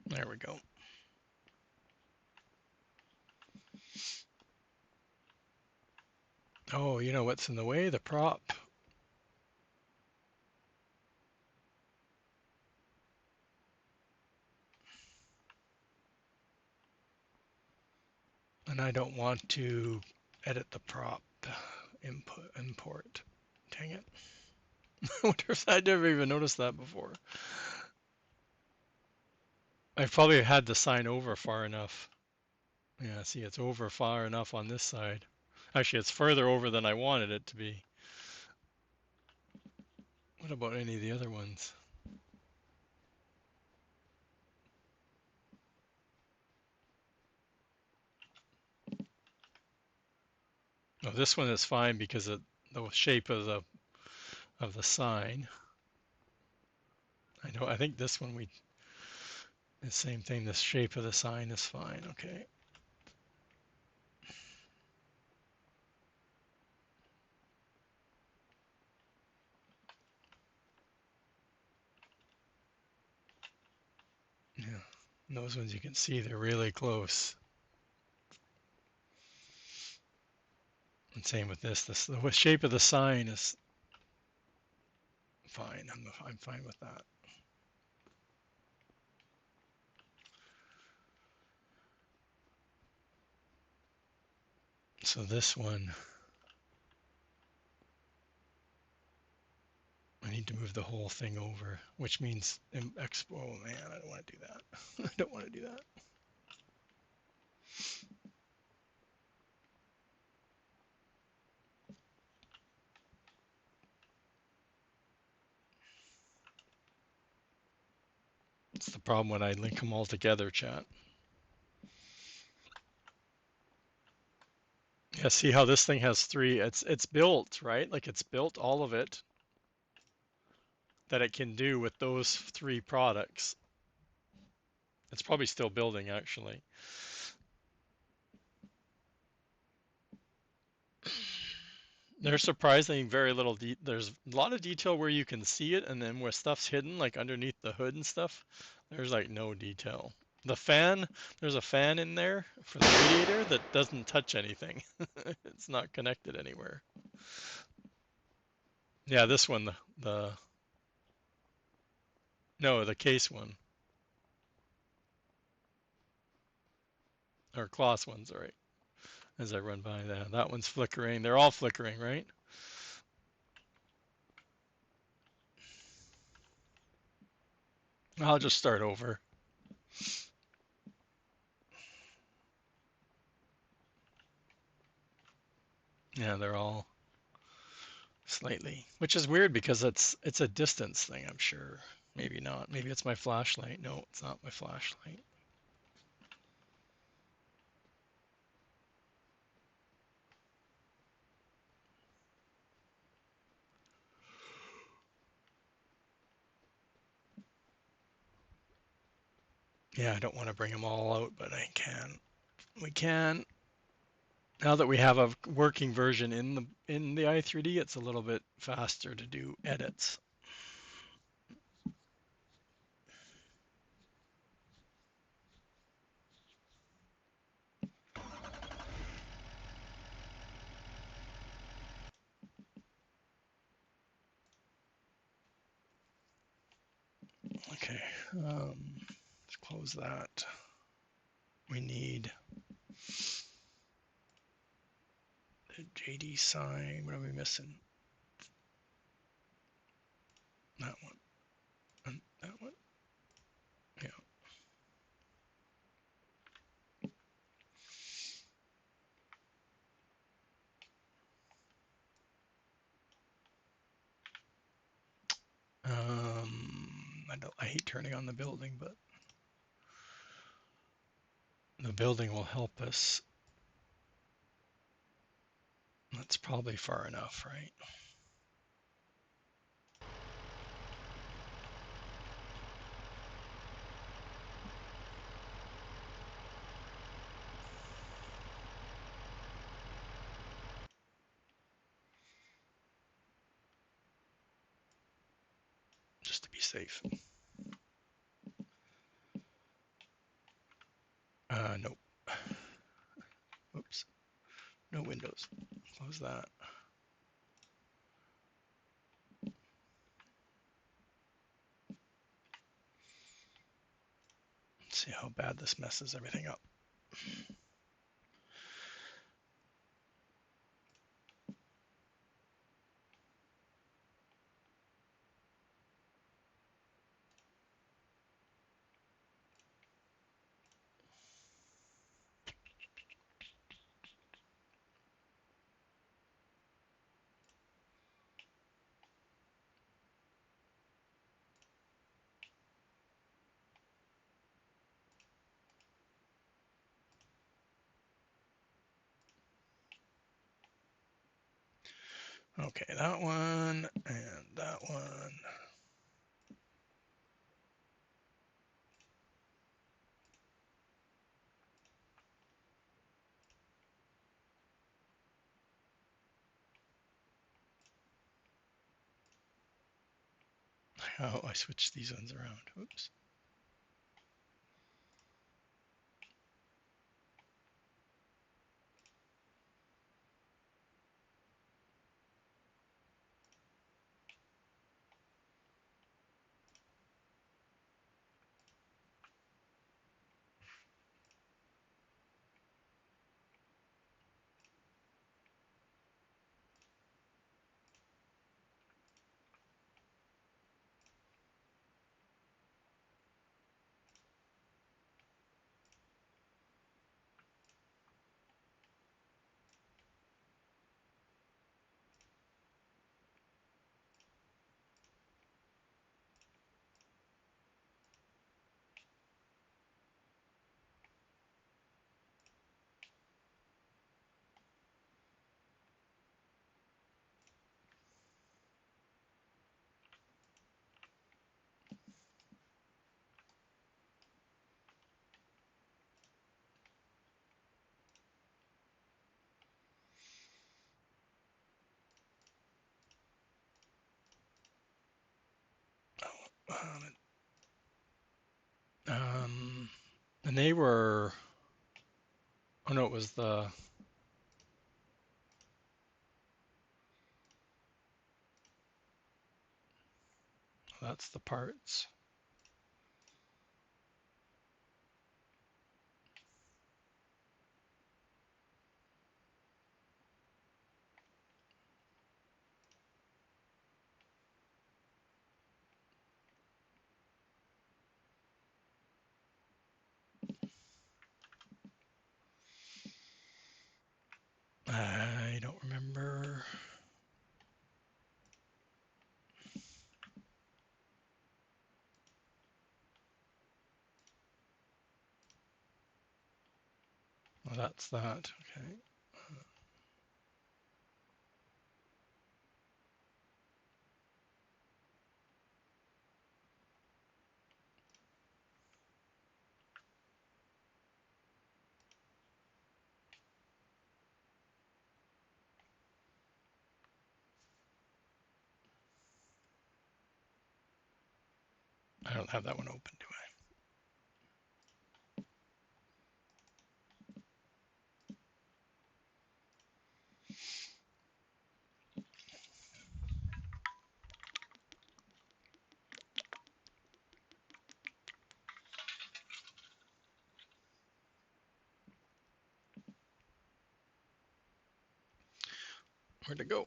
There we go. Oh, you know what's in the way? The prop. And I don't want to edit the prop import. Dang it. I wonder if I never even noticed that before. I probably had the sign over far enough. Yeah, see, it's over far enough on this side. Actually, it's further over than I wanted it to be. What about any of the other ones? Oh, this one is fine because of the shape of the sign. I think this one the same thing. The shape of the sign is fine. Okay. And those ones you can see they're really close. And same with this. The shape of the sign is fine. I'm fine with that. So this one, I need to move the whole thing over, which means oh man, I don't want to do that. I don't want to do that. It's the problem when I link them all together, chat. Yeah, see how this thing has three, it's built, right? Like it's built all of it that it can do with those three products. It's probably still building actually. There's surprisingly very little, there's a lot of detail where you can see it, and then where stuff's hidden, like underneath the hood and stuff, there's like no detail. The fan, there's a fan in there for the radiator that doesn't touch anything. It's not connected anywhere. Yeah, this one, no, the case one, or Kloss one's all right. As I run by that one's flickering. They're all flickering, right? I'll just start over. Yeah, they're all slightly, which is weird because it's a distance thing, I'm sure. Maybe not. Maybe it's my flashlight. No, it's not my flashlight. Yeah, I don't want to bring them all out, but I can. We can. Now that we have a working version in the i3D, it's a little bit faster to do edits. Okay, let's close that. We need the JD sign. What are we missing? That one. And that one. Yeah. I hate turning on the building, but the building will help us. That's probably far enough, right? Just to be safe. Nope. Oops. No windows. Close that. Let's see how bad this messes everything up. Okay, that one and that one. Oh, I switched these ones around. Oops. And they were, oh no, it was that's the parts. I don't remember. Well, that's that. Okay. I don't have that one open, do I? Where'd it go?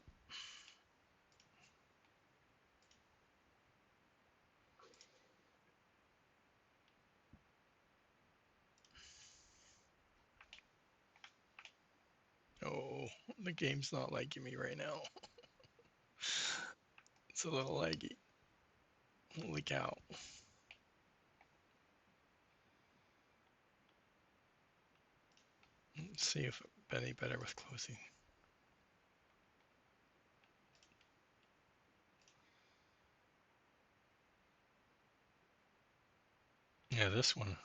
Oh, the game's not liking me right now. It's a little laggy. Holy cow. Let's see if it's any better with closing. Yeah, this one.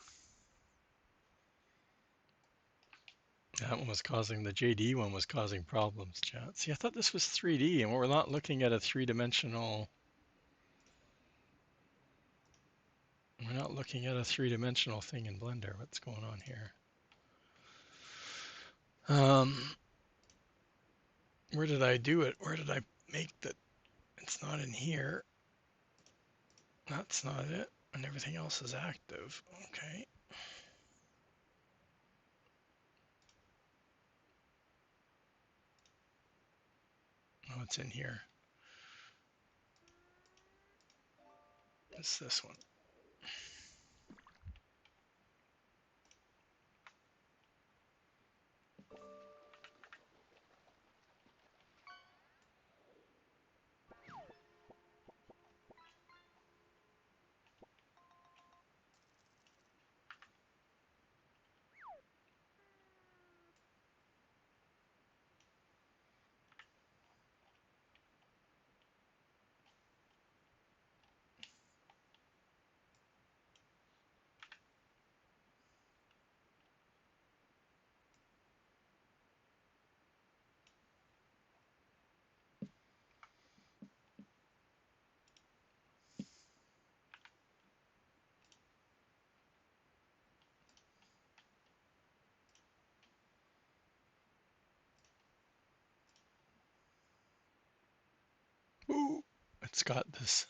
That one was causing, the JD one was causing problems, chat. See, I thought this was 3D and we're not looking at a three-dimensional, we're not looking at a three-dimensional thing in Blender. What's going on here? Where did I do it? Where did I make that? It's not in here. That's not it. And everything else is active. Okay. Oh, it's in here. It's this one. Ooh, it's got this.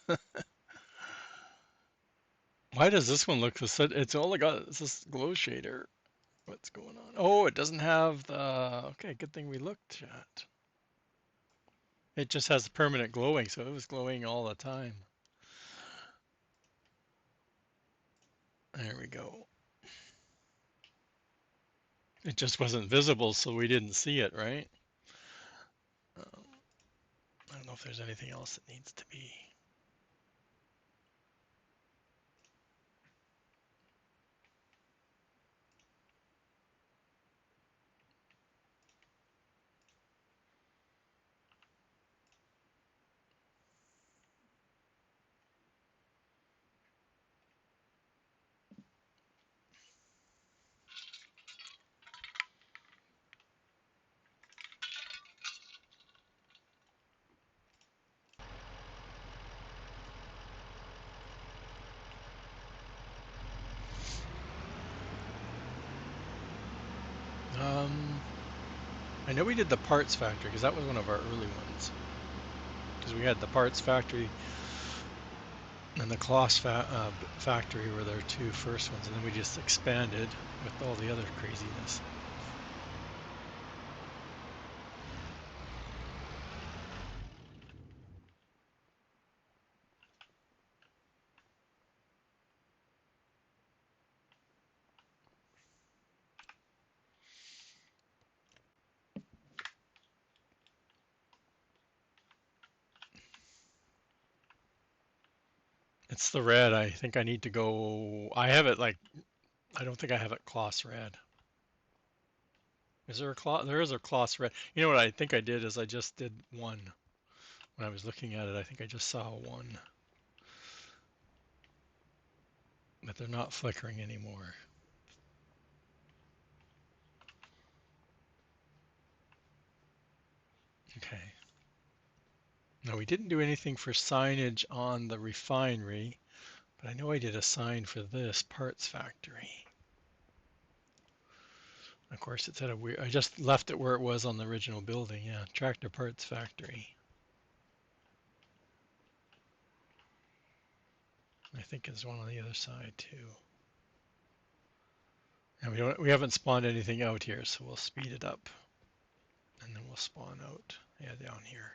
Why does this one look so? It's only got this glow shader. What's going on? Oh, it doesn't have the. Okay, good thing we looked at. It just has permanent glowing, so it was glowing all the time. There we go. It just wasn't visible, so we didn't see it, right? I don't know if there's anything else that needs to be. I know we did the parts factory because that was one of our early ones. Because we had the parts factory and the factory were their two first ones, and then we just expanded with all the other craziness. It's the red. I think I need to go. I have it like, I don't think I have it Kloss red. Is there a Kloss? There is a Kloss red. You know what I think I did is I just did one. When I was looking at it, I think I just saw one. But they're not flickering anymore. Okay. Now we didn't do anything for signage on the refinery, but I know I did a sign for this parts factory. Of course, it's at a weird, I just left it where it was on the original building. Yeah, tractor parts factory. I think there's one on the other side too. And we haven't spawned anything out here, so we'll speed it up. And then we'll spawn out, yeah, down here.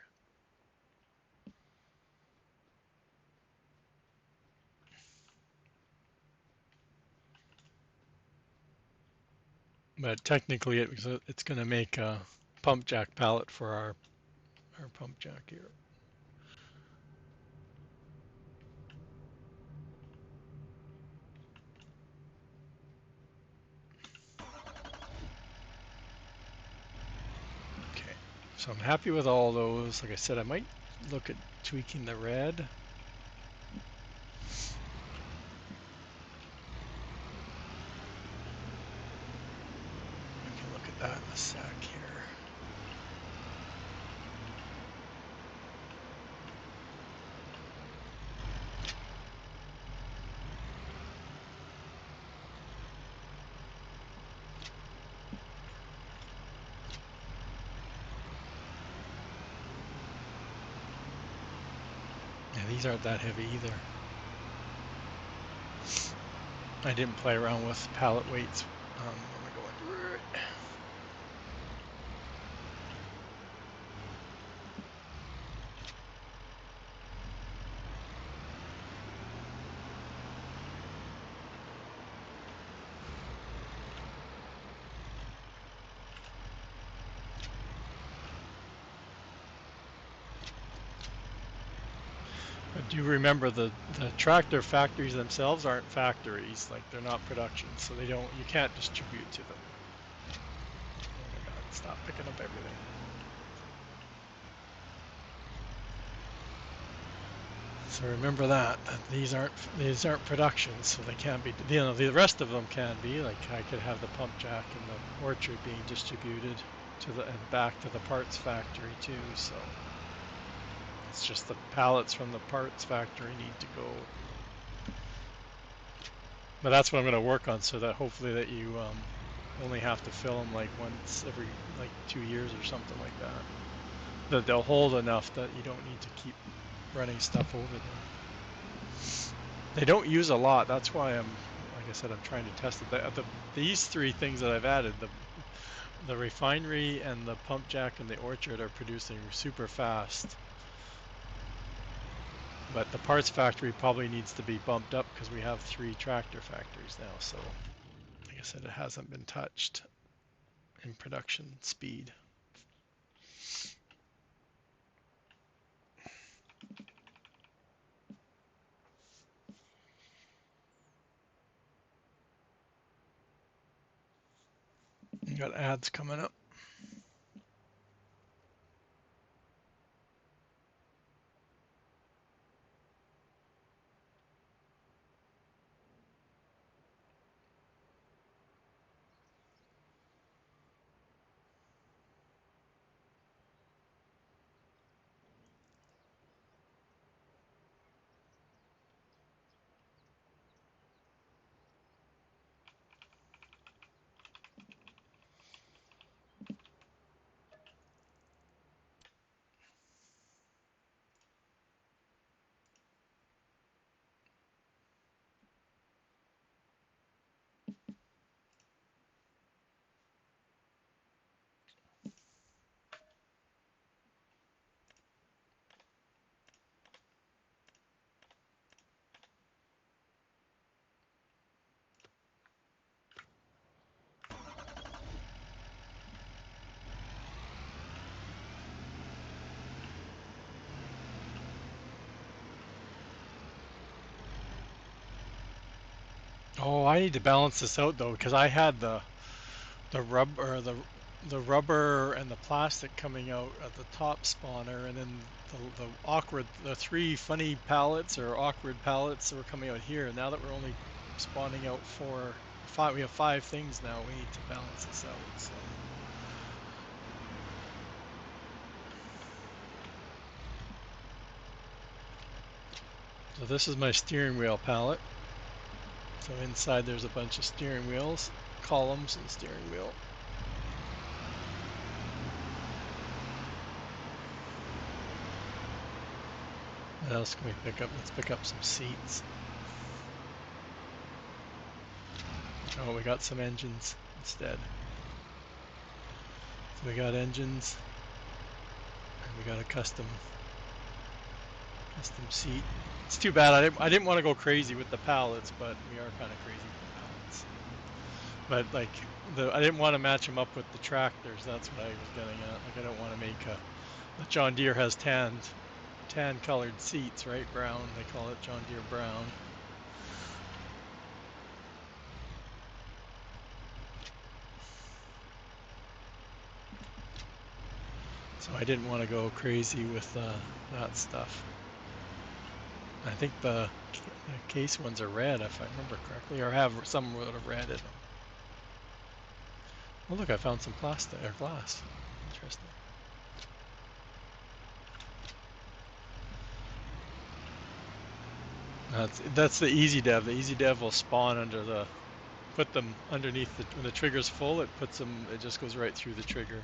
But technically it's going to make a pump jack pallet for our pump jack here. Okay, so I'm happy with all those. Like I said, I might look at tweaking the red. We can look at that in a sec here. Yeah, these aren't that heavy either. I didn't play around with pallet weights when we go into it. But do remember the tractor factories themselves aren't factories, like they're not production, so you can't distribute to them. Oh my God, stop picking up everything. So remember that these aren't productions, so they can't be. The rest of them can be. Like I could have the pump jack and the orchard being distributed to and back to the parts factory too. So it's just the pallets from the parts factory need to go. But that's what I'm going to work on, so that hopefully that you only have to fill them like once every like 2 years or something like that. That they'll hold enough that you don't need to keep running stuff over them. They don't use a lot. That's why like I said, I'm trying to test it. These three things that I've added, the refinery and the pump jack and the orchard are producing super fast. But the parts factory probably needs to be bumped up because we have 3 tractor factories now. So like I said, it hasn't been touched in production speed. You got ads coming up. Oh, I need to balance this out though, because I had the rubber the rubber and the plastic coming out at the top spawner, and then the three funny pallets or awkward pallets that were coming out here. Now that we're only spawning out five, we have five things now. We need to balance this out. So this is my steering wheel pallet. So inside there's a bunch of steering wheels, columns, and steering wheel. What else can we pick up? Let's pick up some seats. Oh, we got some engines instead. So we got engines, and we got a custom seat. It's too bad I didn't want to go crazy with the pallets, but we are kind of crazy with the pallets. But like I didn't want to match them up with the tractors. That's what I was getting at. Like I don't want to make the John Deere has tan colored seats, right? Brown. They call it John Deere brown. So I didn't want to go crazy with that stuff. I think the case ones are red, if I remember correctly, or have some with a red in them. Oh look, I found some plastic or glass. Interesting. That's the easy dev. The easy dev will spawn put them underneath when the trigger's full. It just goes right through the trigger.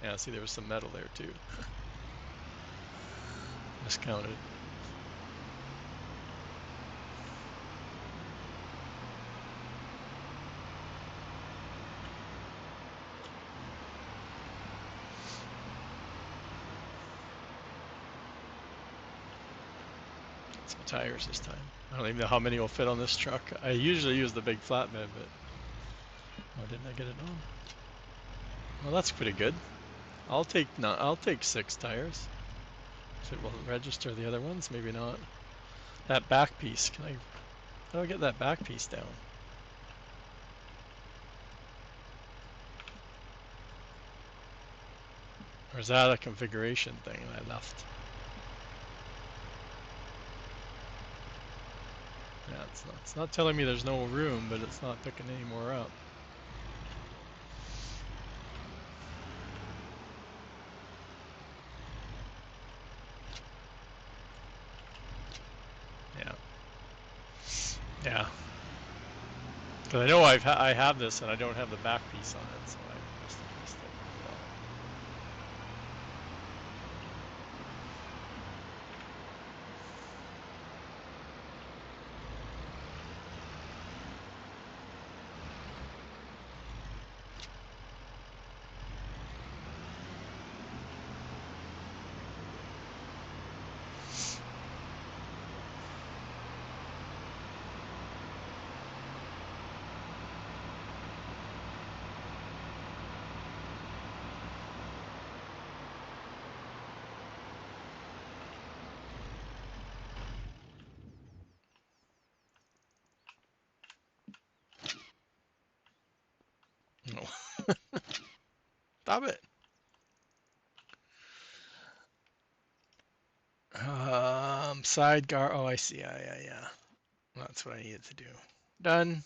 Yeah, see, there was some metal there too. Miscounted. Some tires this time. I don't even know how many will fit on this truck. I usually use the big flatbed, but oh, didn't I get it on? Well, that's pretty good. I'll take 6 tires. If it will register the other ones, maybe not. That back piece, how do I get that back piece down? Or is that a configuration thing I left? Yeah, it's not telling me there's no room, but it's not picking any more up. Yeah. Yeah. Because I know I have this and I don't have the back piece on it, so I must have missed it. No. Stop it. Sidecar. Oh, I see. Yeah. That's what I needed to do. Done.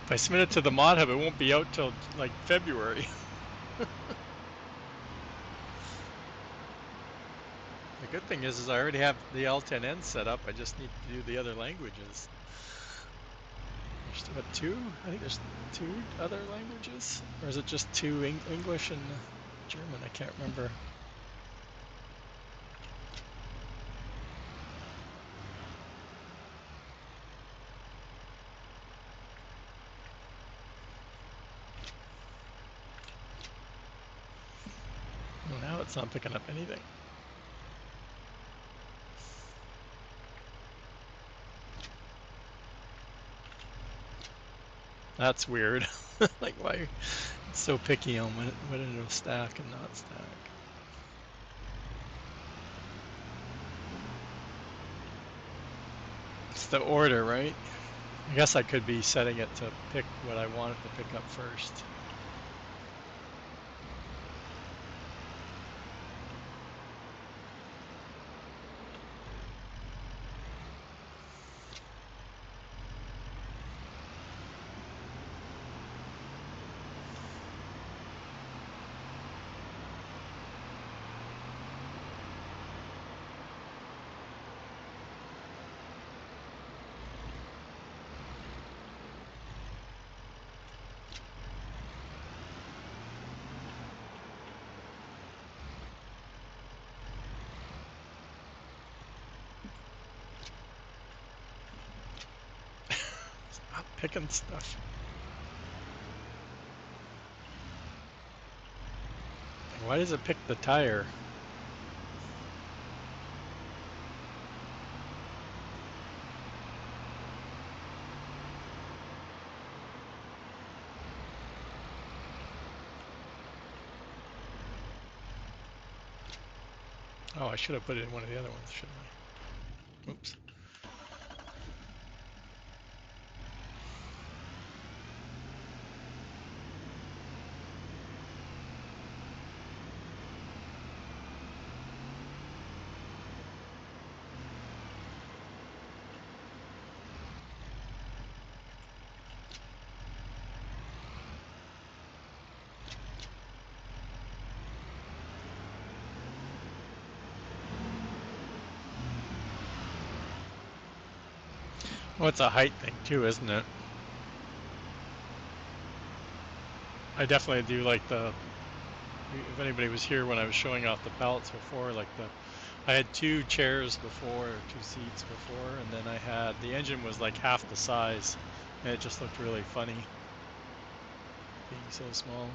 If I submit it to the mod hub, it won't be out till like February. The good thing is I already have the L10N set up. I just need to do the other languages. There's what, 2? I think there's 2 other languages, or is it just 2 English and German? I can't remember. Now it's not picking up anything. That's weird. Like why it's so picky on when it'll stack and not stack. It's the order, right? I guess I could be setting it to pick what I want it to pick up first. It's not picking stuff. Why does it pick the tire? Oh, I should have put it in one of the other ones, shouldn't I? Oops. Well, it's a height thing too, isn't it? I definitely do like if anybody was here when I was showing off the pallets before, like I had two chairs before, or two seats before, and then the engine was like half the size, and it just looked really funny being so small.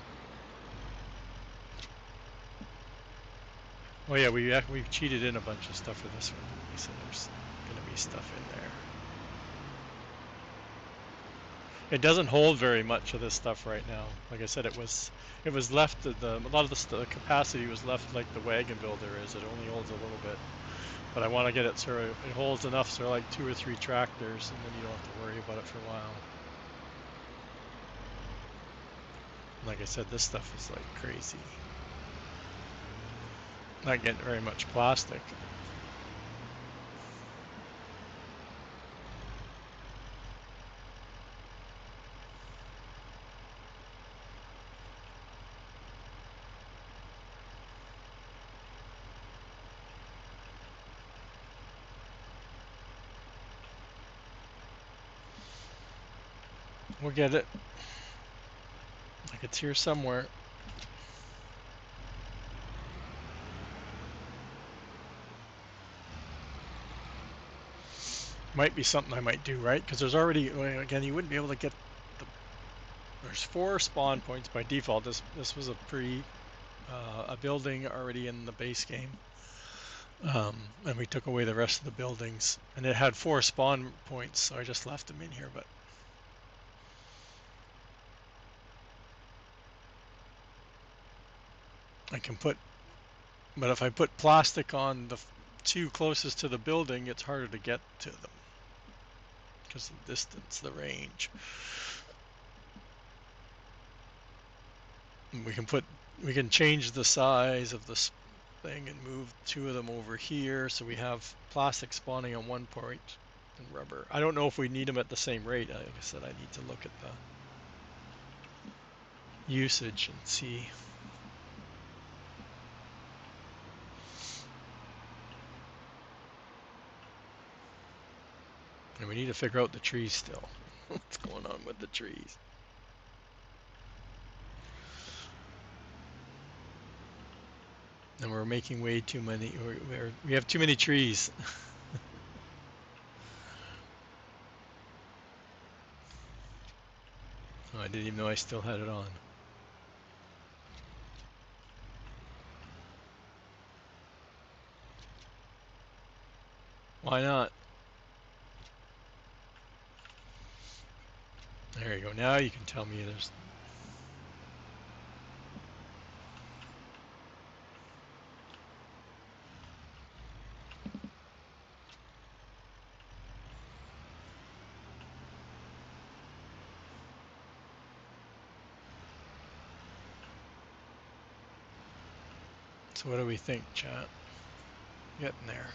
Oh yeah, we cheated in a bunch of stuff for this one, so there's gonna be stuff in there. It doesn't hold very much of this stuff right now. Like I said, it was left a lot of the capacity was left like the wagon builder is. It only holds a little bit, but I want to get it so it holds enough so like 2 or 3 tractors, and then you don't have to worry about it for a while. Like I said, this stuff is like crazy. Not getting very much plastic. We'll get it. Like it's here somewhere. Might be something I might do, right? Because there's already, well, again, you wouldn't be able to get there's 4 spawn points by default. This was a building already in the base game, and we took away the rest of the buildings, and it had 4 spawn points, so I just left them in here. But I can put, but if I put plastic on the 2 closest to the building, it's harder to get to them because of the distance, the range. And we can change the size of the thing and move 2 of them over here, so we have plastic spawning on one point and rubber. I don't know if we need them at the same rate. Like I said, I need to look at the usage and see. And we need to figure out the trees still. What's going on with the trees? And we're making way too many. We have too many trees. Oh, I didn't even know I still had it on. Why not? There you go. Now you can tell me there's. So what do we think, chat? Getting there.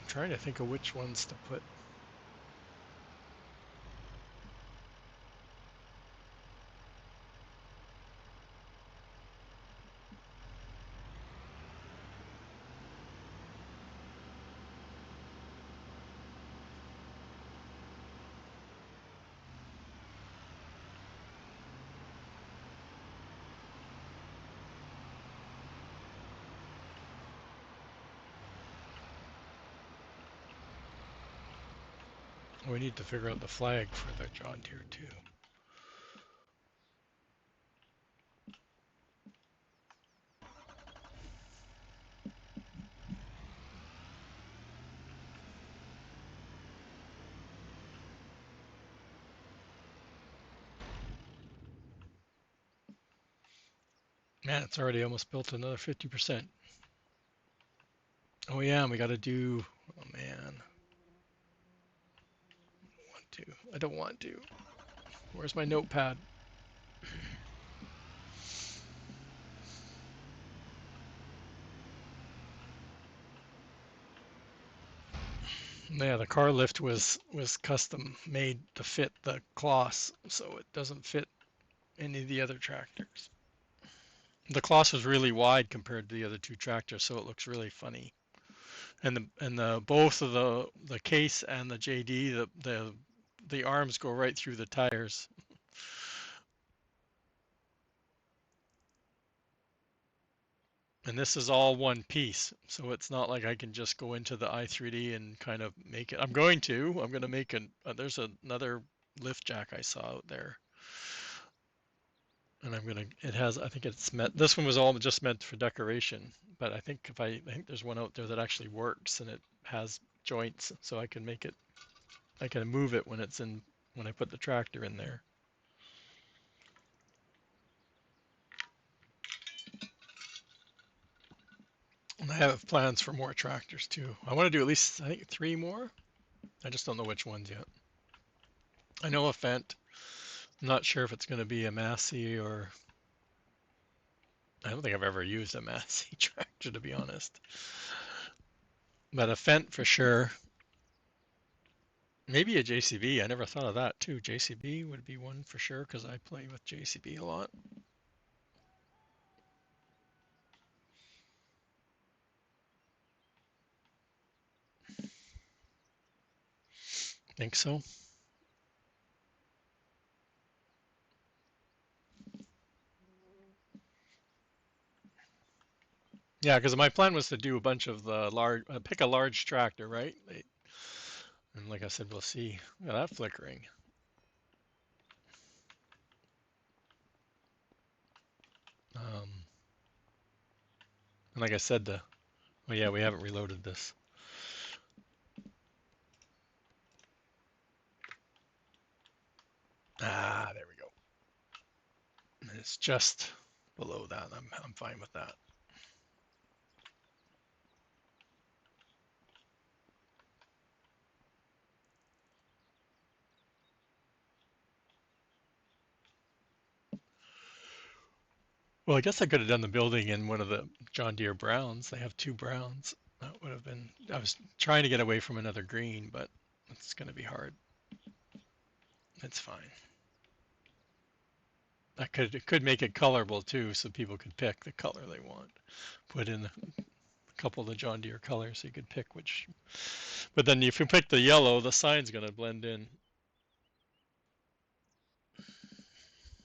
I'm trying to think of which ones to put. We need to figure out the flag for the John Deere too. Man, it's already almost built another 50%. Oh yeah, and we got to do. Oh man, I don't want to. Where's my notepad? Yeah, the car lift was custom made to fit the Kloss, so it doesn't fit any of the other tractors. The Kloss was really wide compared to the other two tractors, so it looks really funny. And the both of the case and the JD, the arms go right through the tires. And this is all one piece, so it's not like I can just go into the i3D and kind of make it. I'm going to. I'm going to make there's another lift jack I saw out there, and I'm gonna. It has. I think it's meant. This one was all just meant for decoration, but I think there's one out there that actually works and it has joints, so I can make it. I can move it when it's in when I put the tractor in there. And I have plans for more tractors too. I want to do at least I think 3 more. I just don't know which ones yet. I know a Fendt. I'm not sure if it's going to be a Massey or I don't think I've ever used a Massey tractor to be honest. But a Fendt for sure. Maybe a JCB. I never thought of that too. JCB would be one for sure because I play with JCB a lot. Think so. Yeah, because my plan was to do a bunch of the large, pick a large tractor, right? And like I said, we'll see. Look at that flickering. Um, and like I said, oh yeah, we haven't reloaded this. Ah, there we go. And it's just below that. I'm fine with that. Well, I guess I could have done the building in one of the John Deere browns. They have two browns. That would have been. I was trying to get away from another green, but it's going to be hard. It's fine. I could make it colorable too, so people could pick the color they want. Put in a couple of the John Deere colors, so you could pick which. But then if you pick the yellow, the sign's going to blend in.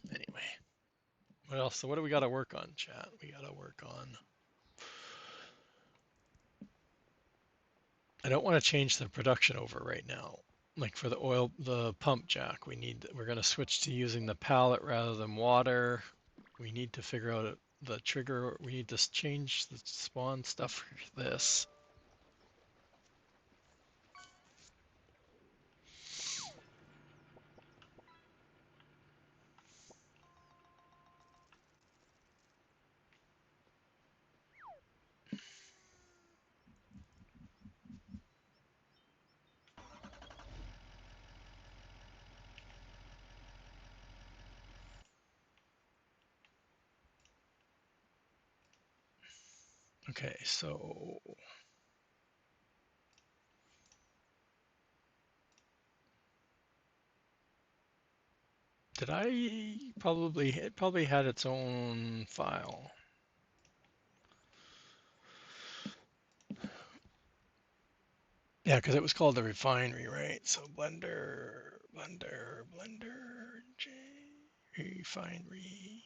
Anyway, what else? So what do we got to work on, chat? We got to work on. I don't want to change the production over right now. like for the oil, the pump jack, we're going to switch to using the pallet rather than water. We need to figure out the trigger. We need to change the spawn stuff for this. Okay, so did it probably had its own file. Yeah, because it was called the refinery, right? So blender, J, refinery.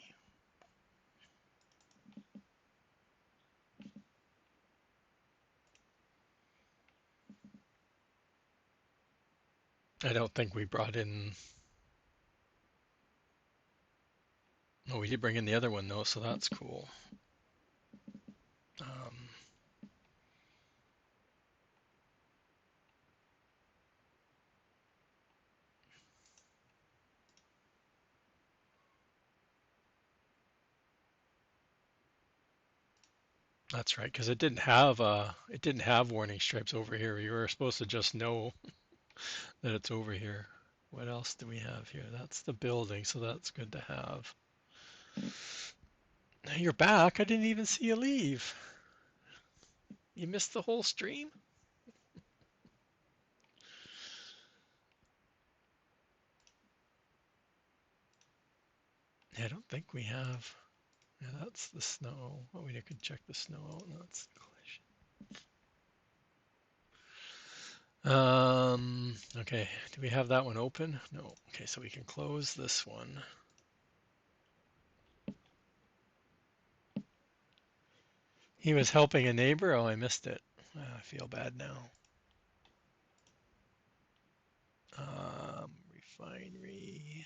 I don't think we brought in, no, we did bring in the other one though, so that's cool. Um, that's right, because it didn't have warning stripes over here. You were supposed to just know that it's over here. What else do we have here? That's the building, so that's good to have. You're back. I didn't even see you leave. You missed the whole stream? Yeah, I don't think we have. Yeah, that's the snow. Oh, we could check the snow out. That's collision. Okay. Do we have that one open? No. Okay, so we can close this one. He was helping a neighbor. Oh, I missed it. I feel bad now. Refinery.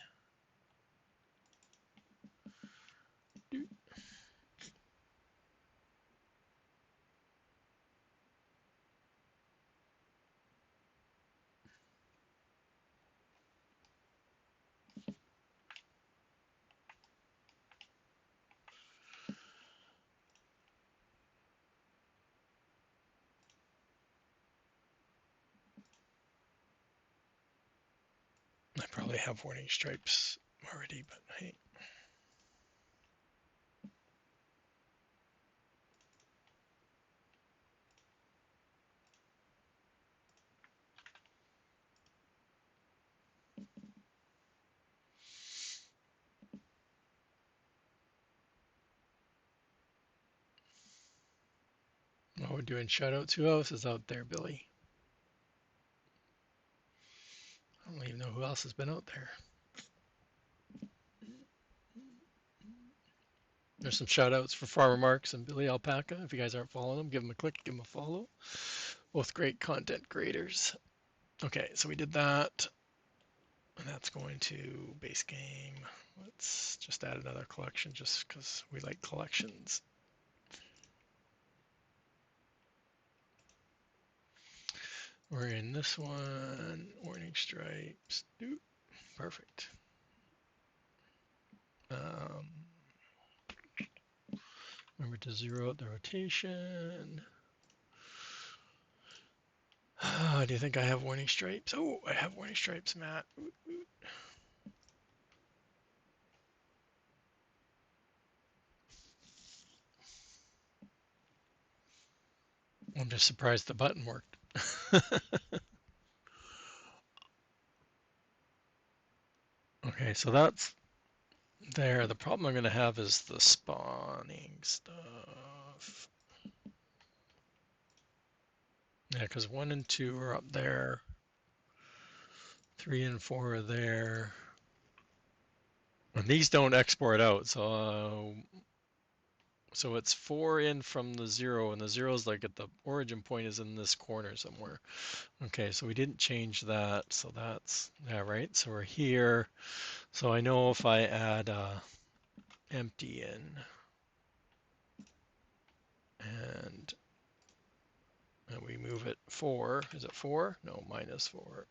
I probably have warning stripes already, but hey. Oh, we're doing shout outs. Who else is out there, Billy? I don't even know who else has been out there. There's some shout outs for Farmer Marks and Billy Alpaca. If you guys aren't following them, give them a click, give them a follow. Both great content creators. Okay, so we did that. And that's going to base game. Let's just add another collection just because we like collections. We're in this one, warning stripes. Doop, perfect. Um, remember to zero out the rotation. Do you think I have warning stripes? Oh, I have warning stripes, Matt. I'm just surprised the button worked. Okay, so that's there. The problem I'm going to have is the spawning stuff. Yeah, because 1 and 2 are up there. 3 and 4 are there. And these don't export out, so So it's 4 in from the 0, and the 0 is like at the origin point is in this corner somewhere. Okay, so we didn't change that, so that's, yeah, right? So we're here. So I know if I add empty in and we move it 4, is it 4? No, -4.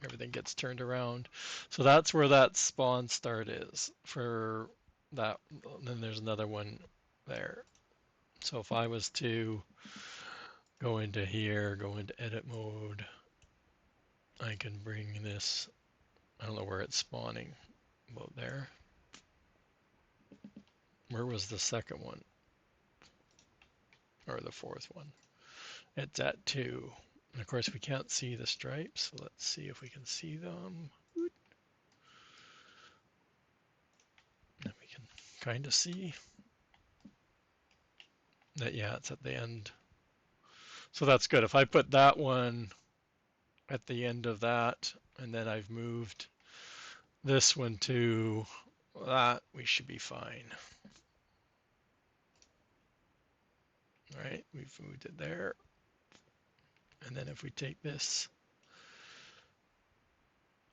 Everything gets turned around. So that's where that spawn start is for that. Then there's another one there. So if I was to go into here, go into edit mode, I can bring this, I don't know where it's spawning, about there. Where was the second one? Or the fourth one? It's at 2. And of course we can't see the stripes, so let's see if we can see them. And we can kind of see that, yeah, it's at the end. So that's good. If I put that one at the end of that, and then I've moved this one to that, we should be fine. All right, we've moved it there. And then if we take this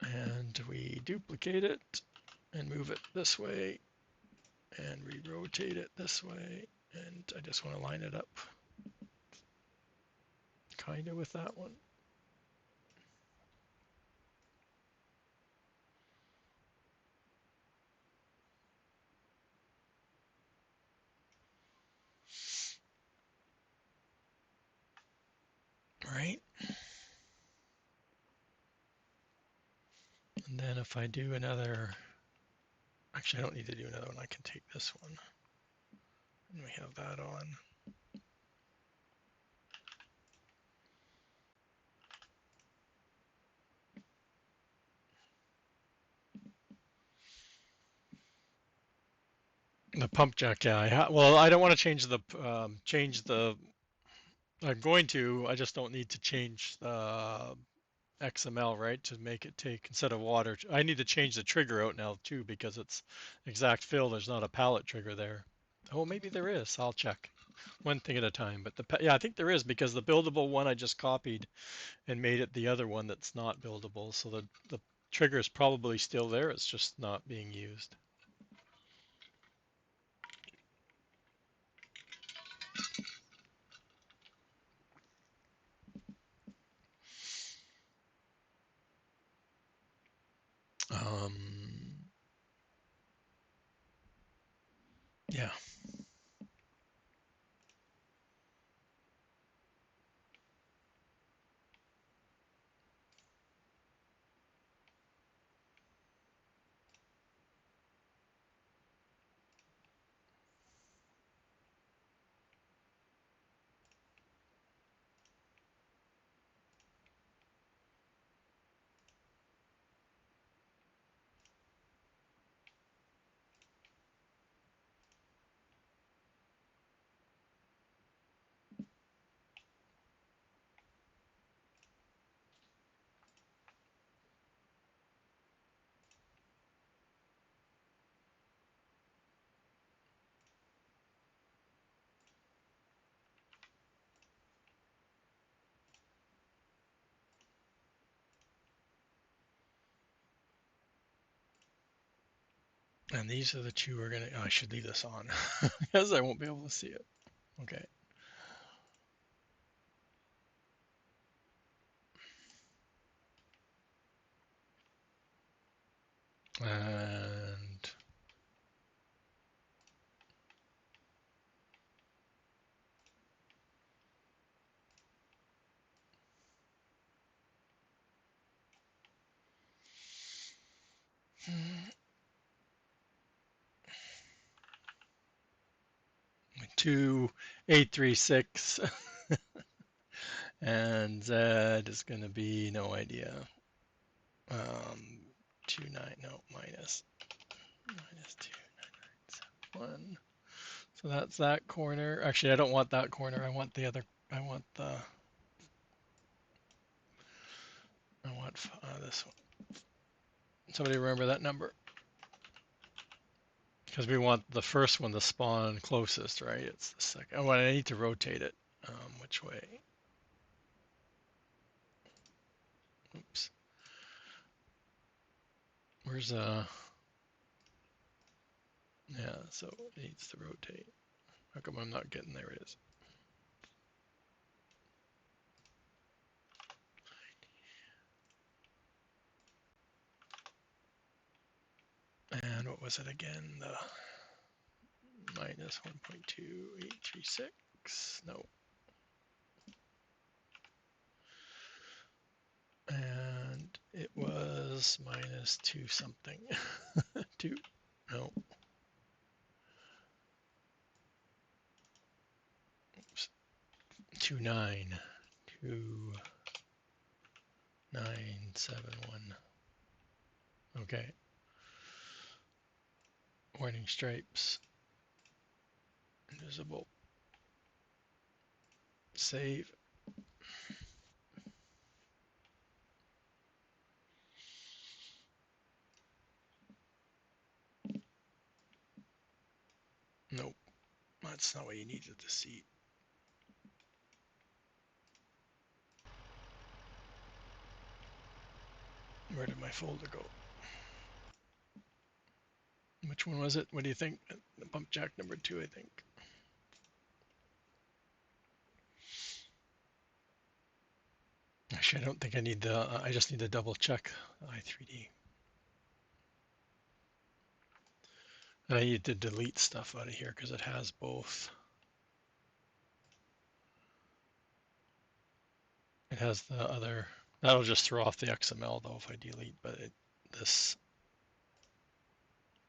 and we duplicate it and move it this way and re-rotate it this way, and I just want to line it up kind of with that one. Right. And then if I do another, actually I don't need to do another one, I can take this one. And we have that on. The pump jack, yeah. Well, I don't want to change the I'm going to. I just don't need to change the XML, right, to make it take instead of water. I need to change the trigger out now too because it's exact fill. There's not a palette trigger there. Oh, maybe there is. I'll check one thing at a time. But yeah, I think there is because the buildable one I just copied and made it the other one that's not buildable. So the trigger is probably still there. It's just not being used. Um, yeah. And these are the two we're gonna. Oh, I should leave this on because I won't be able to see it. Okay. And two 836 and Z is gonna be no idea. 29 no minus 2991. So that's that corner. Actually, I don't want that corner. I want the other. I want the. I want this one. Somebody remember that number? Because we want the first one to spawn closest, right? It's the second. Oh, and I need to rotate it. Which way? Oops. Where's yeah, so it needs to rotate. How come I'm not getting there? It is. And what was it again? The minus 1.2836. No. And it was minus 2 something. 2. No. Oops. 29. 2971. Okay. Warning stripes. Invisible. Save. Nope. That's not what you needed to see. Where did my folder go? Which one was it? What do you think? Pump jack number 2, I think. Actually, I don't think I need the, I just need to double check i3D. And I need to delete stuff out of here because it has both. It has the other, that'll just throw off the XML though if I delete, but this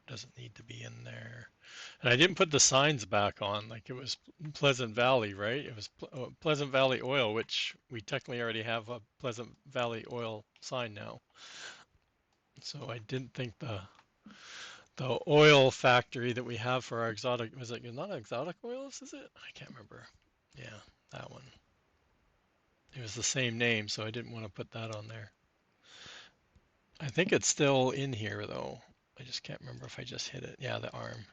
doesn't need to be in there. And I didn't put the signs back on, like it was Pleasant Valley, right? It was Pleasant Valley Oil, which we technically already have a Pleasant Valley Oil sign now. So I didn't think the oil factory that we have for our exotic, was it not exotic oils, is it? I can't remember. Yeah, that one. It was the same name, so I didn't want to put that on there. I think it's still in here though. I just can't remember if I just hit it. Yeah, the arm.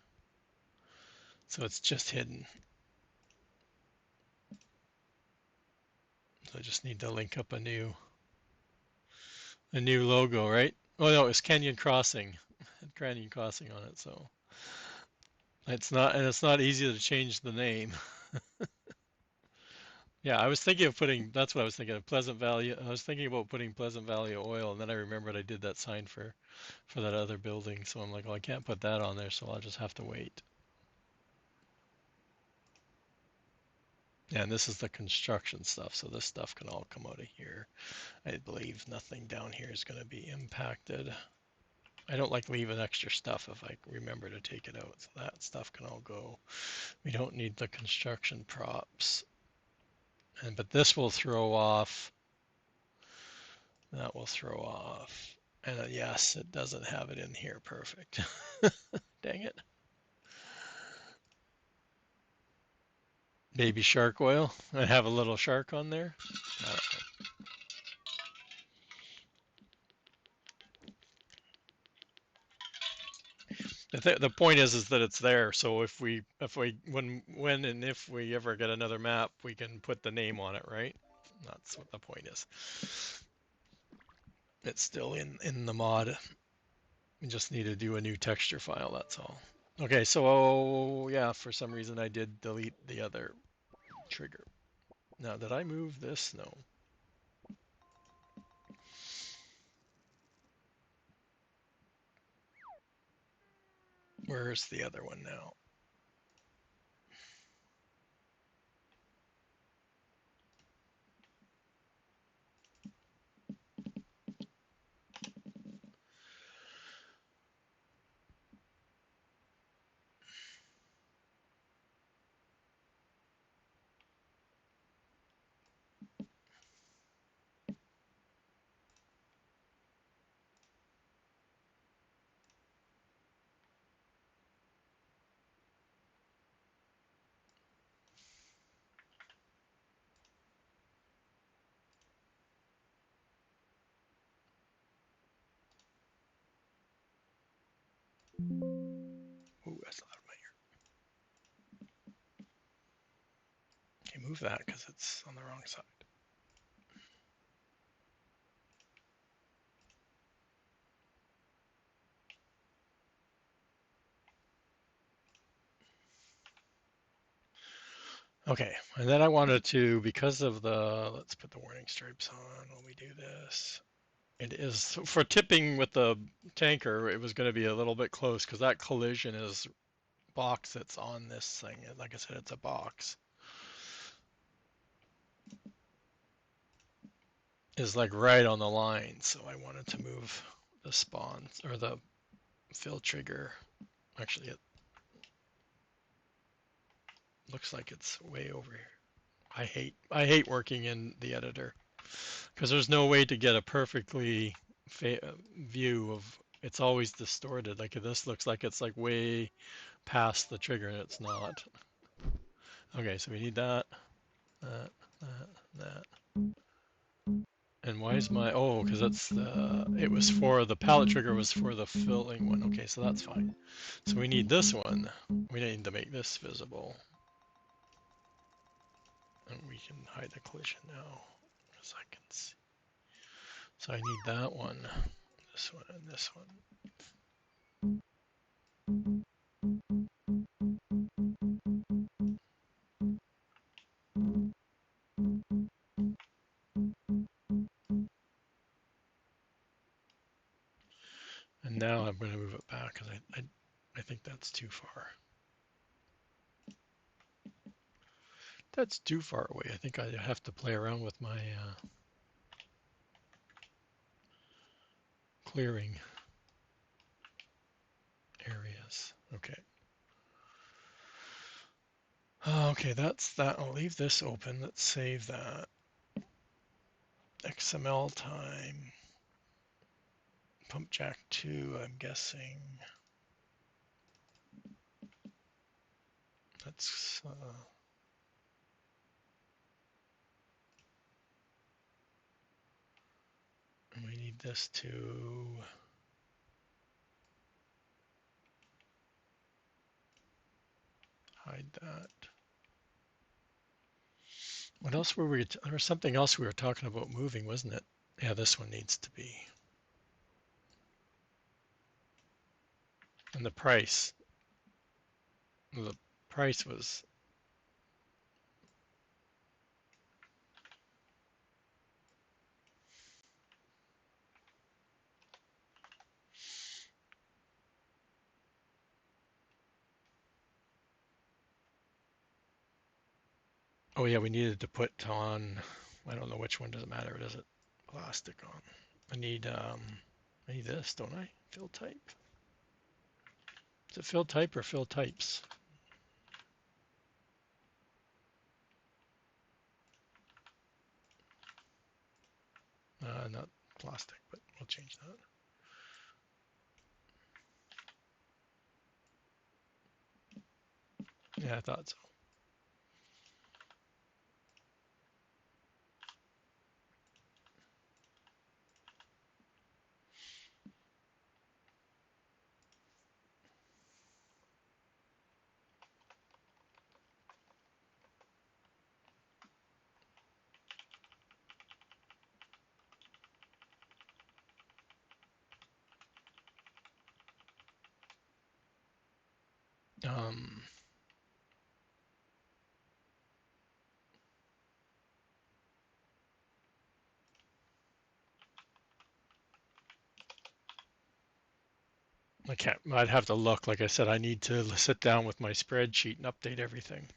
So it's just hidden. So I just need to link up a new logo, right? Oh no, it's Canyon Crossing. Canyon Crossing on it, so it's not easy to change the name. Yeah, I was thinking of putting, that's what I was thinking of, Pleasant Valley. I was thinking about putting Pleasant Valley Oil, and then I remembered I did that sign for that other building. So I'm like, well, I can't put that on there, so I'll just have to wait. Yeah, and this is the construction stuff, so this stuff can all come out of here. I believe nothing down here is going to be impacted. I don't like leaving extra stuff if I remember to take it out, so that stuff can all go. We don't need the construction props. But this will throw off. That will throw off. And yes, it doesn't have it in here. Perfect. Dang it. Baby shark oil. I have a little shark on there. The point is that it's there. So if we when and if we ever get another map, we can put the name on it, right? That's what the point is. It's still in the mod. We just need to do a new texture file. That's all. Okay, so yeah, for some reason I did delete the other trigger. Now, did I move this? No. Where's the other one now? Ooh, move that because it's on the wrong side. Okay, and then I wanted to, because of the, let's put the warning stripes on when we do this. It is, for tipping with the tanker, it was going to be a little bit close because that collision is box that's on this thing. Like I said, it's a box. Is like right on the line, so I wanted to move the spawn or the fill trigger. Actually, it looks like it's way over here. I hate working in the editor because there's no way to get a perfectly view of. It's always distorted. Like this looks like it's like way past the trigger, and it's not. Okay, so we need that, that, that, that. And why is my, oh, because that's it was for, the pallet trigger was for the filling one. Okay, so that's fine. So we need this one. We need to make this visible. And we can hide the collision now, because I can see. So I need that one, this one, and this one. And now I'm going to move it back because I think that's too far. That's too far away. I think I have to play around with my clearing areas. Okay. Okay, that's that. I'll leave this open. Let's save that. XML time. Pump jack 2, I'm guessing. That's we need this to hide that. What else were we, there was something else we were talking about moving, wasn't it? Yeah, this one needs to be. And the price was, oh yeah, we needed to put on, I don't know which one, doesn't matter, does it? Plastic on. I need this, don't I? Fill type. Is it fill type or fill types? Not plastic, but we'll change that. Yeah, I thought so. Um, I can't, I'd have to look. Like I said, I need to sit down with my spreadsheet and update everything.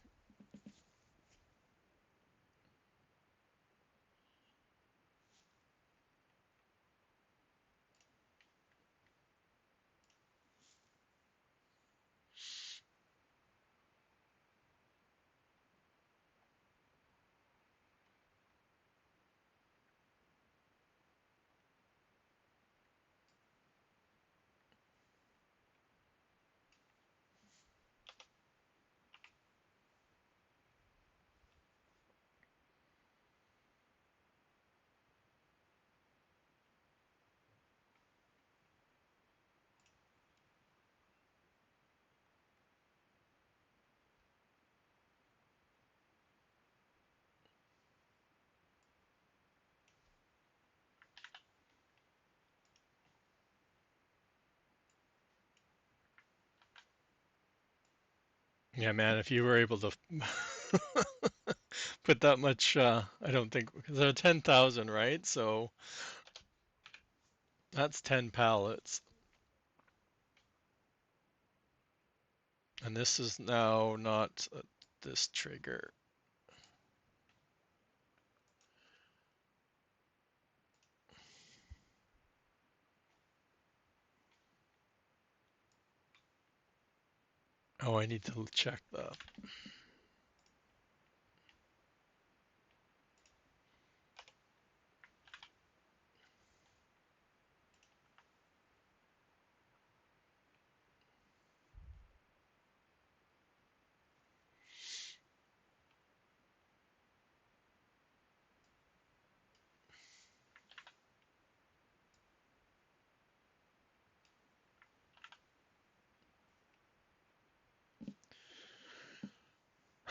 Yeah, man, if you were able to put that much, I don't think, because they're 10,000, right? So that's 10 pallets. And this is now not this trigger. Oh, I need to check that.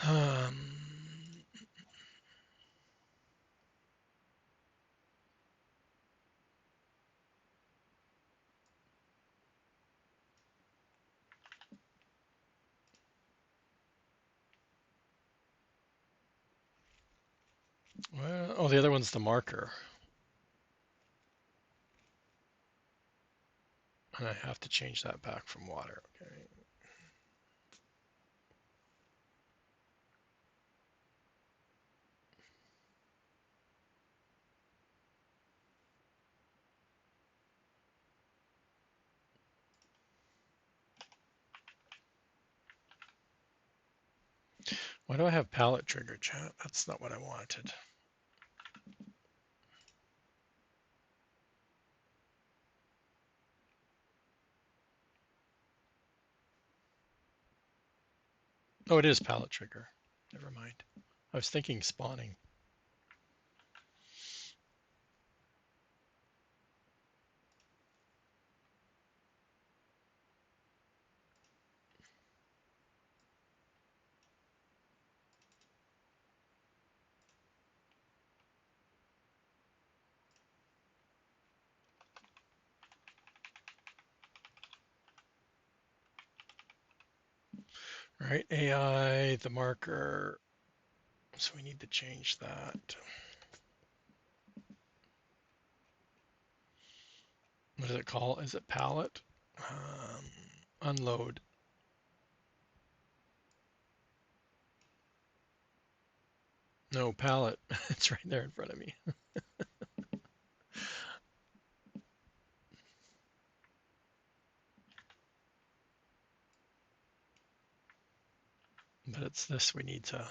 Um, well, oh, the other one's the marker. And I have to change that back from water. Okay. Why do I have pallet trigger, chat? That's not what I wanted. Oh, it is pallet trigger. Never mind. I was thinking spawning. All right, AI, the marker. So we need to change that. What does it call? Is it pallet? Unload. No, pallet. It's right there in front of me. But it's this we need to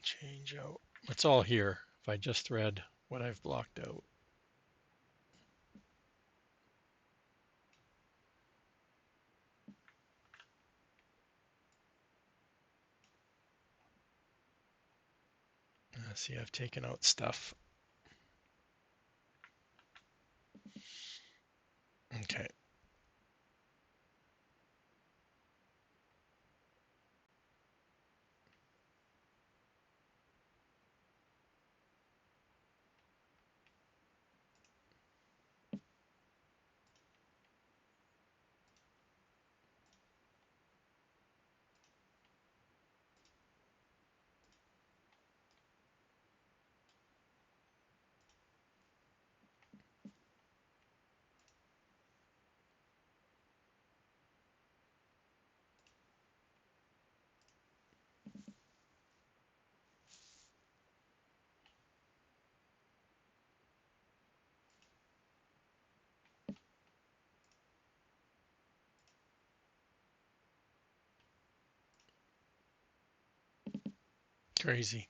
change out. It's all here. If I just read what I've blocked out. See, I've taken out stuff. Okay. Crazy.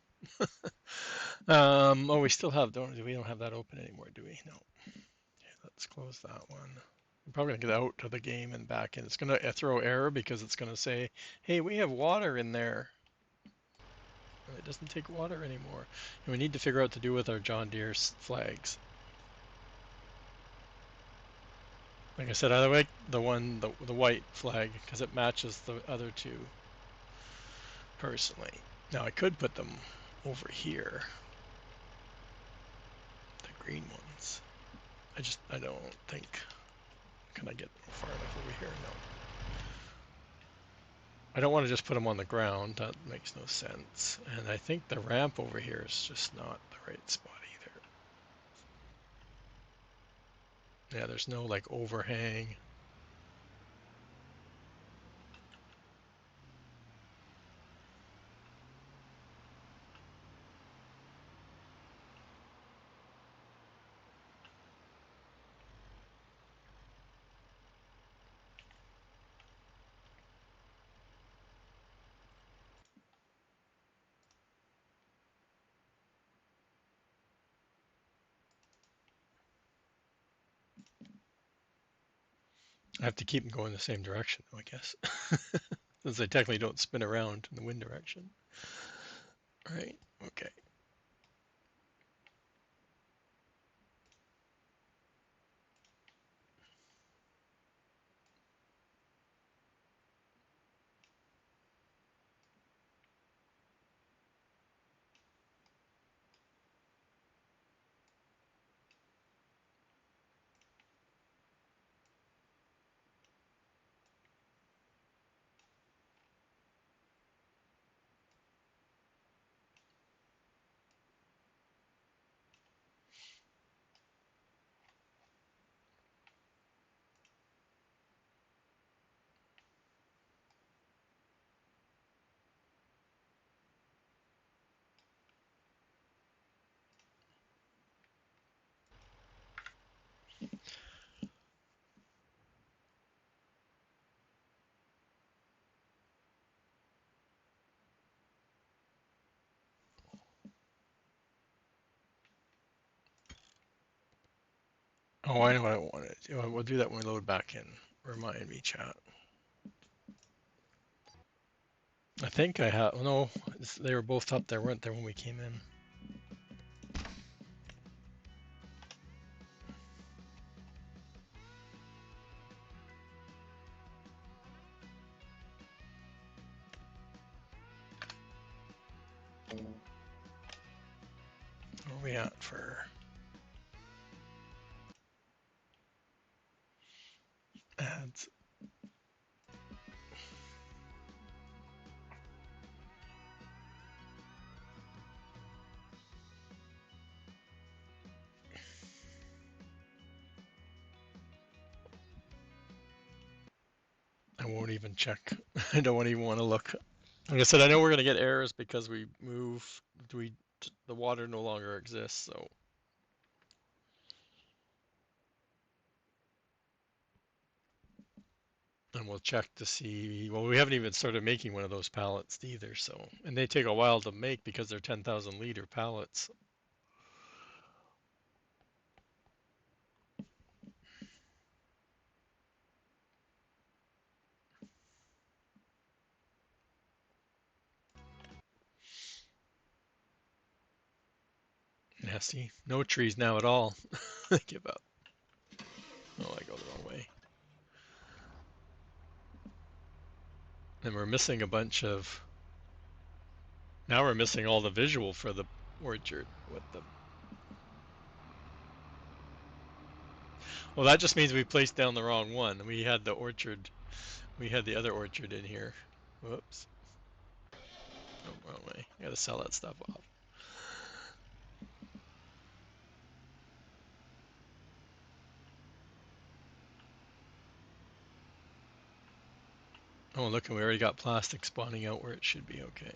Oh, we still have, we don't have that open anymore, do we? No. Okay, let's close that one. I'm probably gonna get out of the game and back in. It's gonna throw error because it's gonna say, hey, we have water in there. And it doesn't take water anymore. And we need to figure out what to do with our John Deere flags. Like I said, I like the white flag because it matches the other two personally. Now I could put them over here. green ones. I don't think, can I get far enough over here? No. I don't want to just put them on the ground. That makes no sense. And I think the ramp over here is just not the right spot either. Yeah, there's no like overhang. I have to keep them going the same direction, though, I guess. Since they technically don't spin around in the wind direction. Right, okay. Oh, I know what I want to do. We'll do that when we load back in. Remind me, chat. I think I have, no, they were both up there, weren't they, when we came in? Where are we at for ads? I won't even check. I don't even want to look. Like I said, I know we're going to get errors because we move, the water no longer exists, so. And we'll check to see, well, we haven't even started making one of those pallets either, so. And they take a while to make because they're 10,000 liter pallets. Yeah, see, no trees now at all. I give up. Oh, I go the wrong way. And we're missing a bunch of, now we're missing all the visual for the orchard. What the, well, that just means we placed down the wrong one. We had the orchard, we had the other orchard in here. Whoops. Oh, wrong way. I gotta sell that stuff off. Oh, look, we already got plastic spawning out where it should be okay.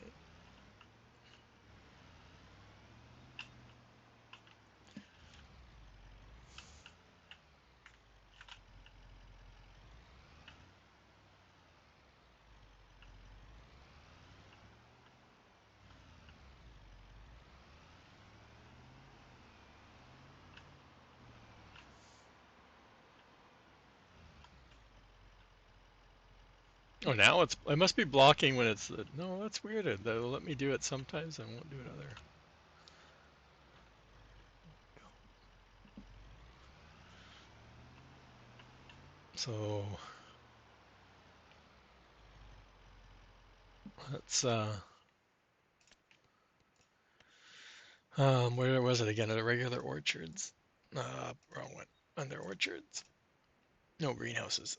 Oh, now it must be blocking when it's, no, that's weird. They'll let me do it sometimes and won't do it other. So let's Where was it again? The regular orchards. Wrong one. Under orchards. No greenhouses.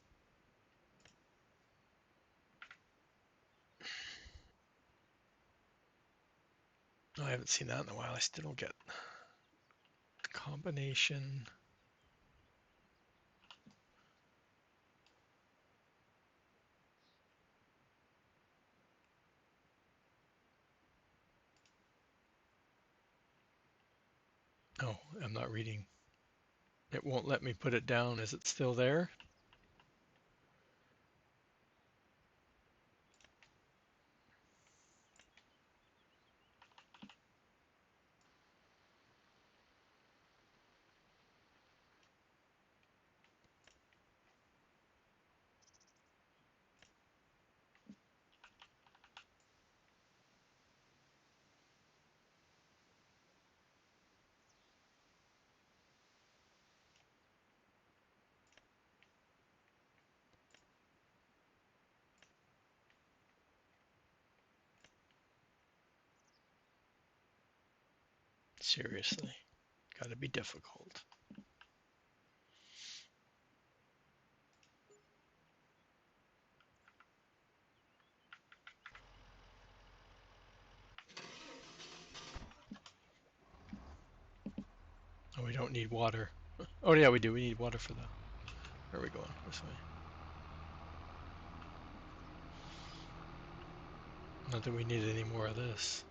I haven't seen that in a while. I still don't get combination. Oh, I'm not reading. It won't let me put it down. Is it still there? Seriously. Gotta be difficult. Oh, we don't need water. Oh yeah, we do. We need water for the. Where are we going? This way. Not that we need any more of this.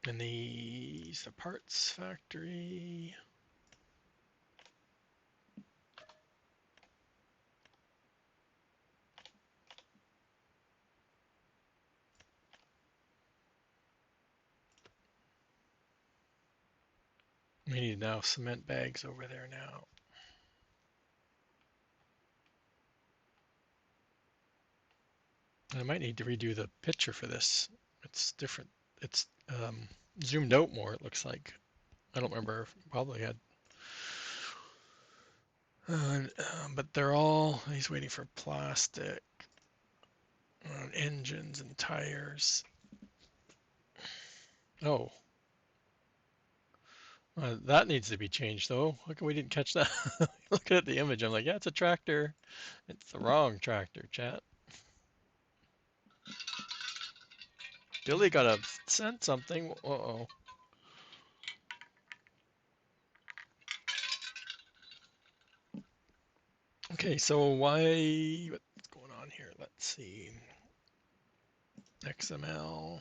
And these the parts factory. We need now cement bags over there now. And I might need to redo the picture for this. It's different. It's zoomed out more, it looks like. I don't remember. Probably had. But they're all. He's waiting for plastic, engines and tires. Oh, that needs to be changed though. How come we didn't catch that? Looking at the image, I'm like, yeah, it's a tractor. It's the wrong tractor, chat. Billy got to send something. Uh-oh. Okay, so what's going on here? Let's see. XML.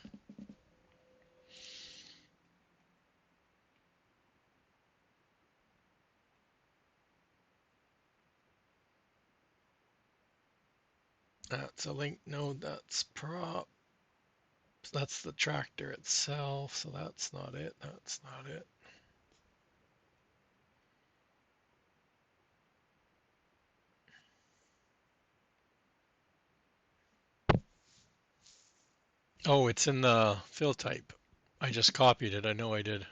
That's a link node. That's prop. That's the tractor itself. So that's not it. That's not it. Oh, it's in the fill type. I just copied it. I know I did.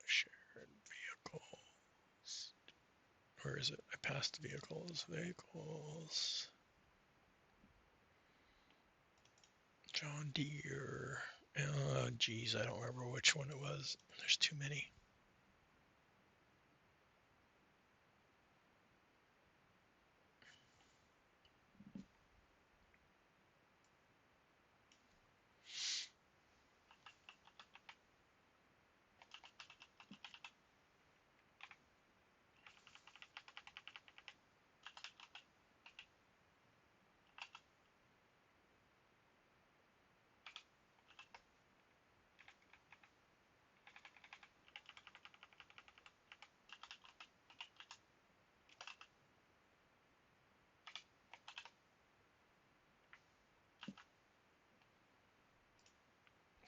Shared vehicles. Where is it? I passed vehicles. Vehicles. John Deere. Geez, I don't remember which one it was. There's too many.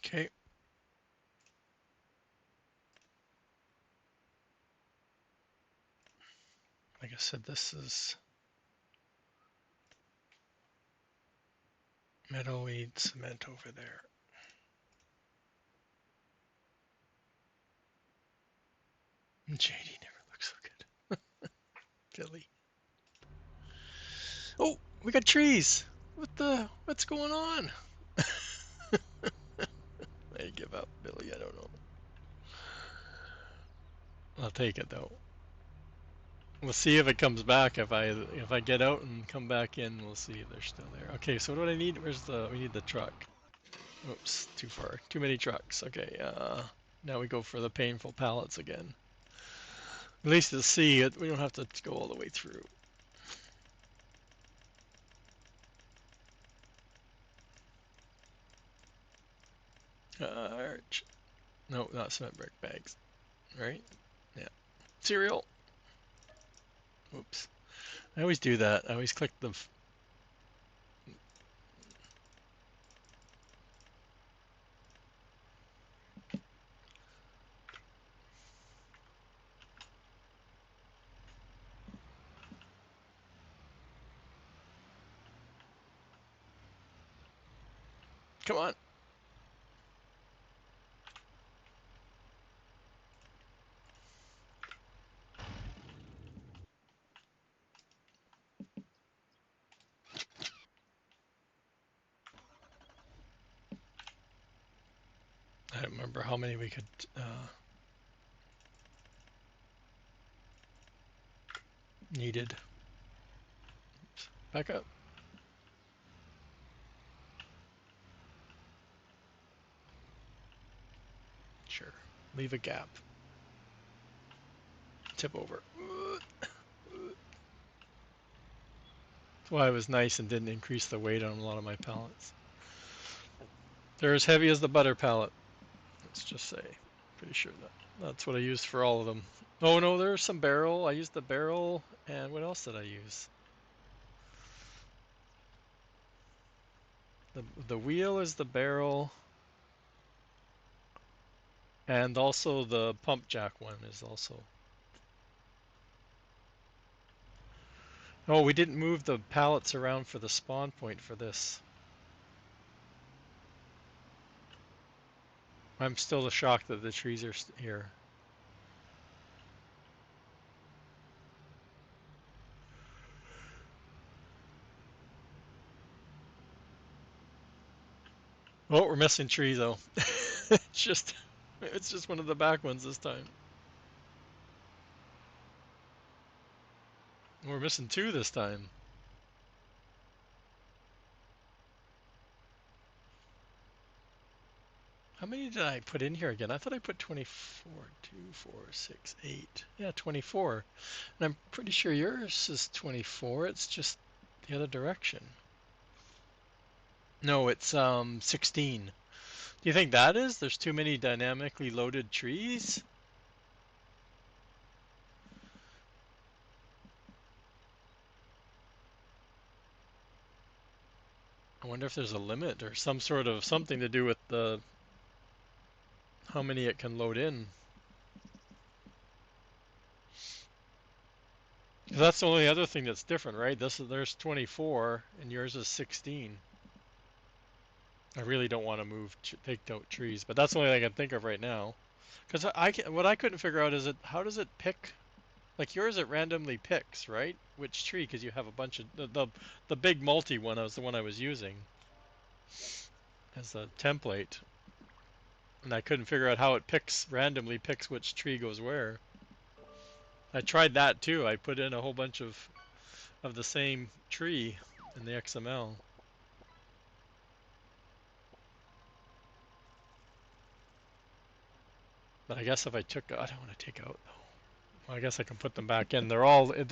Okay. Like I said, this is meadowweed cement over there. JD never looks so good. Philly. Oh, we got trees. What's going on? I give up, Billy. I don't know. I'll take it though. We'll see if it comes back. If I get out and come back in, we'll see if they're still there. Okay, so what do I need? We need the truck. Oops, too far. Too many trucks. Okay, now we go for the painful pallets again. At least to see it, we don't have to go all the way through. Arch. No, not cement brick bags. Right? Yeah. Cereal. Oops. I always do that. I always click the. Come on. I don't remember how many we could. Needed. Oops. Back up. Sure. Leave a gap. Tip over. That's why it was nice and didn't increase the weight on a lot of my pallets. They're as heavy as the butter pallet. Let's just say. Pretty sure that's what I used for all of them. Oh no, there's some barrel. I used the barrel, and what else did I use? The wheel is the barrel, and also the pump jack one is also. Oh, we didn't move the pallets around for the spawn point for this. I'm still shocked that the trees are here. Oh, we're missing trees though. It's just one of the back ones this time. We're missing two this time. How many did I put in here again? I thought I put 24. 2, 4, 6, 8. Yeah, 24. And I'm pretty sure yours is 24. It's just the other direction. No, it's 16. Do you think that is? There's too many dynamically loaded trees? I wonder if there's a limit or some sort of something to do with the how many it can load in. 'Cause that's the only other thing that's different, right? There's 24 and yours is 16. I really don't want to take out trees, but that's the only thing I can think of right now. Because what I couldn't figure out is how does it pick? Like yours, it randomly picks, right? Which tree, because you have a bunch of the big multi one was the one I was using as a template, and I couldn't figure out how it randomly picks which tree goes where. I tried that too. I put in a whole bunch of the same tree in the XML. But I guess if I took, I don't want to take out though. Well, I guess I can put them back in. They're all in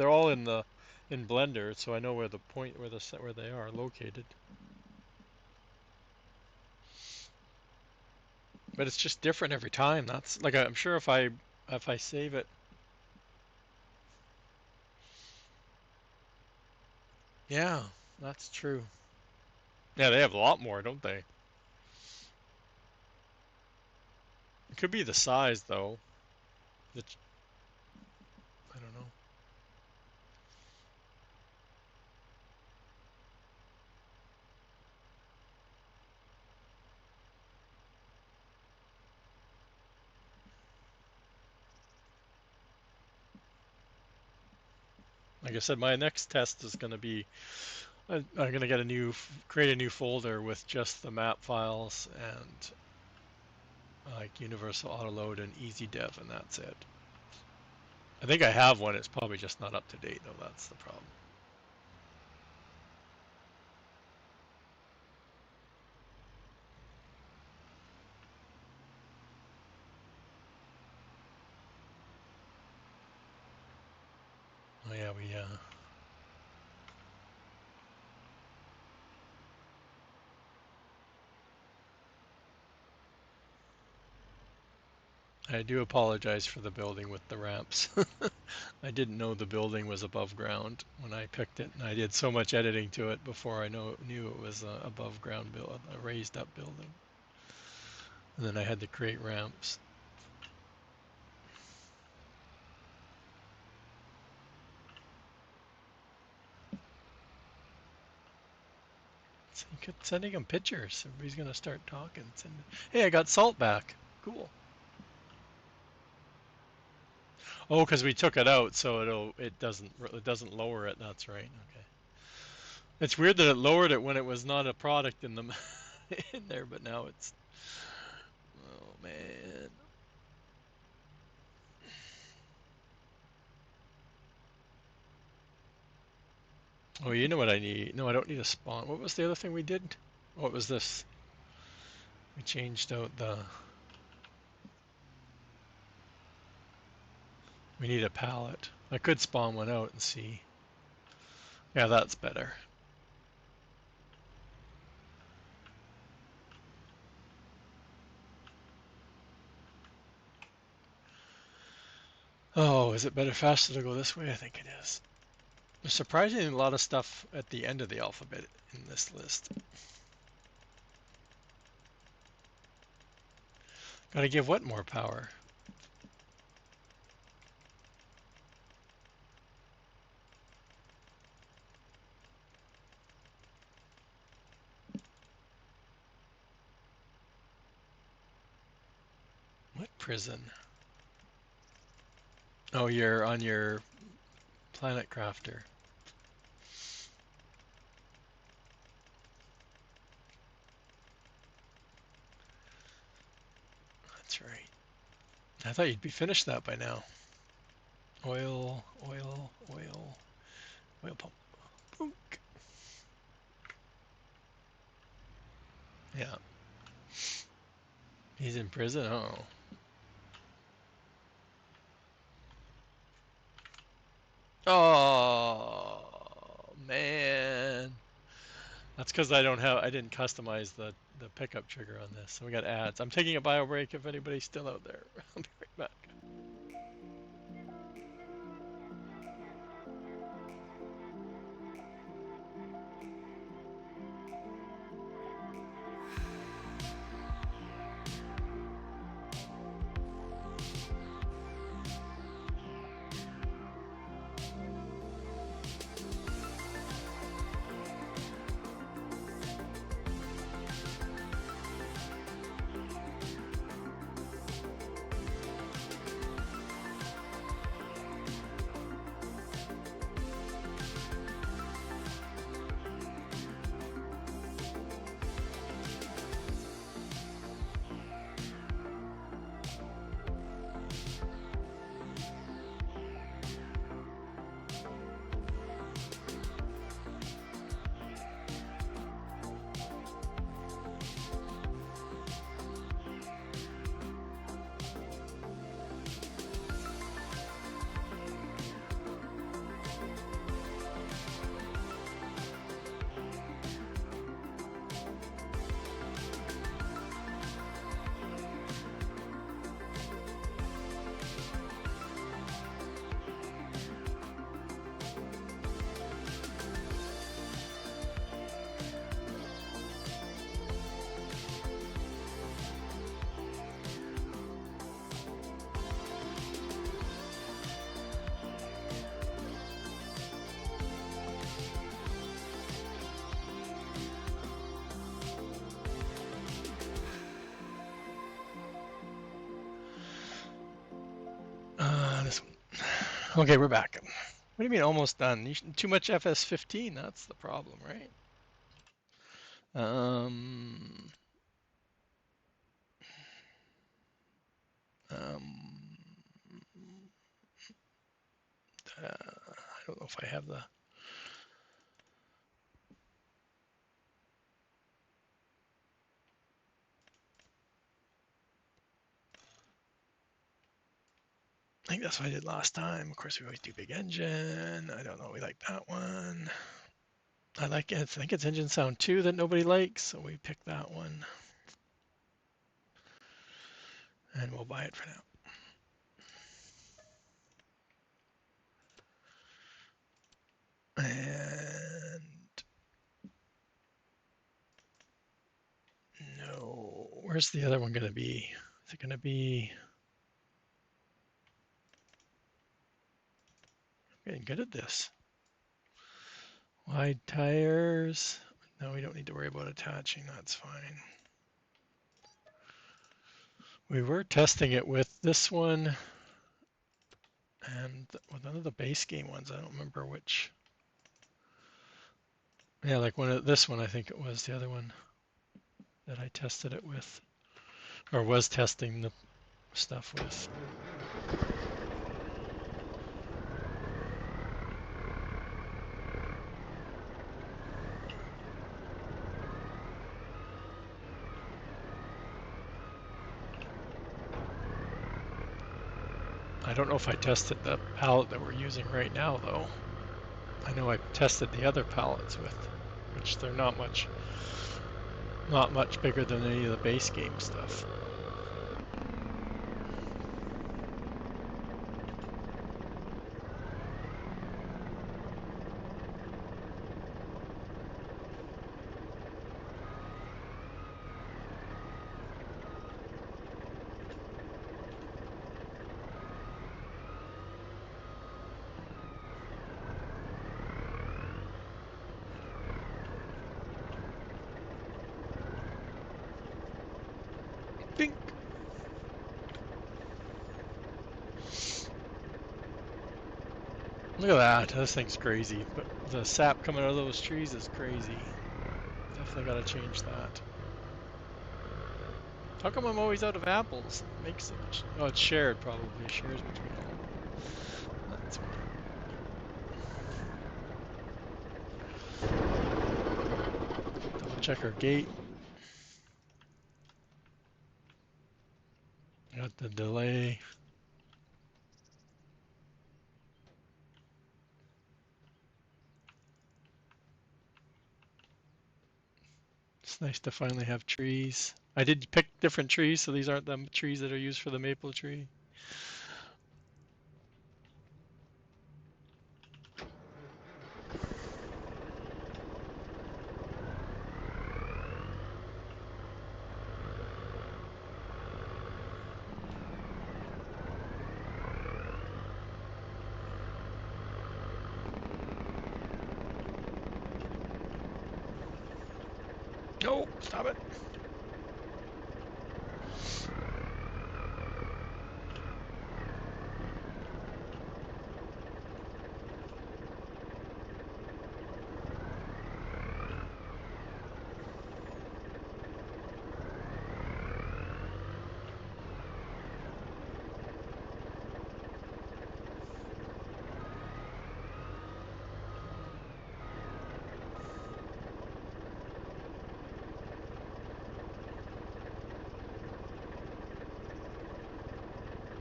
Blender, so I know where the point where they are located. But it's just different every time. That's like I'm sure if I save it. Yeah, that's true. Yeah, they have a lot more, don't they? It could be the size though. The, I don't know. Like I said, my next test is going to be I'm going to create a new folder with just the map files and like Universal Autoload and EasyDev, and that's it. I think I have one. It's probably just not up to date though. That's the problem. Oh yeah, I do apologize for the building with the ramps. I didn't know the building was above ground when I picked it, and I did so much editing to it before I knew it was a above ground build, a raised up building. And then I had to create ramps. So you kept sending them pictures. Everybody's gonna start talking. Hey, I got salt back. Cool. Oh, because we took it out, so it doesn't lower it. That's right. Okay. It's weird that it lowered it when it was not a product in the in there, but now it's. Oh man. Oh, you know what I need? No, I don't need a spawn. What was the other thing we did? What was this? We changed out the. We need a palette. I could spawn one out and see. Yeah, that's better. Oh, is it better faster to go this way? I think it is. There's surprisingly a lot of stuff at the end of the alphabet in this list. Gotta give what more power? What prison? Oh, you're on your planet crafter. That's right. I thought you'd be finished that by now. Oil, oil, oil, oil pump. Boom. Yeah. He's in prison? Oh. Oh, man. That's because I didn't customize the pickup trigger on this. So we got ads. I'm taking a bio break if anybody's still out there. I'll be right back. Okay, we're back. What do you mean almost done? Too much FS15, that's the problem, right? Um, um, I don't know if I have the. I think that's what I did last time. Of course, we always do big engine. I don't know. We like that one. I like it. I think it's engine sound 2 that nobody likes, so we pick that one. And we'll buy it for now. And no, where's the other one going to be? Is it going to be? I'm getting good at this. Wide tires. No, we don't need to worry about attaching. That's fine. We were testing it with this one and with none of the base game ones. I don't remember which. Yeah, like this one, I think it was the other one that I tested it with, or was testing the stuff with. I don't know if I tested the palette that we're using right now, though. I know I tested the other palettes with, which they're not much bigger than any of the base game stuff. Bink. Look at that. This thing's crazy. But the sap coming out of those trees is crazy. Definitely got to change that. How come I'm always out of apples? It makes so much. Oh, it's shared probably. It shares between all. That's double check our gate. Got the delay. It's nice to finally have trees. I did pick different trees, so these aren't the trees that are used for the maple tree. No, stop it.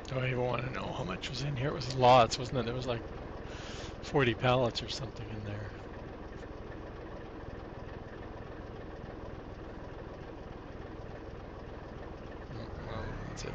Don't even want to know how much was in here. It was lots, wasn't it? There was like 40 pallets or something in there. Well, that's it.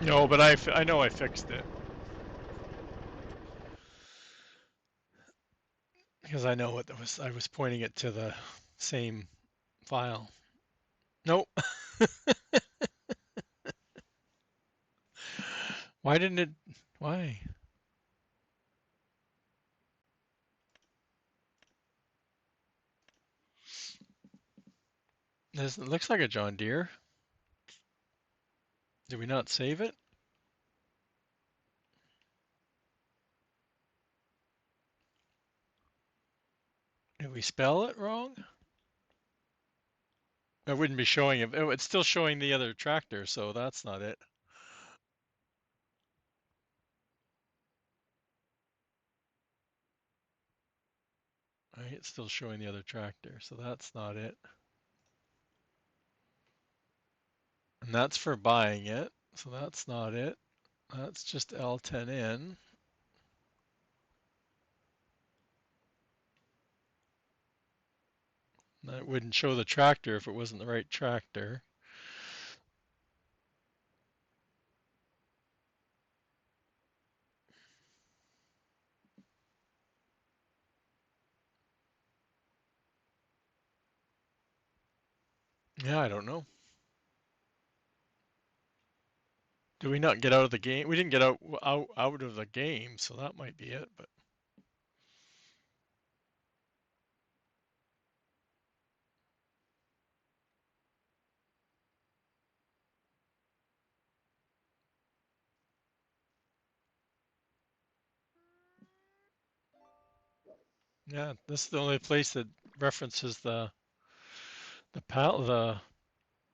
No, but I know I fixed it because I know what that was. I was pointing it to the same file. Nope. Why didn't it? Why? This it looks like a John Deere. Did we not save it? Did we spell it wrong? It wouldn't be showing it. Oh, it's still showing the other tractor, so that's not it. Right, it's still showing the other tractor, so that's not it. And that's for buying it, so that's not it. That's just L10N. That wouldn't show the tractor if it wasn't the right tractor. Yeah, I don't know. Did we not get out of the game? We didn't get out of the game, so that might be it. But yeah, this is the only place that references the pal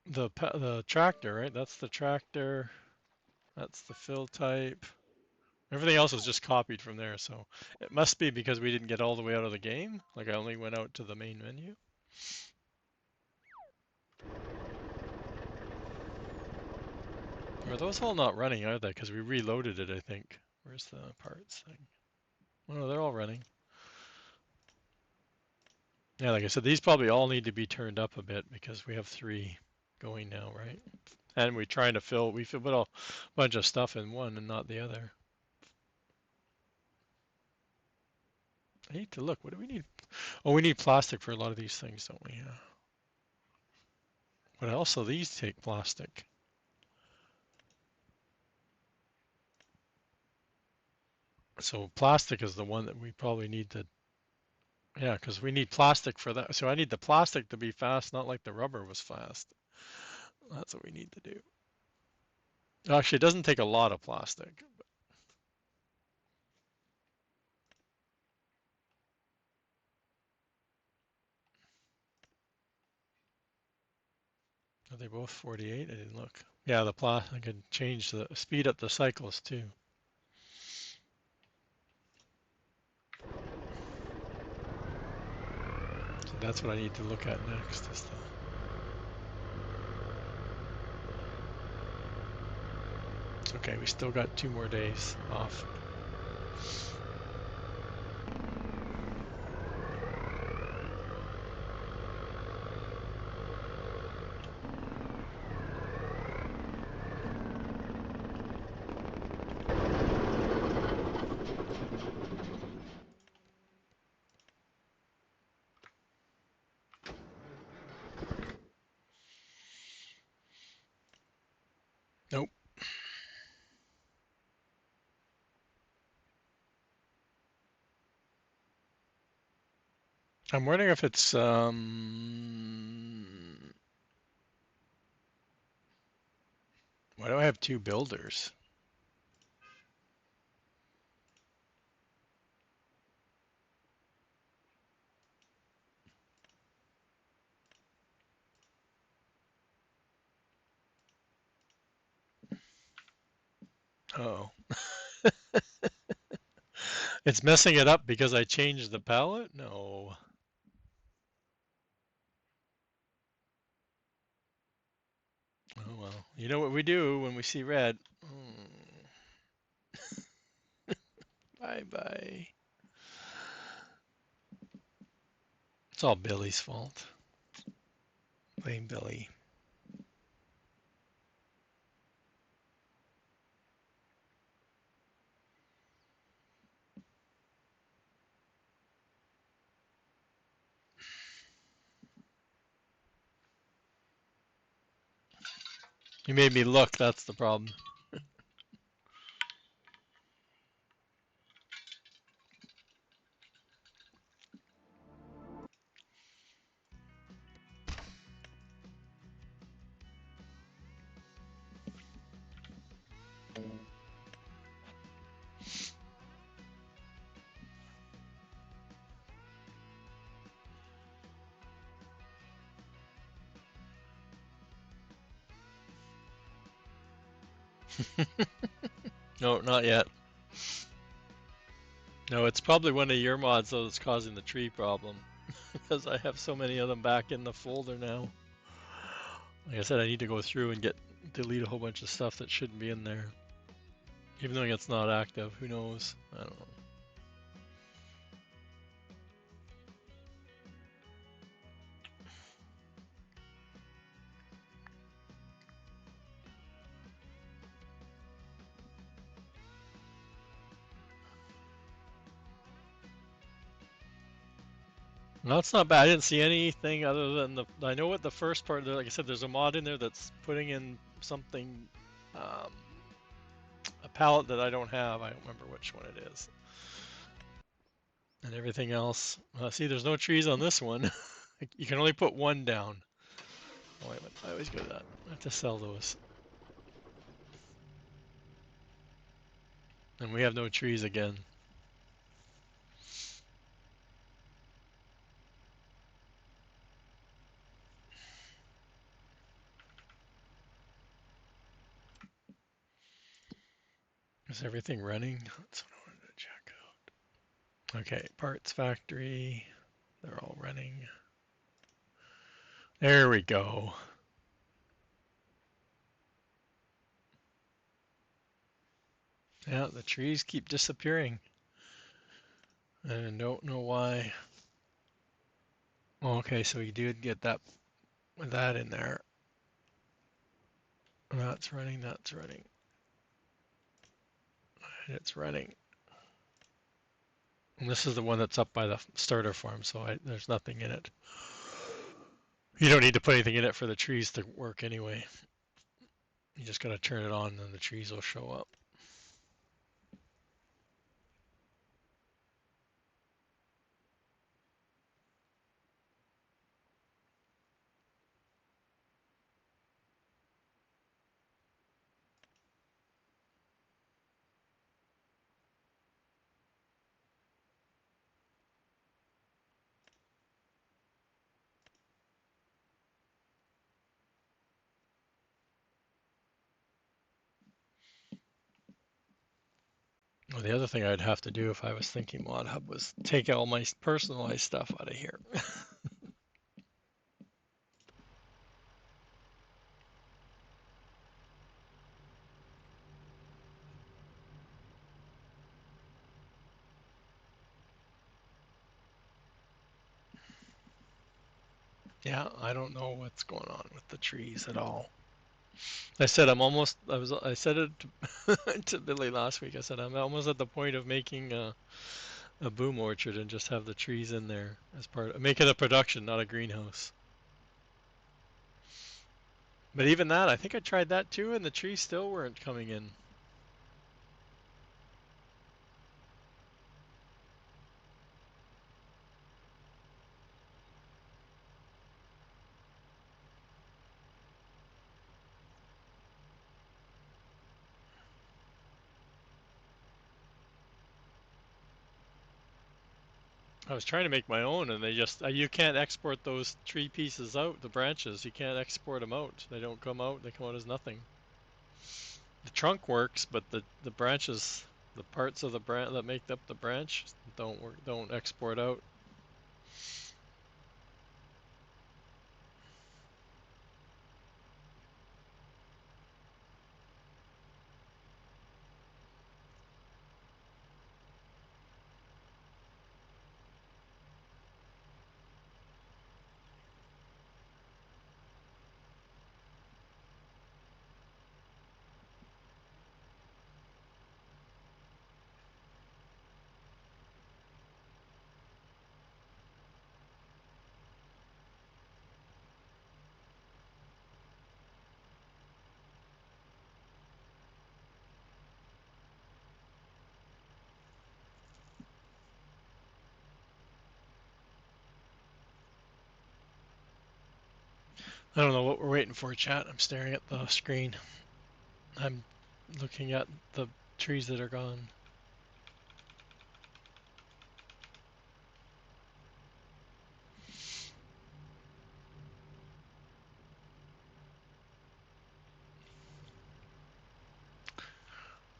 the tractor, right? That's the tractor. That's the fill type. Everything else is just copied from there, so it must be because we didn't get all the way out of the game. Like I only went out to the main menu. Are those all not running, are they? Because we reloaded it, I think. Where's the parts thing? Oh, no, they're all running. Yeah, like I said, these probably all need to be turned up a bit because we have 3 going now, right? And we're trying to we put a bunch of stuff in one and not the other. I need to look. What do we need? Oh, we need plastic for a lot of these things, don't we? Yeah. But also these take plastic. So plastic is the one that we probably need to, yeah, because we need plastic for that. So I need the plastic to be fast, not like the rubber was fast. That's what we need to do. Actually, it doesn't take a lot of plastic. Are they both 48? I didn't look. Yeah, the plastic, I can change the speed up the cycles too. So that's what I need to look at next. It's okay, we still got 2 more days off. Nope. I'm wondering if it's why do I have 2 builders? Oh. It's messing it up because I changed the palette? No. Oh well. You know what we do when we see red? Bye bye. It's all Billy's fault. Blame Billy. You made me look, that's the problem. No, not yet. No, it's probably one of your mods though that's causing the tree problem. Because I have so many of them back in the folder now. Like I said, I need to go through and delete a whole bunch of stuff that shouldn't be in there. Even though it's not active, who knows? I don't know. No, it's not bad. I didn't see anything other than I know what the first part. Like I said, there's a mod in there that's putting in something, um, a palette that I don't have. I don't remember which one it is. And everything else. See, there's no trees on this one. You can only put one down. Oh, wait a minute. I always go to that. I have to sell those. And we have no trees again. Is everything running? That's what I wanted to check out. Okay, parts factory. They're all running. There we go. Yeah, the trees keep disappearing. And I don't know why. Okay, so we did get that in there. That's running, that's running. And it's running. And this is the one that's up by the starter farm, so there's nothing in it. You don't need to put anything in it for the trees to work anyway. You just gotta turn it on and the trees will show up. Well, the other thing I'd have to do if I was thinking Mod Hub was take all my personalized stuff out of here. Yeah, I don't know what's going on with the trees at all. I said I said it to Billy last week. I said I'm almost at the point of making a boom orchard and just have the trees in there as make it a production, not a greenhouse. But even that, I think I tried that too, and the trees still weren't coming in. I was trying to make my own, and they just you can't export those tree pieces out, the branches. You can't export them out. They don't come out. They come out as nothing. The trunk works, but the branches, the parts of the branch that make up the branch, don't work. Don't export out. I don't know what we're waiting for, chat. I'm staring at the screen. I'm looking at the trees that are gone.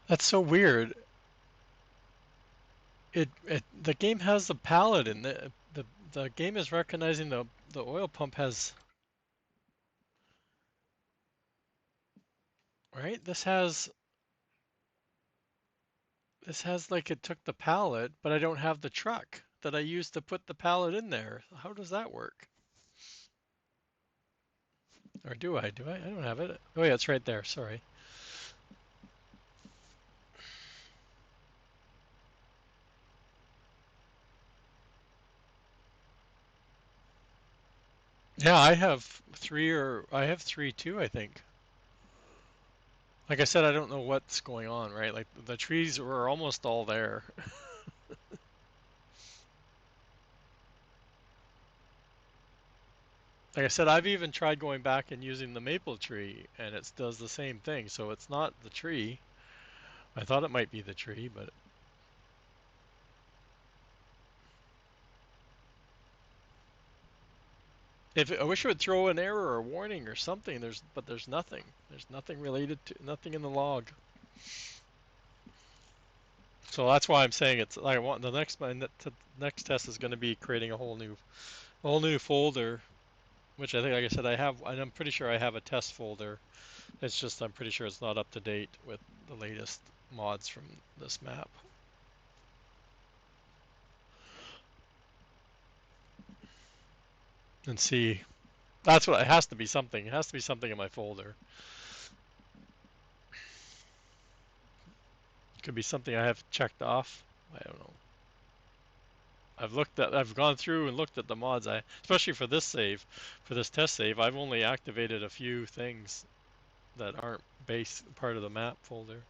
That's so weird. The game has the palette in the game is recognizing the oil pump has, right? This has like it took the pallet, but I don't have the truck that I used to put the pallet in there. How does that work? Or do I? Do I? I don't have it. Oh yeah, it's right there. Sorry. Yeah, I have three too, I think. Like I said, I don't know what's going on, right? Like the trees were almost all there. Like I said, I've even tried going back and using the maple tree, and it does the same thing. So it's not the tree. I thought it might be the tree, but if I wish it would throw an error or warning or something. There's nothing. There's nothing related to nothing in the log. So that's why I'm saying it's. I want the next test is going to be creating a whole new folder, which I think, like I said, I have, and I'm pretty sure I have a test folder. It's just I'm pretty sure it's not up to date with the latest mods from this map. And see, that's what it has to be something. It has to be something in my folder. It could be something I have checked off. I don't know. I've gone through and looked at the mods. Especially for this save, for this test save, I've only activated a few things that aren't base part of the map folder.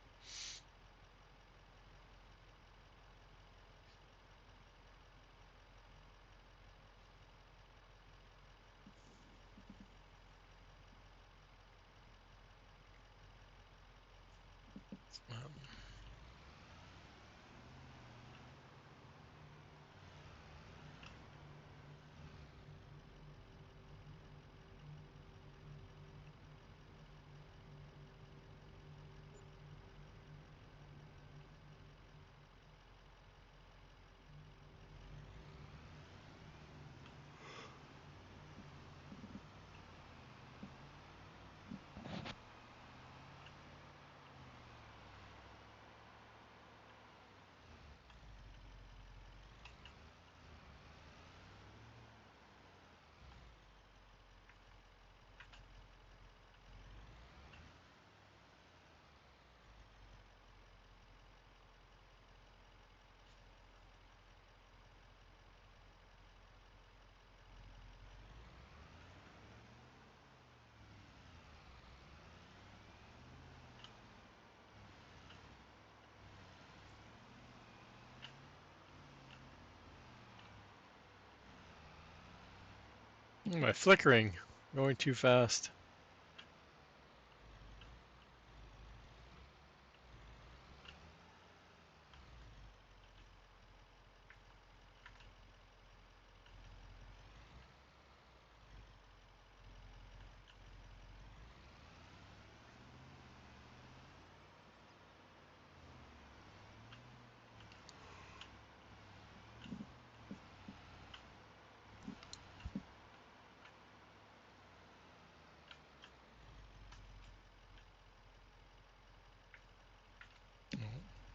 Um, my flickering, going too fast.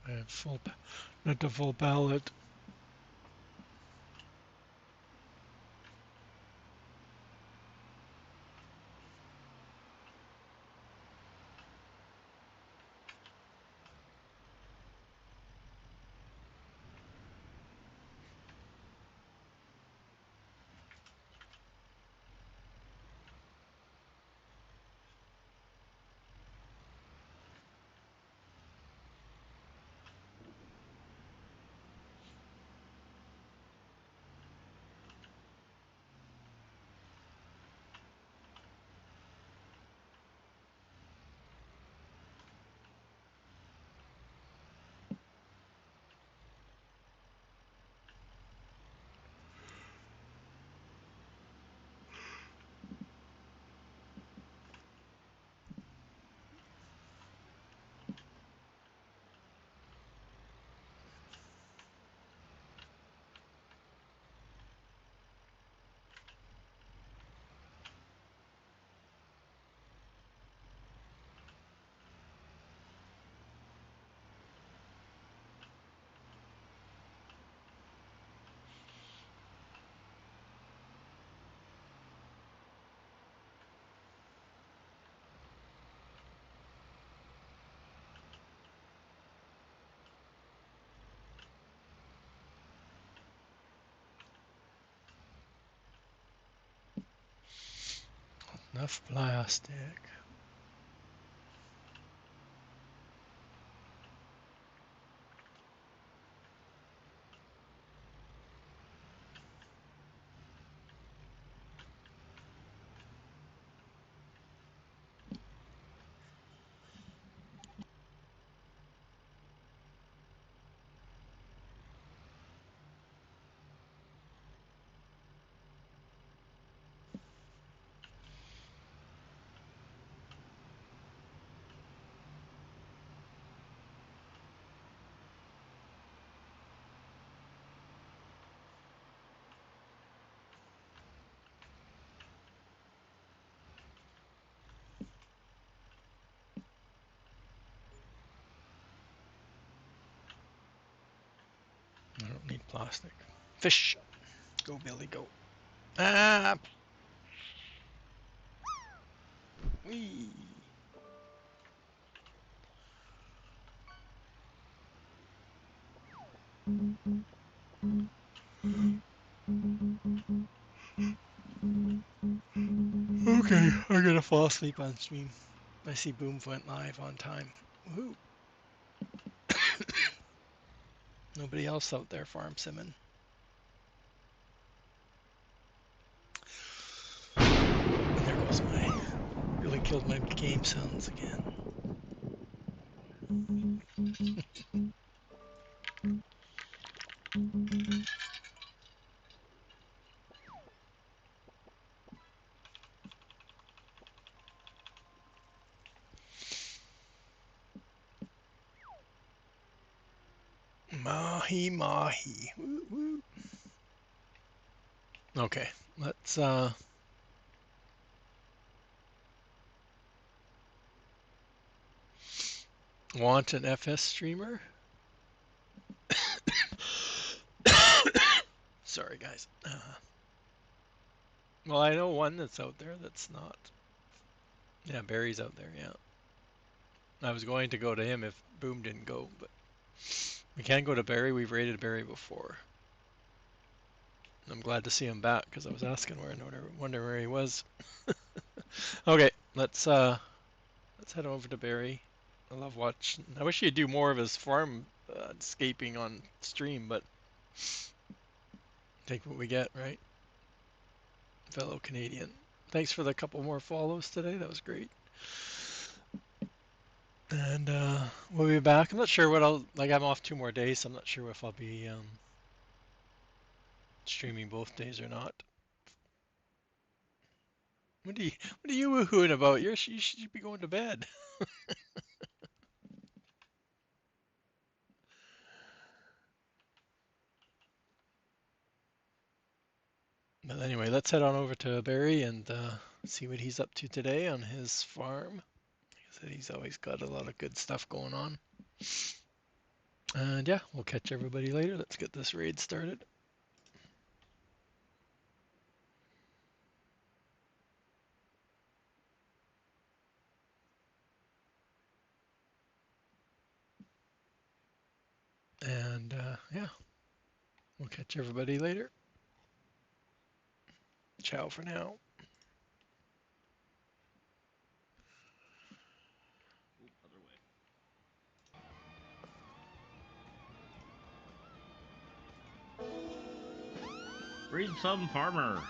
I have not the full palette. Enough plastic. I don't need plastic. Fish. Go, Billy, go. Ah! Whee! Okay, I'm gonna fall asleep on stream. I see Boom went live on time. Woohoo! Nobody else out there farm simming. And there goes my... Really killed my game sounds again. Mahi mahi. Woo, woo. Okay, let's want an FS streamer? Sorry guys. Well, I know one that's out there that's not. Yeah, Barry's out there, yeah. I was going to go to him if Boom didn't go, but we can go to Barry. We've raided Barry before. I'm glad to see him back because I was asking where and wondering where he was. Okay, let's head over to Barry. I love watching. I wish he'd do more of his farm escaping on stream, but take what we get, right? Fellow Canadian. Thanks for the couple more follows today. That was great. And we'll be back. I'm not sure what I'll like. I'm off 2 more days, so I'm not sure if I'll be streaming both days or not. What are you woohooing about? You should be going to bed. But anyway, let's head on over to Barry and see what he's up to today on his farm. He said he's always got a lot of good stuff going on. And yeah, we'll catch everybody later. Let's get this raid started. And yeah, we'll catch everybody later. Ciao for now. Read some farmer.